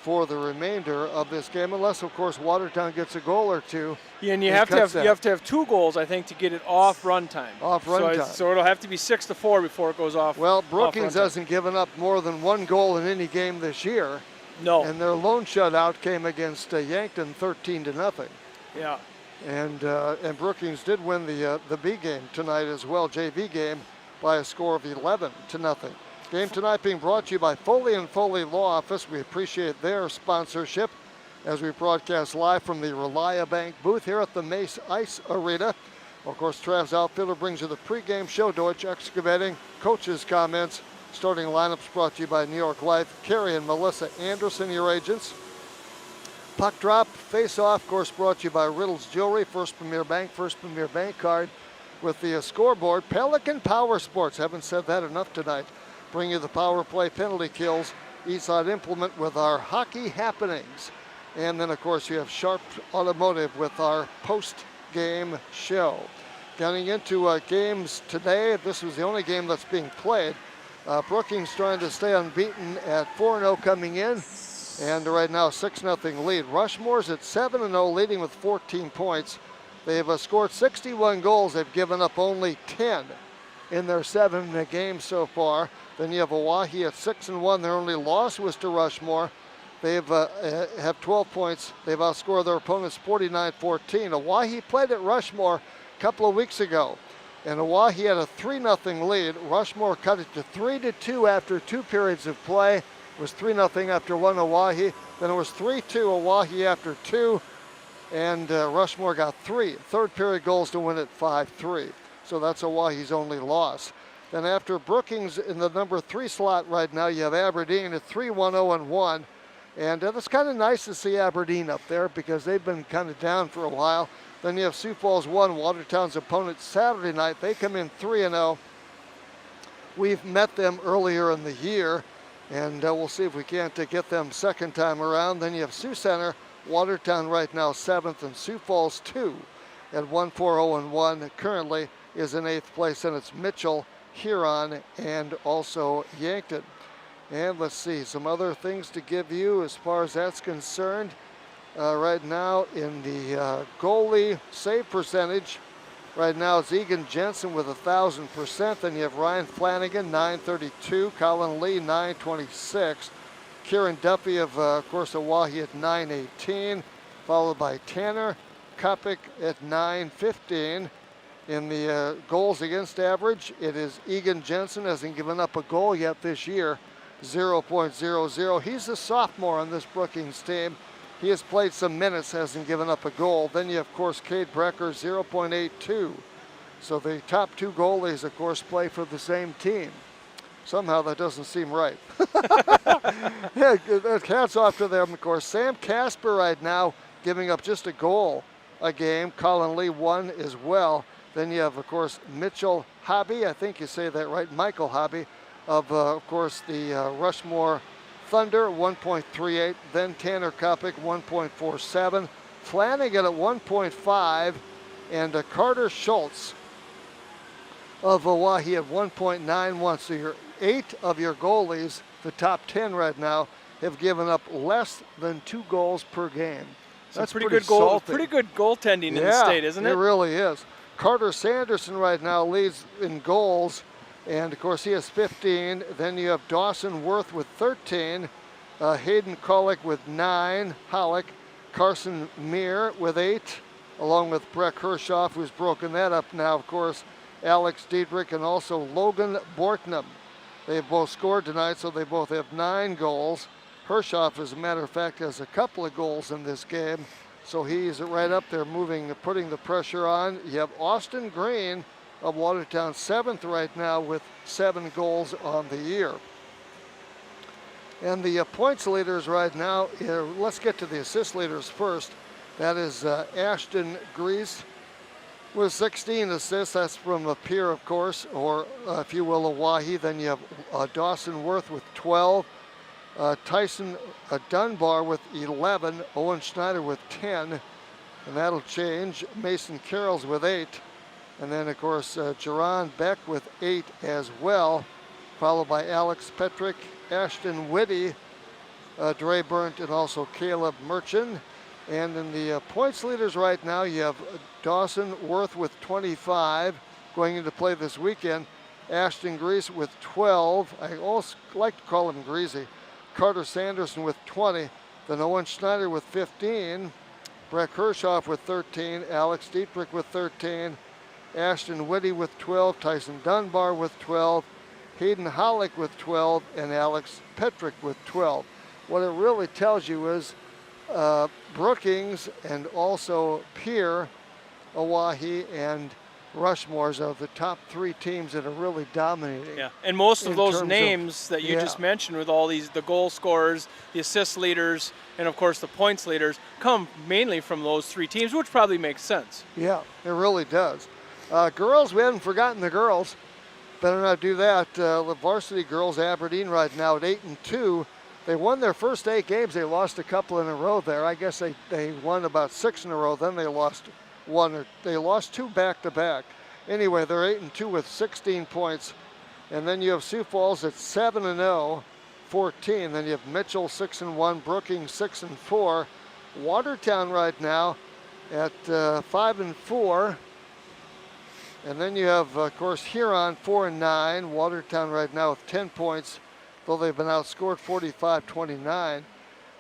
for the remainder of this game, unless of course Watertown gets a goal or two. Yeah, and you have to have 2 goals, I think, to get it off run time. Off run time. So it'll have to be 6-4 before it goes off. Well, Brookings hasn't given up more than 1 goal in any game this year. No. And their lone shutout came against Yankton 13-0. Yeah. And Brookings did win the B game tonight as well, JV game, by a score of 11-0. Game tonight being brought to you by Foley & Foley Law Office. We appreciate their sponsorship as we broadcast live from the Relia Bank booth here at the Mace Ice Arena. Of course, Trav's Outfitter brings you the pregame show. Deutsch Excavating, coaches' comments, starting lineups brought to you by New York Life. Carrie and Melissa Anderson, your agents. Puck drop, face-off, of course, brought to you by Riddle's Jewelry, First Premier Bank card with the scoreboard. Pelican Power Sports, haven't said that enough tonight. Bring you the power play penalty kills, Eastside Implement with our hockey happenings. And then, of course, you have Sharp Automotive with our post-game show. Getting into games today, this was the only game that's being played. Brookings trying to stay unbeaten at 4-0 coming in, and right now 6-0 lead. Rushmore's at 7-0, leading with 14 points. They've scored 61 goals. They've given up only 10 in their 7 games so far. Then you have Oahe at 6-1. Their only loss was to Rushmore. They've have 12 points. They've outscored their opponents 49-14. Oahe played at Rushmore a couple of weeks ago, and Oahe had a 3-0 lead. Rushmore cut it to 3-2 after 2 periods of play. It was 3-0 after 1 Oahe. Then it was 3-2 Oahe after 2, and Rushmore got 3 third period goals to win it 5-3. So that's Oahe's only loss. Then after Brookings in the number 3 slot right now, you have Aberdeen at 3-1-0-1. And that's kind of nice to see Aberdeen up there because they've been kind of down for a while. Then you have Sioux Falls 1, Watertown's opponent Saturday night. They come in 3-0. We've met them earlier in the year, and we'll see if we can't get them second time around. Then you have Sioux Center, Watertown right now 7th, and Sioux Falls 2 at 1-4-0-1. Currently is in 8th place, and it's Mitchell, Huron, and also Yankton. And let's see, some other things to give you as far as that's concerned. Right now in the goalie save percentage, right now it's Egan Jensen with 1,000%. Then you have Ryan Flanagan, 932. Colin Lee, 926. Kieran Duffy of course, Oahe at 918. Followed by Tanner Kopik at 915. In the goals against average, it is Egan Jensen, hasn't given up a goal yet this year, 0.00. He's a sophomore on this Brookings team. He has played some minutes, hasn't given up a goal. Then you have, of course, Cade Brecker, 0.82. So the top 2 goalies, of course, play for the same team. Somehow that doesn't seem right. Yeah, hats off to them, of course. Sam Casper right now giving up just a goal a game. Colin Lee 1 as well. Then you have, of course, Mitchell Hobby, I think you say that right, Michael Hobby, of course, the Rushmore Thunder, 1.38. Then Tanner Kopik, 1.47. Flanagan at 1.5. And Carter Schultz of Oahe at 1.91. So your 8 of your goalies, the top 10 right now, have given up less than 2 goals per game. That's pretty good salty. Pretty good goaltending in the state, isn't it? It really is. Carter Sanderson right now leads in goals, and of course he has 15. Then you have Dawson Worth with 13, Hayden Kollick with 9, Hollick, Carson Meir with 8, along with Breck Hershoff, who's broken that up now, of course, Alex Diedrich, and also Logan Bortnam. They've both scored tonight, so they both have 9 goals. Hershoff, as a matter of fact, has a couple of goals in this game. So he's right up there putting the pressure on. You have Austin Green of Watertown 7th right now with 7 goals on the year. And the points leaders right now, let's get to the assist leaders first. That is Ashton Grease with 16 assists. That's from a peer, of course, or if you will, Oahe. Then you have Dawson Worth with 12. Tyson Dunbar with 11, Owen Schneider with 10, and that'll change. Mason Carrolls with 8, and then of course Jerron Beck with 8 as well, followed by Alex Petrick, Ashton Whitty, Dre Burnt, and also Caleb Merchant. And in the points leaders right now, you have Dawson Worth with 25 going into play this weekend, Ashton Grease with 12. I also like to call him Greasy. Carter Sanderson with 20, then Owen Schneider with 15, Breck Hershoff with 13, Alex Dietrich with 13, Ashton Whitty with 12, Tyson Dunbar with 12, Hayden Hollick with 12, and Alex Petrick with 12. What it really tells you is Brookings and also Pierre, Oahe, and Rushmore's are the top 3 teams that are really dominating. Yeah, and most of those names that you just mentioned with all these, the goal scorers, the assist leaders, and of course the points leaders, come mainly from those 3 teams, which probably makes sense. Yeah, it really does. Girls, we haven't forgotten the girls. Better not do that. The varsity girls, Aberdeen right now at 8-2. They won their first 8 games. They lost a couple in a row there. I guess they won about 6 in a row. Then they lost 1, or they lost 2 back-to-back. Anyway, they're 8-2 with 16 points. And then you have Sioux Falls at 7-0, 14. Then you have Mitchell 6-1, Brookings 6-4. Watertown right now at 5-4. And then you have, of course, Huron 4-9. Watertown right now with 10 points, though they've been outscored 45-29.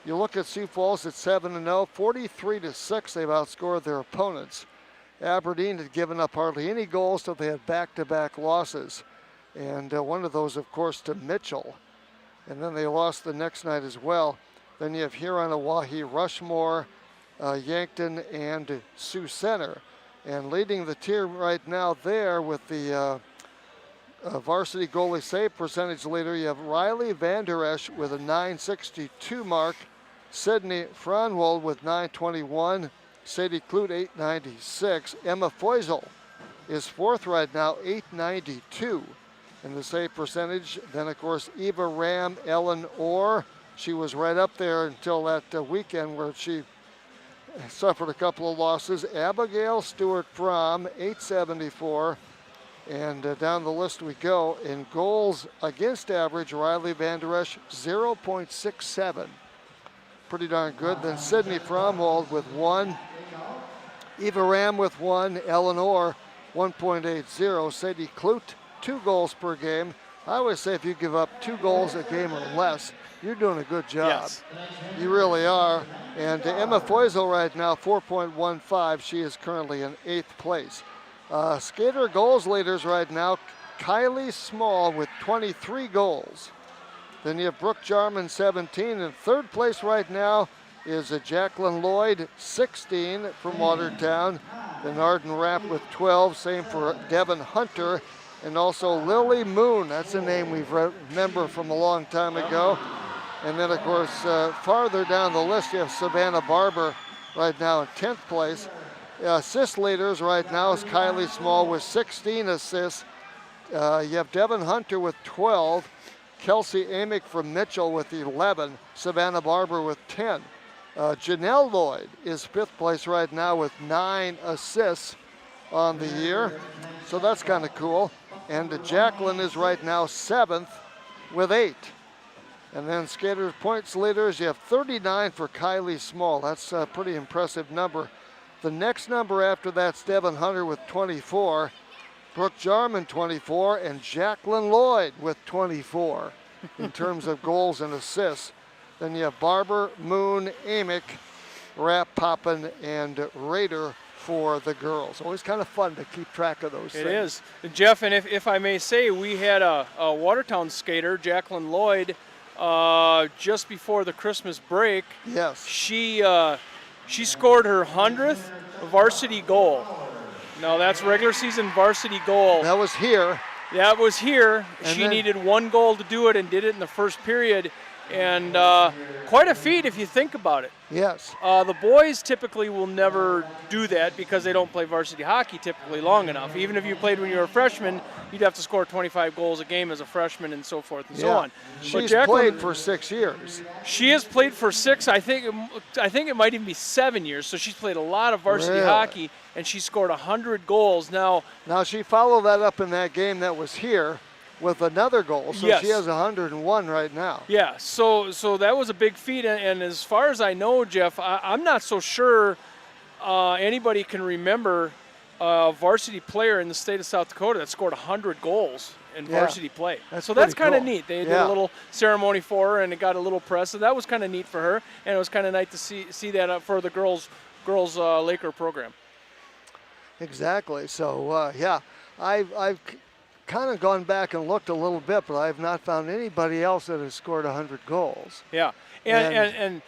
You look at Sioux Falls at 7-0, 43-6. They've outscored their opponents. Aberdeen had given up hardly any goals, so they had back-to-back losses. And one of those, of course, to Mitchell. And then they lost the next night as well. Then you have Huron, Oahe, Rushmore, Yankton, and Sioux Center. And leading the tier right now there with the varsity goalie save percentage leader, you have Riley Van Der Esch with a 962 mark, Sydney Franwold with 921, Sadie Clute 896, Emma Feusel is fourth right now, 892 in the save percentage. Then, of course, Eva Ram, Ellen Orr. She was right up there until that weekend where she suffered a couple of losses. Abigail Stewart Fromm, 874. And down the list we go. In goals against average, Riley Van Der Esch, 0.67. Pretty darn good. Then Sydney Fromwald with 1. Eva Ram with 1. Eleanor, 1.80. Sadie Clute, 2 goals per game. I always say if you give up 2 goals a game or less, you're doing a good job. Yes. You really are. And Emma Feusel right now, 4.15. She is currently in 8th place. Skater goals leaders right now, Kylie Small with 23 goals. Then you have Brooke Jarman, 17. In 3rd place right now is Jacqueline Lloyd, 16 from Watertown. Then Arden Rapp with 12. Same for Devin Hunter. And also Lily Moon. That's a name we remember from a long time ago. And then, of course, farther down the list, you have Savannah Barber right now in 10th place. Assist leaders right now is Kylie Small with 16 assists. You have Devin Hunter with 12. Kelsey Amick from Mitchell with 11. Savannah Barber with 10. Janelle Lloyd is 5th place right now with 9 assists on the year. So that's kind of cool. And Jacqueline is right now 7th with 8. And then skaters points leaders, you have 39 for Kylie Small. That's a pretty impressive number. The next number after that's Devin Hunter with 24, Brooke Jarman 24, and Jacqueline Lloyd with 24 in terms of goals and assists. Then you have Barber, Moon, Amick, Rapp, Poppin, and Rader for the girls. Always kind of fun to keep track of those things. It is. Jeff, and if I may say, we had a Watertown skater, Jacqueline Lloyd, just before the Christmas break. Yes. She scored her 100th varsity goal. Now that's regular season varsity goal. That was here. That was here. And she then, needed 1 goal to do it and did it in the first period. And quite a feat if you think about it. Yes. The boys typically will never do that because they don't play varsity hockey typically long enough. Even if you played when you were a freshman, you'd have to score 25 goals a game as a freshman and so forth and so on. She's played for 6 years. She has played for 6. I think it might even be 7 years. So she's played a lot of varsity hockey, and she scored 100 goals. Now she followed that up in that game that was here with another goal, so yes. She has 101 right now. Yeah, so that was a big feat, and as far as I know, Jeff, I'm not so sure anybody can remember a varsity player in the state of South Dakota that scored 100 goals in varsity play. So that's kind of neat. They did a little ceremony for her, and it got a little press, so that was kind of neat for her, and it was kind of nice to see that for the girls Laker program. Exactly. So I've kind of gone back and looked a little bit, but I've not found anybody else that has scored 100 goals. Yeah, and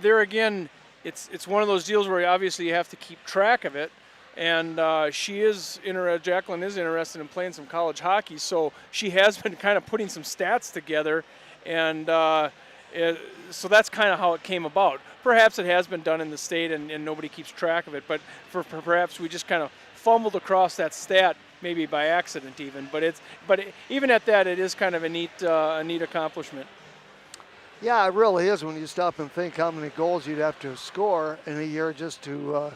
there again, it's one of those deals where obviously you have to keep track of it. And Jacqueline is interested in playing some college hockey, so she has been kind of putting some stats together, and so that's kind of how it came about. Perhaps it has been done in the state, and nobody keeps track of it, but perhaps we just kind of fumbled across that stat, maybe by accident even. But even at that, it is kind of a neat accomplishment. Yeah, it really is when you stop and think how many goals you'd have to score in a year just to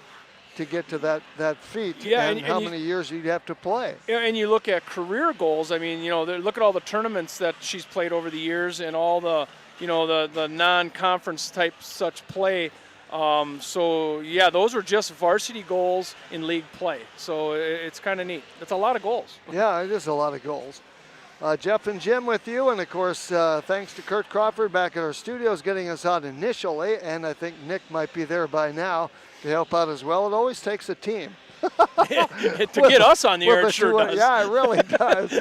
get to that feat, and how many years you'd have to play. And you look at career goals. I mean, look at all the tournaments that she's played over the years and all the non-conference type such play. So yeah, those are just varsity goals in league play. So it's kind of neat. It's a lot of goals. Yeah, it is a lot of goals. Jeff and Jim with you, and of course, thanks to Kurt Crawford back at our studios getting us out initially, and I think Nick might be there by now to help out as well. It always takes a team. To get us on the air, it sure does. Yeah, it really does.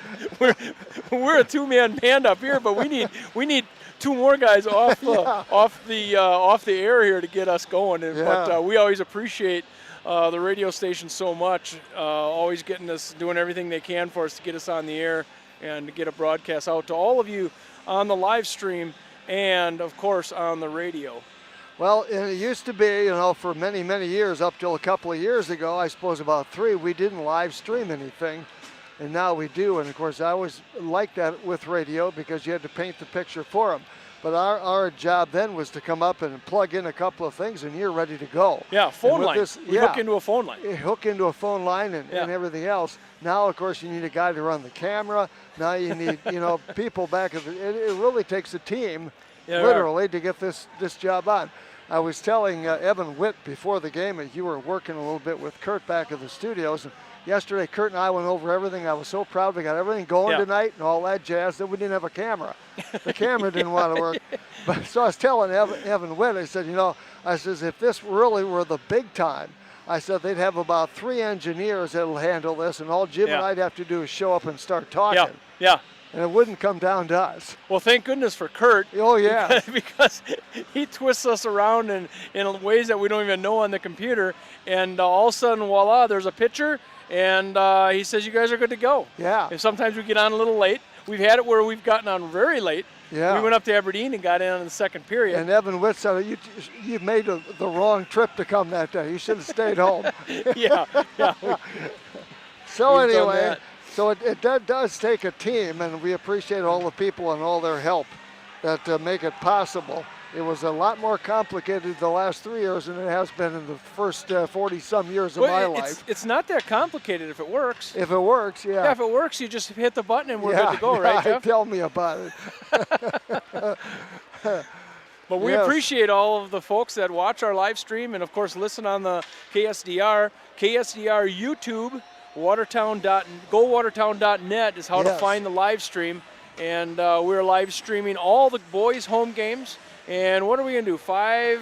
we're a two-man band up here, but we need 2 more guys off the air here to get us going. But we always appreciate the radio station so much, always getting us, doing everything they can for us to get us on the air and to get a broadcast out to all of you on the live stream and, of course, on the radio. Well, it used to be, for many, many years, up till a couple of years ago, I suppose about 3, we didn't live stream anything, and now we do. And, of course, I always liked that with radio because you had to paint the picture for them. But our job then was to come up and plug in a couple of things, and you're ready to go. Yeah, phone line. We hook into a phone line. Hook into a phone line and everything else. Now, of course, you need a guy to run the camera. Now you need, people back at it really takes a team, literally, to get this job on. I was telling Evan Witt before the game that you were working a little bit with Kurt back at the studios. And yesterday, Kurt and I went over everything. I was so proud we got everything going tonight and all that jazz that we didn't have a camera. The camera didn't want to work. But so I was telling Evan Witt, I said, I says, if this really were the big time, I said they'd have about 3 engineers that'll handle this, and all Jim and I'd have to do is show up and start talking. Yeah. And it wouldn't come down to us. Well, thank goodness for Kurt. Oh, yeah. Because he twists us around in ways that we don't even know on the computer. And all of a sudden, voila, there's a picture. And he says, you guys are good to go. Yeah. And sometimes we get on a little late. We've had it where we've gotten on very late. Yeah. We went up to Aberdeen and got in on the second period. And Evan Witt said, you made the wrong trip to come that day. You should have stayed home. Yeah. So anyway, so it does take a team, and we appreciate all the people and all their help that make it possible. It was a lot more complicated the last 3 years than it has been in the first 40-some years of my life. It's not that complicated if it works. If it works, yeah. Yeah, if it works, you just hit the button and we're good to go, right, Jeff? Tell me about it. But we appreciate all of the folks that watch our live stream and, of course, listen on the KSDR YouTube, GoWatertown.net is how to find the live stream. And we're live streaming all the boys' home games. And what are we going to do, five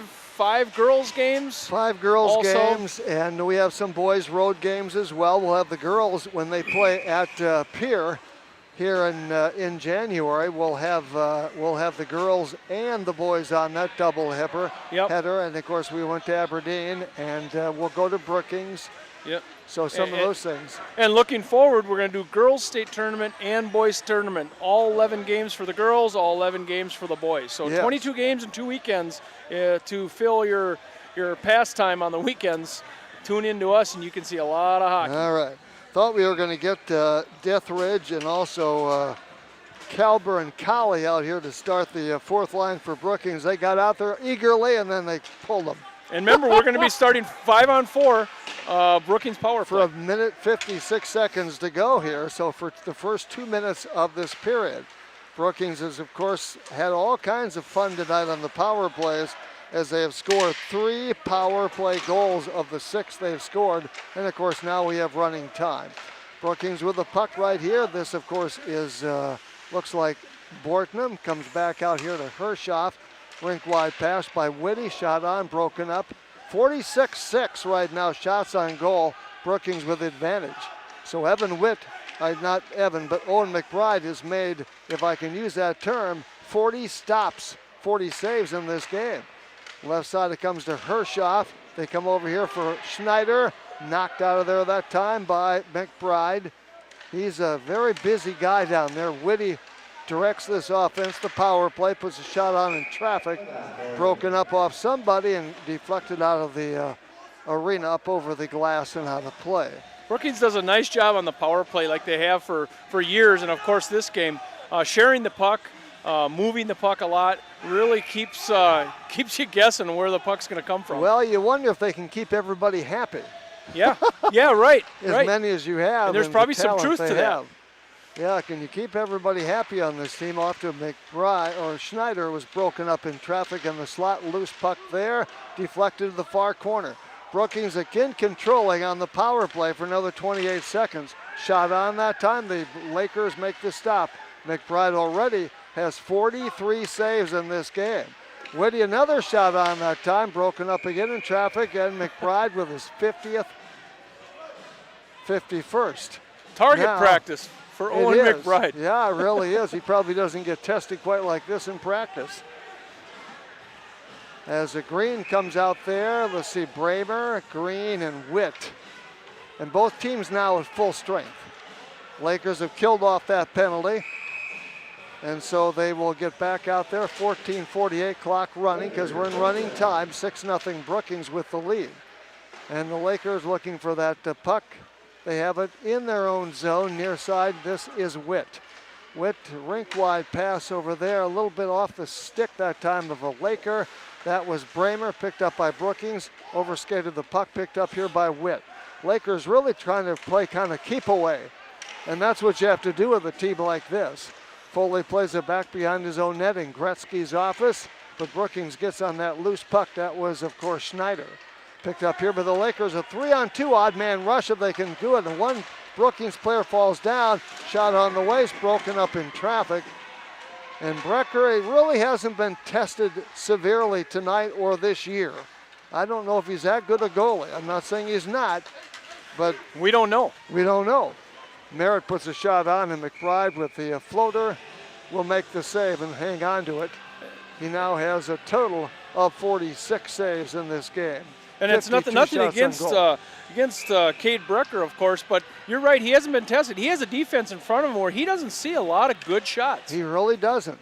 girls' games? 5 girls' games, and we have some boys' road games as well. We'll have the girls, when they play at Pier here in January, we'll have the girls and the boys on that double header. And of course we went to Aberdeen, and we'll go to Brookings. Yep. So some of those things. And looking forward, we're going to do girls' state tournament and boys' tournament. All 11 games for the girls, all 11 games for the boys. So 22 games in 2 weekends to fill your pastime on the weekends. Tune in to us, and you can see a lot of hockey. All right. Thought we were going to get Death Ridge and also Calber and Colley out here to start the 4th line for Brookings. They got out there eagerly, and then they pulled them. And remember, we're going to be starting 5-on-4 Brookings power play. For a minute 56 seconds to go here. So for the first 2 minutes of this period, Brookings has, of course, had all kinds of fun tonight on the power plays as they have scored 3 power play goals of the 6 they've scored. And, of course, now we have running time. Brookings with the puck right here. This, of course, is looks like Bortnam comes back out here to Hershoff. Rink wide pass by Whitty, shot on, broken up. 46-6 right now, shots on goal. Brookings with advantage. So Evan Witt, not Evan, but Owen McBride has made, if I can use that term, 40 stops, 40 saves in this game. Left side it comes to Hershoff. They come over here for Schneider. Knocked out of there that time by McBride. He's a very busy guy down there. Whitty directs this offense, the power play, puts a shot on in traffic, broken up off somebody and deflected out of the arena up over the glass and out of play. Brookings does a nice job on the power play like they have for years, and of course this game, sharing the puck, moving the puck a lot, really keeps you guessing where the puck's going to come from. Well, you wonder if they can keep everybody happy. Yeah, right. As many as you have. And there's probably some truth to that. Yeah, can you keep everybody happy on this team? Off to McBride, or Schneider was broken up in traffic in the slot, loose puck there, deflected to the far corner. Brookings again controlling on the power play for another 28 seconds. Shot on that time, the Lakers make the stop. McBride already has 43 saves in this game. Whitty another shot on that time, broken up again in traffic, and McBride with his 51st. Target practice for Owen McBride. Yeah, it really is. He probably doesn't get tested quite like this in practice. As the Green comes out there, let's see, Bramer, Green, and Witt. And both teams now at full strength. Lakers have killed off that penalty. And so they will get back out there. 14:48 clock running because we're in running time. 6-0 Brookings with the lead. And the Lakers looking for that puck. They have it in their own zone, near side. This is Witt. Witt, rink-wide pass over there, a little bit off the stick that time of a Laker. That was Bramer, picked up by Brookings. Overskated the puck, picked up here by Witt. Lakers really trying to play kind of keep away. And that's what you have to do with a team like this. Foley plays it back behind his own net in Gretzky's office, but Brookings gets on that loose puck. That was, of course, Schneider. Picked up here by the Lakers, a 3-on-2 odd man rush if they can do it. And one Brookings player falls down, shot on the waist, broken up in traffic. And Brecker, he really hasn't been tested severely tonight or this year. I don't know if he's that good a goalie. I'm not saying he's not, but we don't know. We don't know. Merritt puts a shot on, and McBride with the floater will make the save and hang on to it. He now has a total of 46 saves in this game. And it's nothing against Cade Brecker, of course, but you're right, he hasn't been tested. He has a defense in front of him where he doesn't see a lot of good shots. He really doesn't.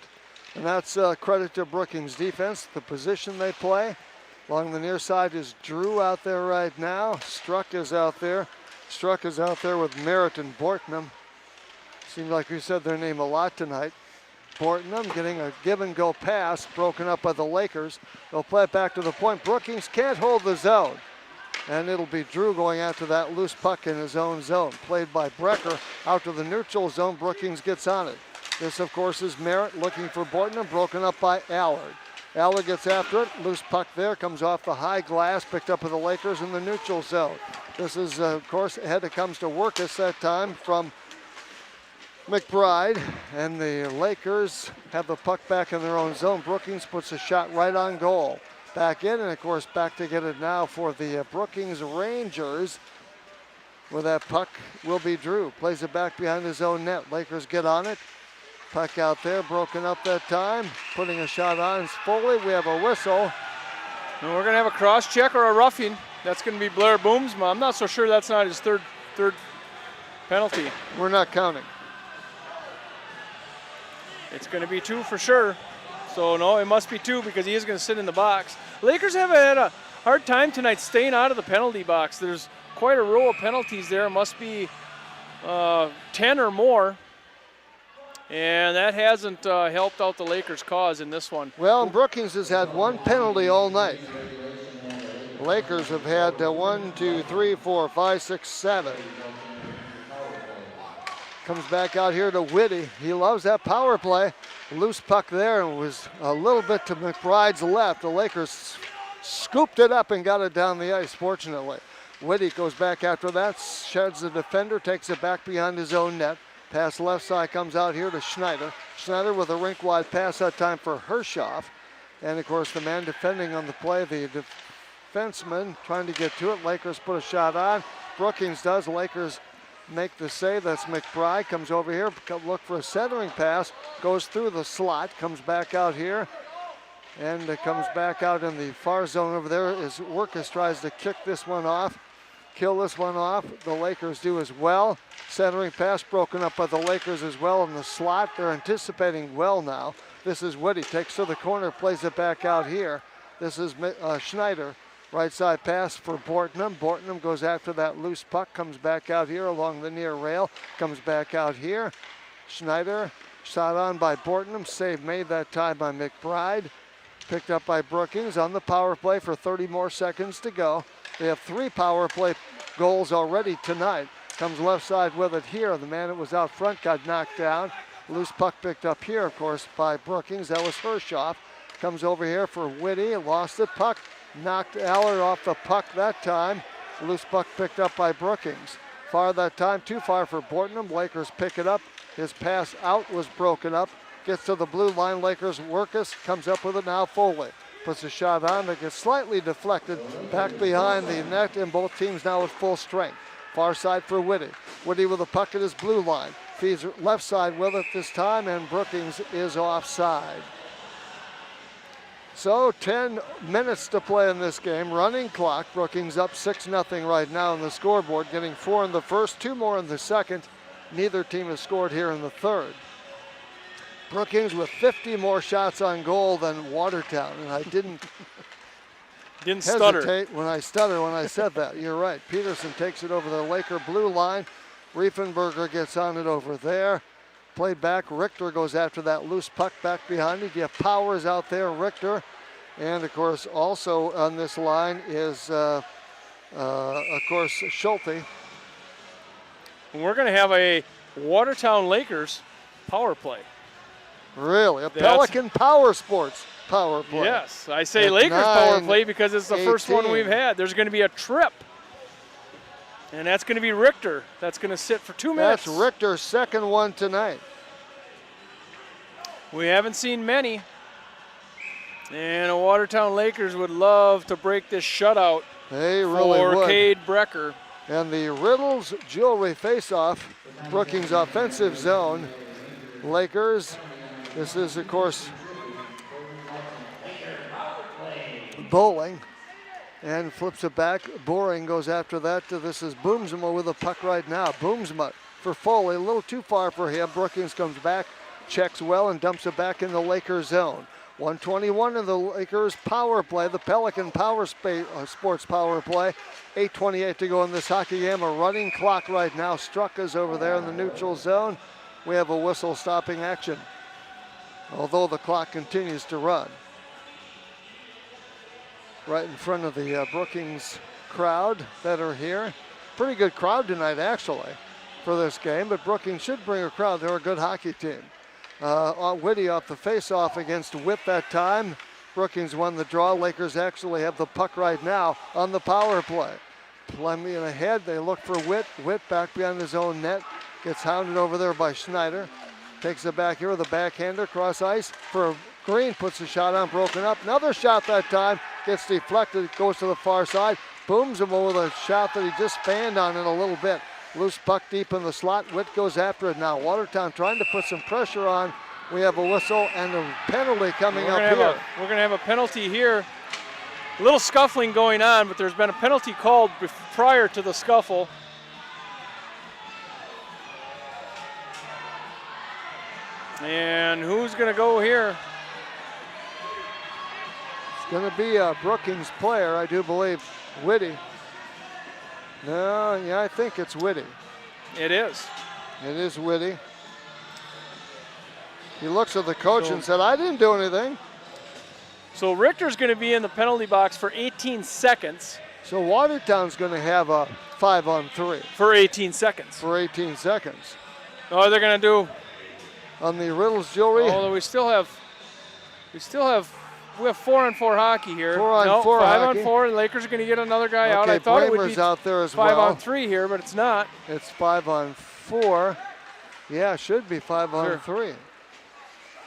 And that's credit to Brookings' defense, the position they play. Along the near side is Drew out there right now. Struck is out there. Struck is out there with Merritt and Bortnam. Seems like we said their name a lot tonight. Bortnam getting a give-and-go pass, broken up by the Lakers. They'll play it back to the point. Brookings can't hold the zone. And it'll be Drew going after that loose puck in his own zone. Played by Brecker out to the neutral zone. Brookings gets on it. This, of course, is Merritt looking for Bortnam, broken up by Allard. Allard gets after it. Loose puck there, comes off the high glass, picked up by the Lakers in the neutral zone. This is, of course, ahead it comes to Workus that time from McBride, and the Lakers have the puck back in their own zone. Brookings puts a shot right on goal. Back in, and of course back to get it now for the Brookings Rangers. Where that puck will be Drew. Plays it back behind his own net. Lakers get on it. Puck out there, broken up that time. Putting a shot on is Foley. We have a whistle. And we're going to have a cross check or a roughing. That's going to be Blair Boomsma. I'm not so sure that's not his third penalty. We're not counting. It's going to be 2 for sure. So no, it must be 2 because he is going to sit in the box. Lakers have had a hard time tonight staying out of the penalty box. There's quite a row of penalties there. It must be 10 or more. And that hasn't helped out the Lakers' cause in this one. Well, Brookings has had one penalty all night. The Lakers have had 1, 2, 3, 4, 5, 6, 7. Comes back out here to Whitty. He loves that power play. Loose puck there and was a little bit to McBride's left. The Lakers scooped it up and got it down the ice, fortunately. Whitty goes back after that, sheds the defender, takes it back behind his own net. Pass left side comes out here to Schneider. Schneider with a rink-wide pass that time for Hershoff. And, of course, the man defending on the play, the defenseman trying to get to it. Lakers put a shot on. Brookings does. Lakers make the save. That's McBride. Comes over here, look for a centering pass. Goes through the slot, comes back out here. And it comes back out in the far zone over there as Workus tries to kick this one off. Kill this one off. The Lakers do as well. Centering pass broken up by the Lakers as well in the slot. They're anticipating well now. This is Whitty. Takes to the corner, plays it back out here. This is Schneider. Right side pass for Bortnam. Bortnam goes after that loose puck. Comes back out here along the near rail. Comes back out here. Schneider shot on by Bortnam. Save made that time by McBride. Picked up by Brookings on the power play for 30 more seconds to go. They have 3 power play goals already tonight. Comes left side with it here. The man that was out front got knocked down. Loose puck picked up here, of course, by Brookings. That was Hershoff. Comes over here for Whitty. Lost the puck. Knocked Allard off the puck that time. Loose puck picked up by Brookings. Far that time, too far for Bortnam. Lakers pick it up. His pass out was broken up. Gets to the blue line. Lakers Workus comes up with it now. Foley puts a shot on that gets slightly deflected back behind the net, and both teams now at full strength. Far side for Whitty. Whitty with a puck at his blue line. Feeds left side with it this time, and Brookings is offside. So 10 minutes to play in this game. Running clock. Brookings up 6-0 right now on the scoreboard, getting 4 in the first, 2 more in the second. Neither team has scored here in the third. Brookings with 50 more shots on goal than Watertown, and I didn't stutter hesitate when I said that. You're right. Peterson takes it over the Laker blue line. Riefenberger gets on it over there. Played back. Richter goes after that loose puck back behind it. You have Powers out there, Richter. And, of course, also on this line is, of course, Schulte. We're going to have a Watertown Lakers power play. Really? A Pelican Power Sports power play. Yes, I say At Lakers power 9:18. play because it's the first one we've had. There's going to be a trip. And that's going to be Richter. That's going to sit for 2 minutes. That's Richter's second one tonight. We haven't seen many. And the Watertown Lakers would love to break this shutout They really for would. Cade Brecker. And the Riddles Jewelry faceoff, Brookings offensive zone. Lakers, this is, of course, Bowling. And flips it back. Boring goes after that. This is Boomsma with a puck right now. Boomsma for Foley, a little too far for him. Brookings comes back, checks well, and dumps it back in the Lakers zone. 1:21 in the Lakers power play, the Pelican Sports power play. 8:28 to go in this hockey game. A running clock right now. Struck is over there in the neutral zone. We have a whistle stopping action, although the clock continues to run. Right in front of the Brookings crowd that are here. Pretty good crowd tonight, actually, for this game, but Brookings should bring a crowd. They're a good hockey team. Whitty off the face-off against Witt that time. Brookings won the draw. Lakers actually have the puck right now on the power play. Plenty ahead. They look for Witt. Witt back behind his own net. Gets hounded over there by Schneider. Takes it back here with a backhander. Cross ice for Green. Puts a shot on, broken up. Another shot that time. Gets deflected. Goes to the far side. Booms him with a shot that he just fanned on it a little bit. Loose puck deep in the slot. Witt goes after it now. Watertown trying to put some pressure on. We have a whistle and a penalty coming up here. We're going to have a penalty here. A little scuffling going on, but there's been a penalty called prior to the scuffle. And who's going to go here? It's going to be a Brookings player, I do believe. Whitty. No, yeah, I think it's Whitty. It is. It is Whitty. He looks at the coach and said, I didn't do anything. So Richter's going to be in the penalty box for 18 seconds. So Watertown's going to have a 5-on-3. For 18 seconds. For 18 seconds. Oh, they're going to do. On the Riddles Jewelry. Although we have 4-on-4 hockey here. 4-on-4 hockey. 5-on-4. The Lakers are going to get another guy out. Okay, I thought it would Bramer's be out there as well. 5-on-3 here, but it's not. It's 5-on-4. Yeah, it should be 5-on-3. Sure.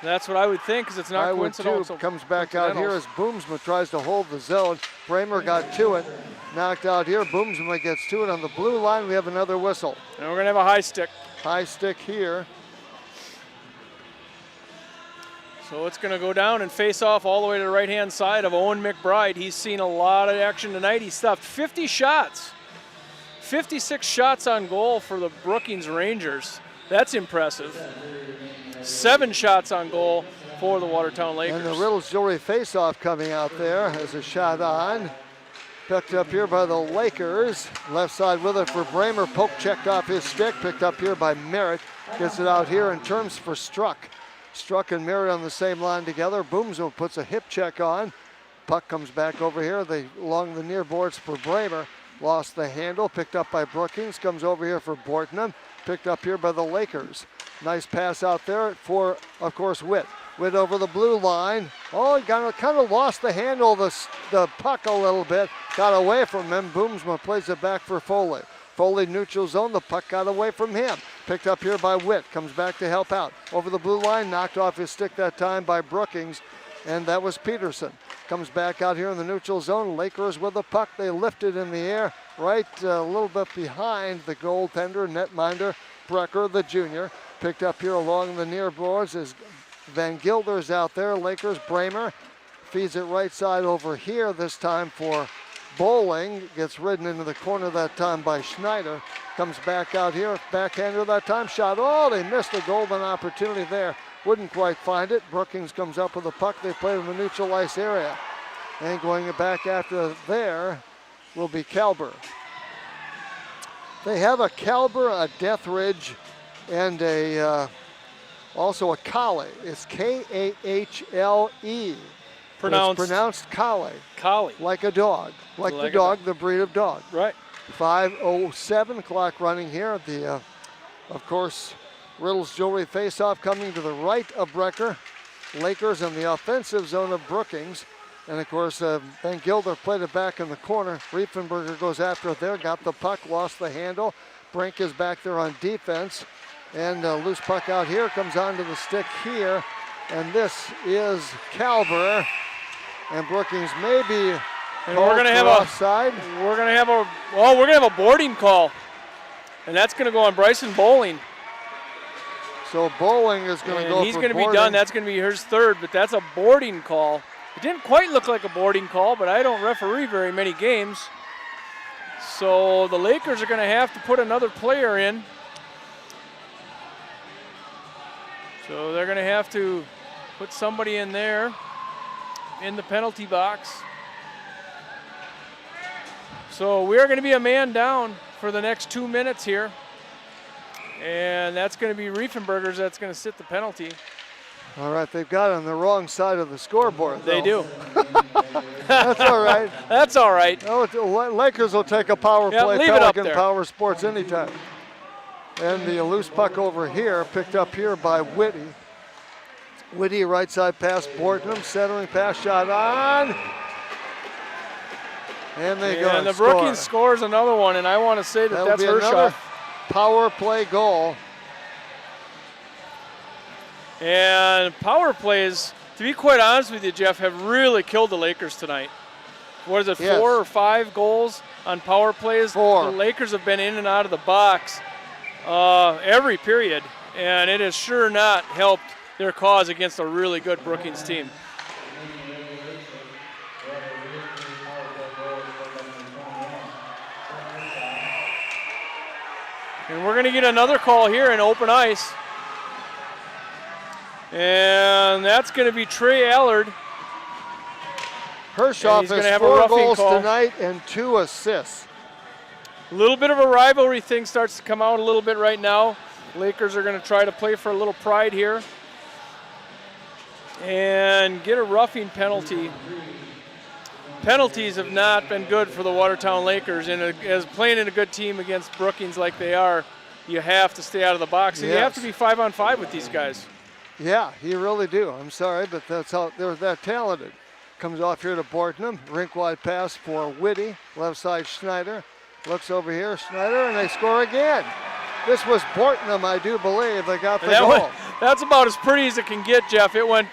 That's what I would think, because it's not coincidental. Too. Comes back out here as Boomsma tries to hold the zone. Bramer got to it. Knocked out here. Boomsma gets to it on the blue line. We have another whistle. And we're going to have a high stick. High stick here. So it's going to go down and face off all the way to the right-hand side of Owen McBride. He's seen a lot of action tonight. He stuffed 50 shots. 56 shots on goal for the Brookings Rangers. That's impressive. 7 shots on goal for the Watertown Lakers. And the Riddles Jewelry face-off coming out there as a shot on. Picked up here by the Lakers. Left side with it for Bramer. Poke checked off his stick. Picked up here by Merritt. Gets it out here in terms for Struck. Struck and Merritt on the same line together. Boomsma puts a hip check on. Puck comes back over here. Along the near boards for Bramer. Lost the handle. Picked up by Brookings. Comes over here for Bortnam. Picked up here by the Lakers. Nice pass out there for, of course, Witt. Witt over the blue line. Oh, he kind of lost the handle of the puck a little bit. Got away from him. Boomsma plays it back for Foley. Foley neutral zone. The puck got away from him. Picked up here by Witt. Comes back to help out. Over the blue line. Knocked off his stick that time by Brookings. And that was Peterson. Comes back out here in the neutral zone. Lakers with the puck. They lift it in the air. Right a little bit behind the goaltender, netminder, Brecker, the junior. Picked up here along the near boards is Van Gilder's out there. Lakers, Bramer feeds it right side over here this time for Bowling. Gets ridden into the corner that time by Schneider. Comes back out here, backhander that time, shot. Oh, they missed a golden opportunity there. Wouldn't quite find it. Brookings comes up with the puck. They play in the neutral ice area. And going back after there will be Kalber. They have a Kalber, a Deathridge, and also a Kale. It's Kahle. Pronounced. It's pronounced Kale. Kale. Like a dog. Like the a dog, the breed of dog. Right. 5:07 clock running here. The, of course, Riddle's Jewelry faceoff coming to the right of Brecker. Lakers in the offensive zone of Brookings. And, of course, Van Gilder played it back in the corner. Riefenberger goes after it there, got the puck, lost the handle. Brink is back there on defense. And loose puck out here, comes onto the stick here. And this is Kalber. And Brookings may be and we're going to have offside. We're going to have a boarding call. And that's going to go on Bryson Bowling. So Bowling is going to go he's for going to boarding. be done. That's going to be his third, but that's a boarding call. It didn't quite look like a boarding call, but I don't referee very many games. So the Lakers are going to have to put another player in. So they're going to have to put somebody in there in the penalty box. So we are going to be a man down for the next 2 minutes here. And that's going to be Riefenberger's that's going to sit the penalty. All right, they've got it on the wrong side of the scoreboard, though. They do. That's all right. That's all right. Oh, Lakers will take a power play. Leave it up Pelican there. Power Sports anytime. And the loose puck over here, picked up here by Whitty. Whitty, right side pass, Bortnum, centering pass, shot on. And they go and the Brookings scores another one, and I want to say that's her shot. Power play goal. And power plays, to be quite honest with you, Jeff, have really killed the Lakers tonight. What is it, Yes. 4 or 5 goals on power plays? 4. The Lakers have been in and out of the box every period, and it has sure not helped their cause against a really good Brookings team. And we're going to get another call here in open ice. And that's going to be Trey Allard. Hershoff he's gonna has have a 4 roughing goals call. tonight and 2 assists. A little bit of a rivalry thing starts to come out a little bit right now. Lakers are going to try to play for a little pride here and get a roughing penalty. Penalties have not been good for the Watertown Lakers, and as playing in a good team against Brookings like they are, you have to stay out of the box, and you have to be 5-on-5 with these guys. Yeah, you really do. I'm sorry, but that's how they're that talented. Comes off here to Bortnum. Rink wide pass for Whitty. Left side Schneider. Looks over here, Schneider, and they score again. This was Bortnum, I do believe. They got the goal. That's about as pretty as it can get, Jeff. It went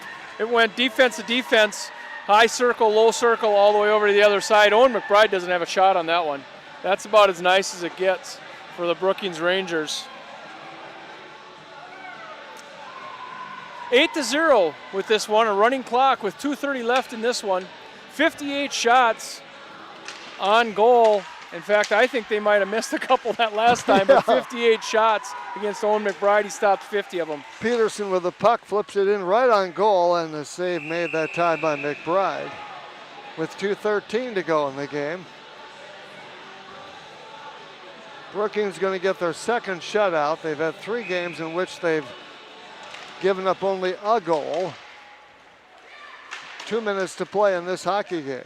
defense to defense, high circle, low circle, all the way over to the other side. Owen McBride doesn't have a shot on that one. That's about as nice as it gets for the Brookings Rangers. 8-0 with this one, a running clock with 2:30 left in this one. 58 shots on goal. In fact, I think they might have missed a couple that last time, but 58 shots against Owen McBride. He stopped 50 of them. Peterson with the puck flips it in right on goal, and the save made that time by McBride with 2:13 to go in the game. Brookings going to get their second shutout. They've had 3 games in which they've given up only a goal. 2 minutes to play in this hockey game.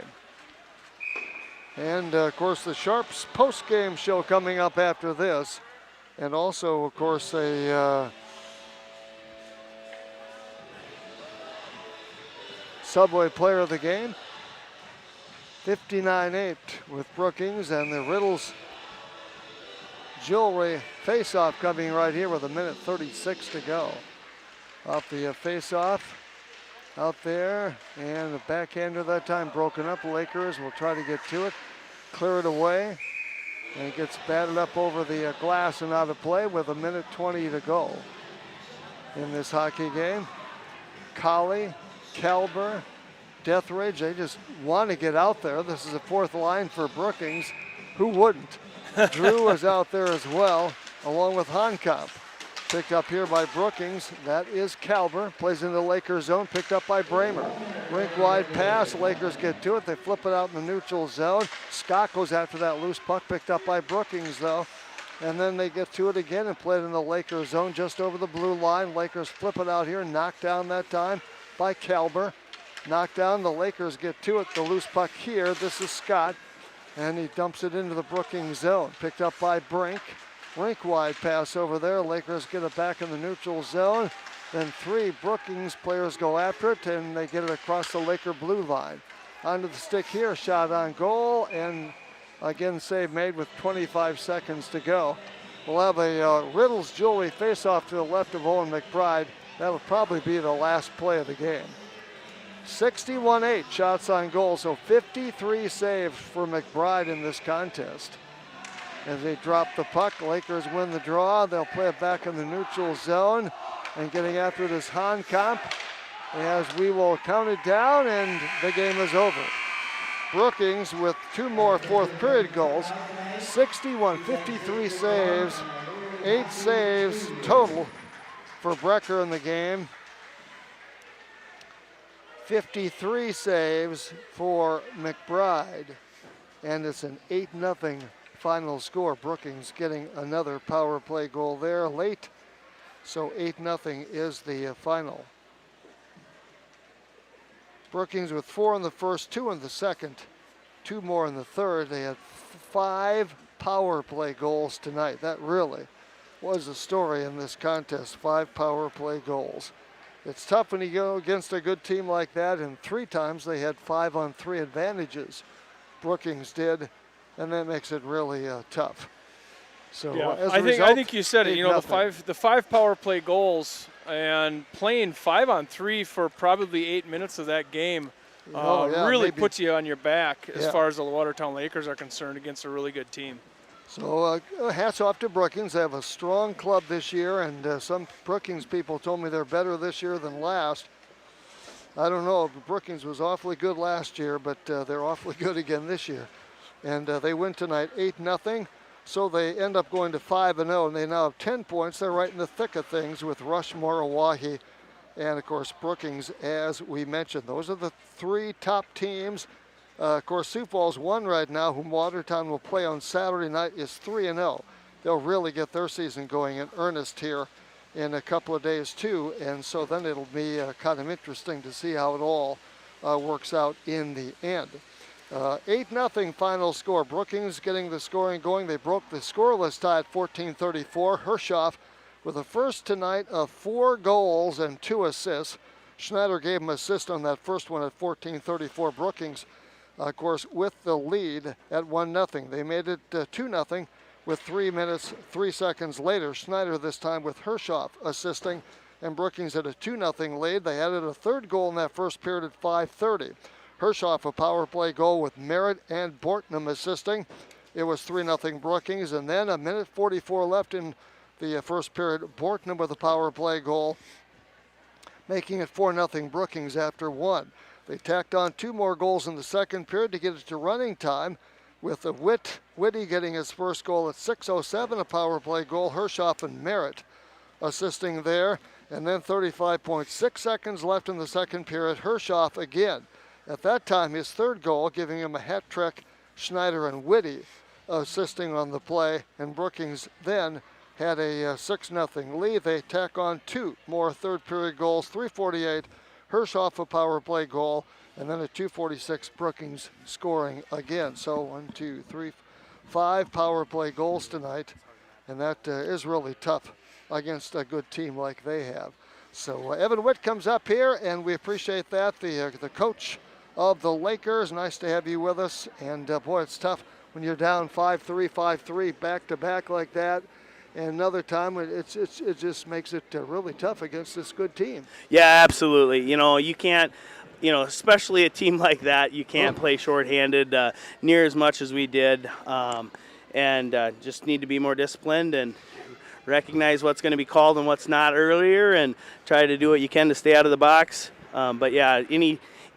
And of course the Sharps post-game show coming up after this. And also of course a Subway player of the game. 59-8 with Brookings, and the Riddle's Jewelry face-off coming right here with 1:36 to go. Off the face-off out there, and the backhander that time broken up. Lakers will try to get to it, clear it away, and it gets batted up over the glass and out of play with 1:20 to go in this hockey game. Colley, Kalber, Death Rage, they just want to get out there. This is the fourth line for Brookings. Who wouldn't? Drew is out there as well, along with Honkamp. Picked up here by Brookings. That is Kalber. Plays in the Lakers zone, picked up by Bramer. Rink wide pass. Lakers get to it. They flip it out in the neutral zone. Scott goes after that loose puck, picked up by Brookings though. And then they get to it again and play it in the Lakers zone just over the blue line. Lakers flip it out here, knocked down that time by Kalber. Knocked down, the Lakers get to it. The loose puck here, this is Scott. And he dumps it into the Brookings zone. Picked up by Brink. Rink wide pass over there. Lakers get it back in the neutral zone. Then three Brookings players go after it and they get it across the Laker blue line. Onto the stick here, shot on goal, and again save made with 25 seconds to go. We'll have a Riddles Jewelry face-off to the left of Owen McBride. That'll probably be the last play of the game. 61-8 shots on goal, so 53 saves for McBride in this contest. As they drop the puck, Lakers win the draw. They'll play it back in the neutral zone. And getting after it is Honkamp. As we will count it down, and the game is over. Brookings with two more fourth period goals. 53 saves, 8 saves total for Brecker in the game. 53 saves for McBride, and it's an 8-0 final score. Brookings getting another power play goal there late, so 8-0 is the final. Brookings with 4 in the first, 2 in the second, 2 more in the third. They had 5 power play goals tonight. That really was the story in this contest, 5 power play goals. It's tough when you go against a good team like that, and 3 times they had 5-on-3 advantages. Brookings did, and that makes it really tough. So Yeah, as a I result, think you said it. You know, the five power play goals and playing 5-on-3 for probably 8 minutes of that game really puts you on your back as far as the Watertown Lakers are concerned against a really good team. So hats off to Brookings. They have a strong club this year, and some Brookings people told me they're better this year than last. I don't know. Brookings was awfully good last year, but they're awfully good again this year. And they win tonight 8-0. So they end up going to 5-0, and they now have 10 points. They're right in the thick of things with Rushmore, Owyhee, and of course Brookings, as we mentioned. Those are the 3 top teams. Of course, Sioux Falls 1 right now, whom Watertown will play on Saturday night, is 3-0. They'll really get their season going in earnest here in a couple of days too, and so then it'll be kind of interesting to see how it all works out in the end. 8-0 final score. Brookings getting the scoring going. They broke the scoreless tie at 14:34. Hershoff with a first tonight of 4 goals and 2 assists. Schneider gave him an assist on that first one at 14:34. Brookings, of course, with the lead at 1-0. They made it 2-0 with 3 minutes, 3 seconds later. Schneider this time with Hershoff assisting, and Brookings had a 2-0 lead. They added a third goal in that first period at 5:30. Hershoff a power play goal with Merritt and Bortnam assisting. It was 3-0 Brookings, and then a minute 44 left in the first period. Bortnam with a power play goal, making it 4-0 Brookings after 1. They tacked on 2 more goals in the second period to get it to running time, with Whitty getting his first goal at 6:07, a power play goal. Hershoff and Merritt assisting there, and then 35.6 seconds left in the second period. Hershoff again. At that time, his third goal, giving him a hat trick. Schneider and Whitty assisting on the play, and Brookings then had a 6-0 lead. They tack on 2 more third period goals, 3:48. Hershoff a power play goal, and then a 2:46 Brookings scoring again. So 1, 2, 3, 5 power play goals tonight, and that is really tough against a good team like they have. So Evan Witt comes up here, and we appreciate that. The coach of the Lakers, nice to have you with us. And boy, it's tough when you're down 5-3, 5-3 back to back like that. And another time, it just makes it really tough against this good team. Yeah, absolutely. You know, you can't, especially a team like that, you can't play shorthanded near as much as we did, and just need to be more disciplined and recognize what's going to be called and what's not earlier, and try to do what you can to stay out of the box. But yeah,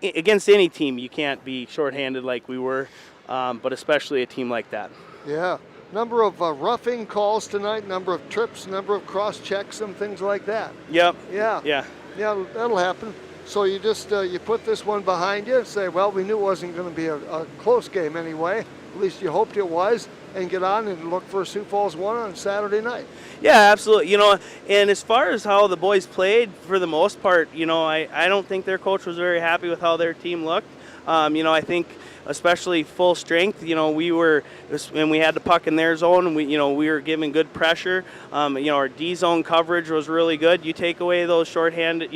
against any team, you can't be shorthanded like we were, but especially a team like that. Yeah. Number of roughing calls tonight, number of trips, number of cross checks, and things like that. Yep. Yeah. Yeah. Yeah, that'll happen. So you just you put this one behind you and say, well, we knew it wasn't going to be a close game anyway. At least you hoped it was, and get on and look for Sioux Falls 1 on Saturday night. Yeah, absolutely. You know, and as far as how the boys played, for the most part, you know, I don't think their coach was very happy with how their team looked. You know, I think especially full strength, you know, we had the puck in their zone, and we were giving good pressure. You know, our D zone coverage was really good. You take away those shorthanded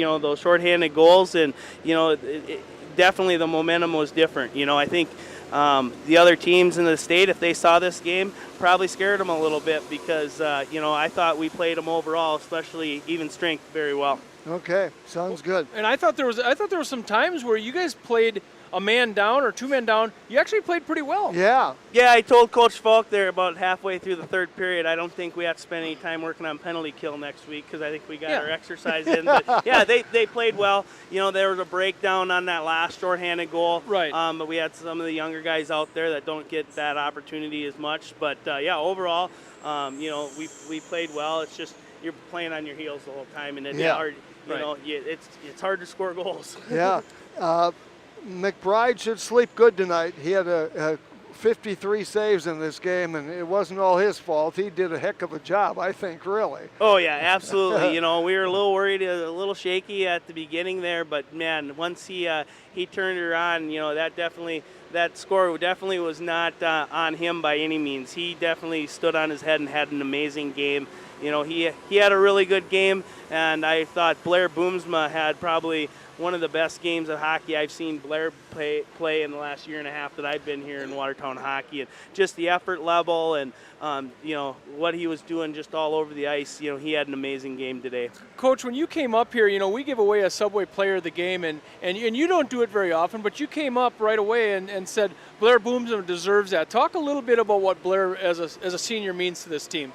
goals, and you know, definitely the momentum was different. You know, I think the other teams in the state, if they saw this game, probably scared them a little bit because you know, I thought we played them overall, especially even strength, very well. Okay, sounds good. And I thought there was some times where you guys played a man down or 2 men down. You actually played pretty well. Yeah. Yeah, I told Coach Falk there about halfway through the third period, I don't think we have to spend any time working on penalty kill next week because I think we got our exercise in. But yeah, they played well. You know, there was a breakdown on that last shorthanded goal. Right. But we had some of the younger guys out there that don't get that opportunity as much. But yeah, overall, you know, we played well. It's just you're playing on your heels the whole time, and it's hard. You know, it's hard to score goals. Yeah. McBride should sleep good tonight. He had a 53 saves in this game, and it wasn't all his fault. He did a heck of a job, I think, really. Oh, yeah, absolutely. You know, we were a little worried, a little shaky at the beginning there, but, man, once he turned her on, you know, that score definitely was not on him by any means. He definitely stood on his head and had an amazing game. You know, he had a really good game, and I thought Blair Boomsma had probably one of the best games of hockey I've seen Blair play in the last year and a half that I've been here in Watertown hockey. And just the effort level and, you know, what he was doing just all over the ice, you know, he had an amazing game today. Coach, when you came up here, you know, we give away a Subway Player of the Game, and you don't do it very often, but you came up right away and said Blair Boomsma deserves that. Talk a little bit about what Blair as a senior means to this team.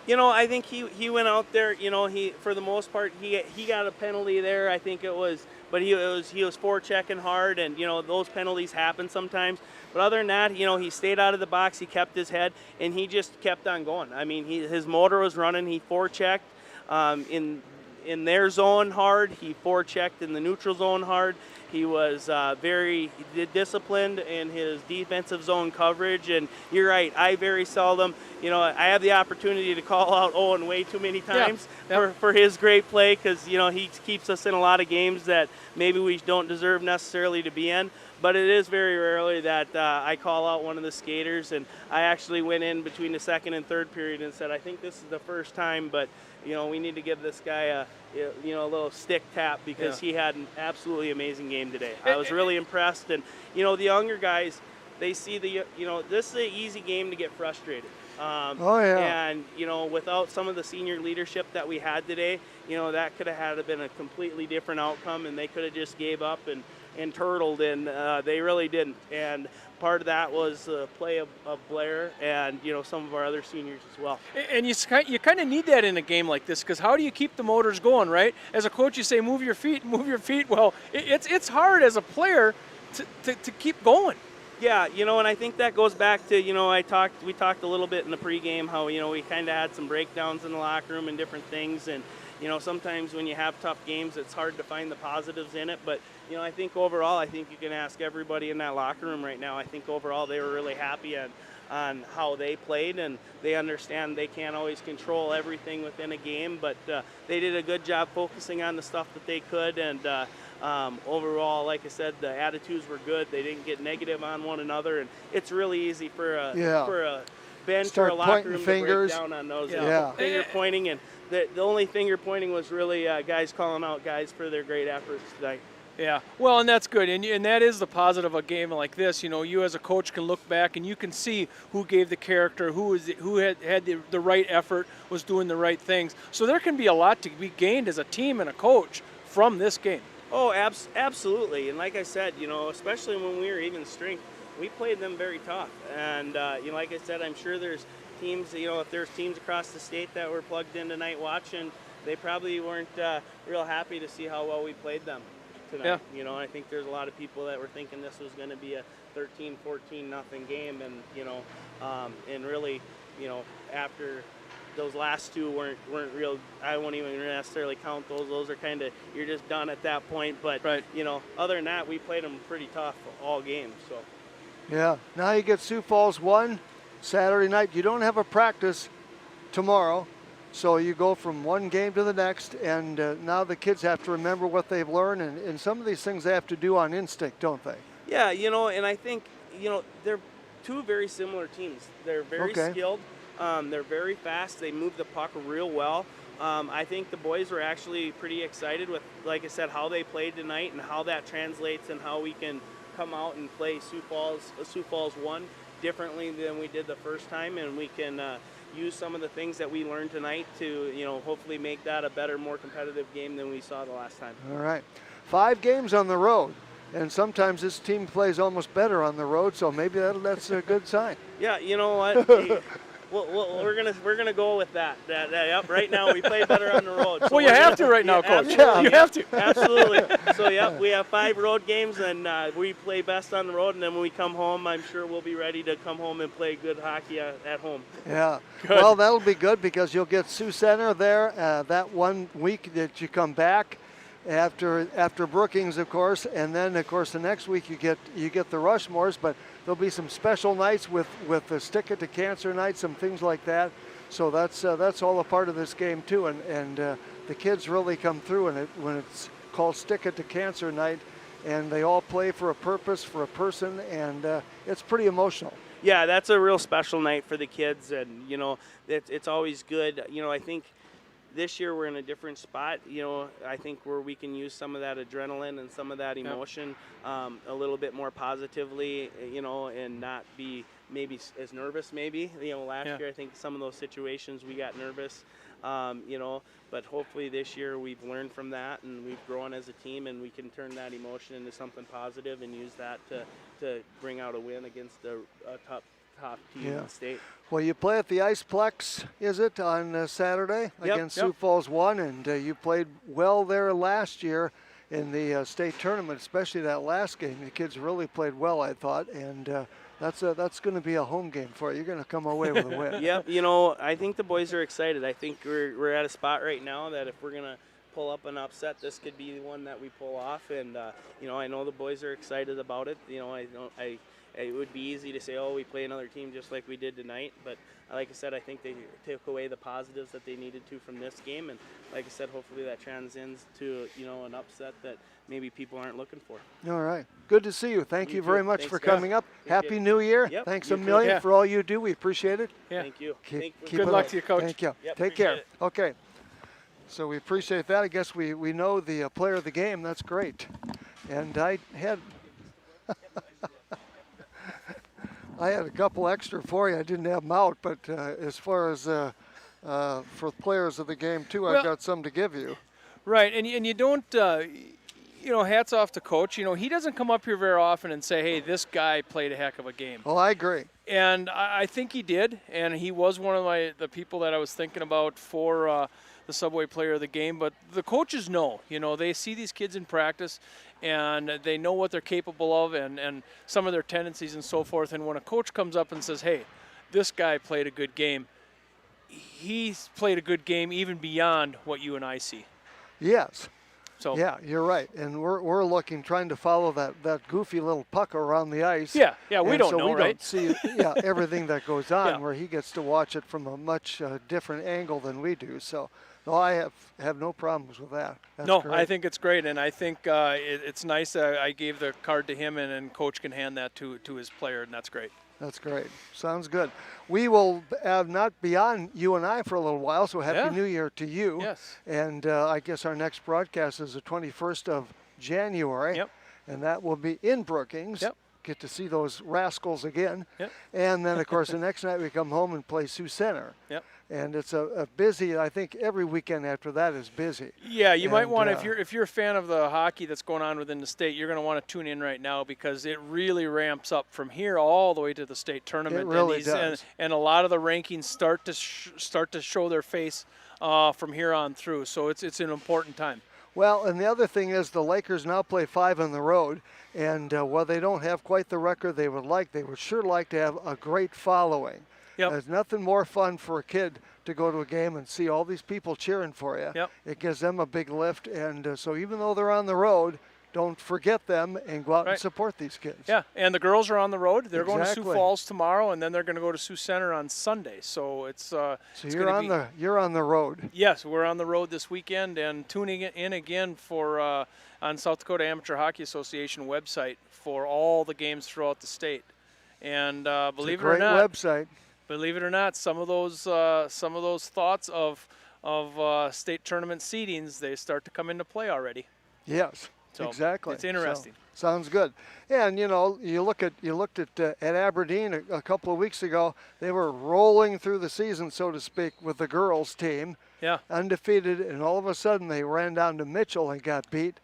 You know, I think he went out there, you know, for the most part, he got a penalty there, I think it was, but he was forechecking hard, and, you know, those penalties happen sometimes. But other than that, you know, he stayed out of the box, he kept his head, and he just kept on going. I mean, his motor was running, he forechecked in their zone hard, he forechecked in the neutral zone hard. He was very disciplined in his defensive zone coverage, and you're right, I very seldom, you know, I have the opportunity to call out Owen way too many times for his great play because, you know, he keeps us in a lot of games that maybe we don't deserve necessarily to be in. But it is very rarely that I call out one of the skaters, and I actually went in between the second and third period and said, I think this is the first time, but, you know, we need to give this guy a little stick tap because he had an absolutely amazing game today. I was really impressed, and, you know, the younger guys, they see this is an easy game to get frustrated. And, you know, without some of the senior leadership that we had today, you know, that could have been a completely different outcome, and they could have just gave up and turtled, and they really didn't. And part of that was the play of Blair and, you know, some of our other seniors as well. And you kind of need that in a game like this because how do you keep the motors going, right? As a coach, you say move your feet, move your feet. Well, it's hard as a player to keep going. Yeah, you know, and I think that goes back to, you know, we talked a little bit in the pregame how, you know, we kind of had some breakdowns in the locker room and different things, and, you know, sometimes when you have tough games, it's hard to find the positives in it. But, you know, I think overall, I think you can ask everybody in that locker room right now. I think overall they were really happy on how they played, and they understand they can't always control everything within a game, but they did a good job focusing on the stuff that they could. And overall, like I said, the attitudes were good. They didn't get negative on one another, and it's really easy for a bench or a locker room to break down on those. Finger pointing, and the only finger pointing was really guys calling out guys for their great efforts tonight. Yeah, well, and that's good, and that is the positive of a game like this. You know, you as a coach can look back and you can see who gave the character, who had the right effort, was doing the right things. So there can be a lot to be gained as a team and a coach from this game. Oh, absolutely, and like I said, you know, especially when we were even strength, we played them very tough. And you know, like I said, I'm sure there's teams, you know, if there's teams across the state that were plugged in tonight watching, they probably weren't real happy to see how well we played them tonight. You know, I think there's a lot of people that were thinking this was going to be a 13-14 nothing game, and you know, and really, you know, after those last two weren't real. I won't even necessarily count those. Those are kind of, you're just done at that point. But you know, other than that, we played them pretty tough all games. So. Yeah. Now you get Sioux Falls 1 Saturday night. You don't have a practice tomorrow, so you go from one game to the next, and now the kids have to remember what they've learned, and some of these things they have to do on instinct, don't they? Yeah, you know, and I think, you know, they're two very similar teams. They're very skilled. They're very fast. They move the puck real well. I think the boys were actually pretty excited with, like I said, how they played tonight and how that translates and how we can come out and play Sioux Falls 1 differently than we did the first time, and we can use some of the things that we learned tonight to, you know, hopefully make that a better, more competitive game than we saw the last time. All right. 5 games on the road, and sometimes this team plays almost better on the road, so maybe that's a good sign. Yeah, you know what? We're gonna go with that. Yep. Right now we play better on the road. So well, you have to right now, Coach. Absolutely, you have to. Absolutely. So yep, we have 5 road games, and we play best on the road. And then when we come home, I'm sure we'll be ready to come home and play good hockey at home. Yeah. Good. Well, that'll be good because you'll get Sioux Center there that 1 week that you come back. After Brookings, of course, and then of course the next week you get the Rushmores, but there'll be some special nights with the Stick It to Cancer night, some things like that. So that's all a part of this game too, and the kids really come through when it's called Stick It to Cancer night, and they all play for a purpose, for a person, and it's pretty emotional. Yeah, that's a real special night for the kids, and you know it's always good. You know, I think. This year we're in a different spot, you know, I think where we can use some of that adrenaline and some of that emotion a little bit more positively, you know, and not be maybe as nervous maybe. You know, last year I think some of those situations we got nervous, you know, but hopefully this year we've learned from that and we've grown as a team and we can turn that emotion into something positive and use that to bring out a win against a top team in the state. Well, you play at the Iceplex, is it, on Saturday against Sioux Falls 1, and you played well there last year in the state tournament, especially that last game. The kids really played well, I thought, and that's going to be a home game for you. You're going to come away with a win. Yep, you know, I think the boys are excited. I think we're at a spot right now that if we're going to pull up an upset, this could be the one that we pull off, and you know, I know the boys are excited about it. You know, it would be easy to say, oh, we play another team just like we did tonight. But like I said, I think they took away the positives that they needed to from this game. And like I said, hopefully that transcends to, you know, an upset that maybe people aren't looking for. All right. Good to see you. Thank you very much Thanks, for coming up. Happy New Year. Yep. Thanks a million for all you do. We appreciate it. Yeah. Thank you. Good luck to you, Coach. Thank you. Yep, Take care. it. Okay. So we appreciate that. I guess we know the player of the game. That's great. And I had a couple extra for you. I didn't have them out, but as far as for players of the game too, I've got some to give you. Right, and you don't, you know, hats off to Coach. You know, he doesn't come up here very often and say, hey, this guy played a heck of a game. Oh, I agree. And I think he did, and he was one of the people that I was thinking about for the Subway Player of the Game. But the coaches know, you know, they see these kids in practice, and they know what they're capable of and some of their tendencies and so forth. And when a coach comes up and says, hey, this guy played a good game, he's played a good game even beyond what you and I see. Yes. So yeah, you're right. And we're trying to follow that goofy little puck around the ice. Yeah, we don't know, we right? don't see everything that goes on, where he gets to watch it from a much different angle than we do. So no, I have no problems with that. That's great. I think it's great, and I think it's nice that I gave the card to him, and Coach can hand that to his player, and that's great. That's great. Sounds good. We will not be on, you and I, for a little while, so Happy New Year to you. Yes. And I guess our next broadcast is the 21st of January. Yep. And that will be in Brookings. Yep. Get to see those rascals again. Yep. And then, of course, the next night we come home and play Sioux Center. Yep. And it's a busy, I think every weekend after that is busy. Yeah, you might want to, if you're a fan of the hockey that's going on within the state, you're going to want to tune in right now because it really ramps up from here all the way to the state tournament. It really does. And a lot of the rankings start to show their face from here on through. So it's an important time. Well, and the other thing is the Lakers now play 5 on the road, and while they don't have quite the record they would like, they would sure like to have a great following. Yep. There's nothing more fun for a kid to go to a game and see all these people cheering for you. Yep. It gives them a big lift, and so even though they're on the road, don't forget them and go out and support these kids. Yeah, and the girls are on the road. They're going to Sioux Exactly. Falls tomorrow, and then they're going to go to Sioux Center on Sunday. So it's So it's you're on the road. Yes, we're on the road this weekend, and tuning in again for on South Dakota Amateur Hockey Association website for all the games throughout the state. And believe it or not, Website. Believe it or not, some of those thoughts of state tournament seedings, they start to come into play already. Yes. So exactly. it's interesting. So, sounds good. Yeah, and you looked at Aberdeen a couple of weeks ago. They were rolling through the season, so to speak, with the girls team. Yeah. Undefeated, and all of a sudden they ran down to Mitchell and got beat.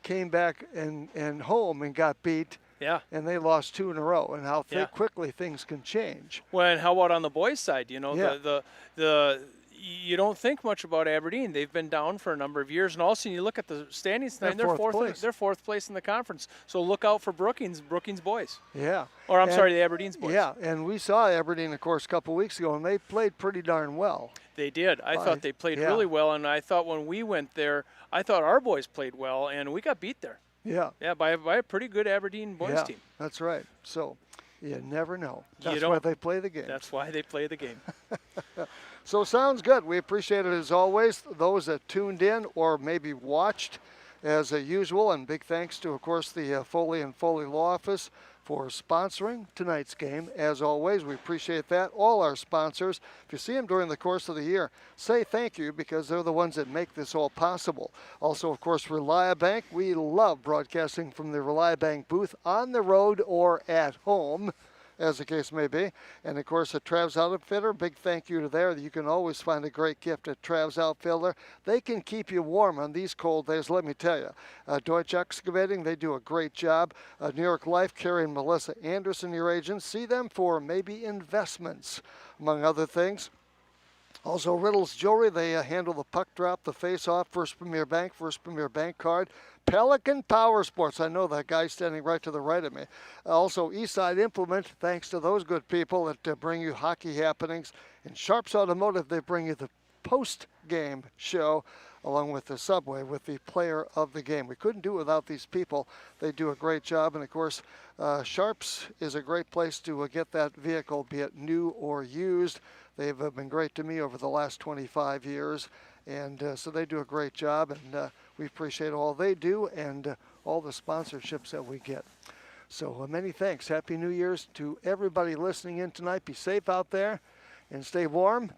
Came back and home and got beat. Yeah. And they lost 2 in a row. And how Yeah. quickly things can change. Well, and how about on the boys' side? Yeah. The you don't think much about Aberdeen. They've been down for a number of years, and all of a sudden you look at the standings tonight, They're they're fourth place. They're fourth place in the conference. So look out for Brookings boys. Yeah. Or I'm And- sorry, the Aberdeen's boys. Yeah, and we saw Aberdeen, of course, a couple of weeks ago, and they played pretty darn well. They did. I thought they played really well, and I thought when we went there, I thought our boys played well, and we got beat there. Yeah. Yeah, by a pretty good Aberdeen boys team. That's right. So you never know. You That's don't- why they play the game. That's why they play the game. So sounds good. We appreciate it as always. Those that tuned in or maybe watched as usual. And big thanks to, of course, the Foley and Foley Law Office for sponsoring tonight's game. As always, we appreciate that. All our sponsors, if you see them during the course of the year, say thank you because they're the ones that make this all possible. Also, of course, Reliabank. We love broadcasting from the Reliabank booth on the road or at home, as the case may be. And of course, at Trav's Outfitter, big thank you to there. You can always find a great gift at Trav's Outfitter. They can keep you warm on these cold days, let me tell you. Deutsch Excavating, they do a great job. New York Life, Carrie and Melissa Anderson, your agents. See them for maybe investments, among other things. Also, Riddle's Jewelry, they handle the puck drop, the face-off, First Premier Bank card. Pelican Power Sports, I know that guy standing right to the right of me. Also, Eastside Implement, thanks to those good people that bring you hockey happenings. And Sharps Automotive, they bring you the post-game show along with the Subway with the player of the game. We couldn't do it without these people. They do a great job. And, of course, Sharps is a great place to get that vehicle, be it new or used. They've been great to me over the last 25 years. And so they do a great job, and we appreciate all they do and all the sponsorships that we get. So many thanks. Happy New Year's to everybody listening in tonight. Be safe out there and stay warm.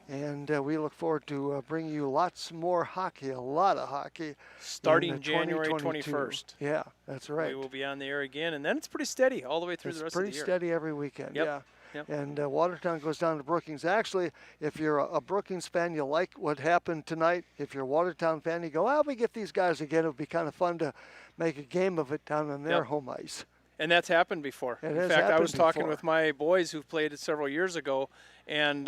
And we look forward to bringing you lots more hockey, a lot of hockey. Starting in, January 2022. 21st. Yeah, that's right. We will be on the air again, and then it's pretty steady all the way through the rest of the year. It's pretty steady every weekend, Yep. yeah. Yep. And Watertown goes down to Brookings. Actually, if you're a Brookings fan, you like what happened tonight. If you're a Watertown fan, you go, well, we get these guys again. It would be kind of fun to make a game of it down on their Yep. home ice. And that's happened before. It In has fact, I happened was talking before. with my boys who played it several years ago, and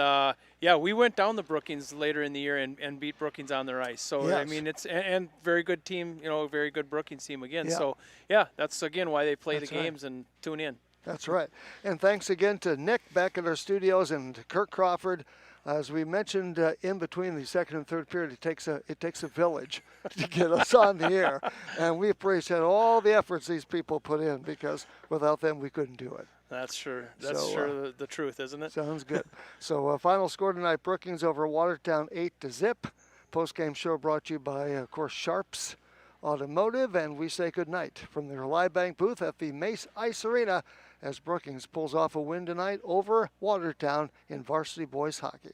yeah, we went down to Brookings later in the year and beat Brookings on their ice. So I Yes. mean, it's and very good team, very good Brookings team again. Yeah. So yeah, that's again why they play That's the right. games and tune in. That's right. And thanks again to Nick back at our studios and to Kirk Crawford. As we mentioned in between the second and third period, it takes a village to get us on the air. And we appreciate all the efforts these people put in because without them we couldn't do it. That's sure. That's So, sure the truth, isn't it? Sounds good. So final score tonight, Brookings over Watertown 8-0. Postgame show brought to you by, of course, Sharps Automotive. And we say good night from the Reliabank booth at the Mace Ice Arena as Brookings pulls off a win tonight over Watertown in varsity boys hockey.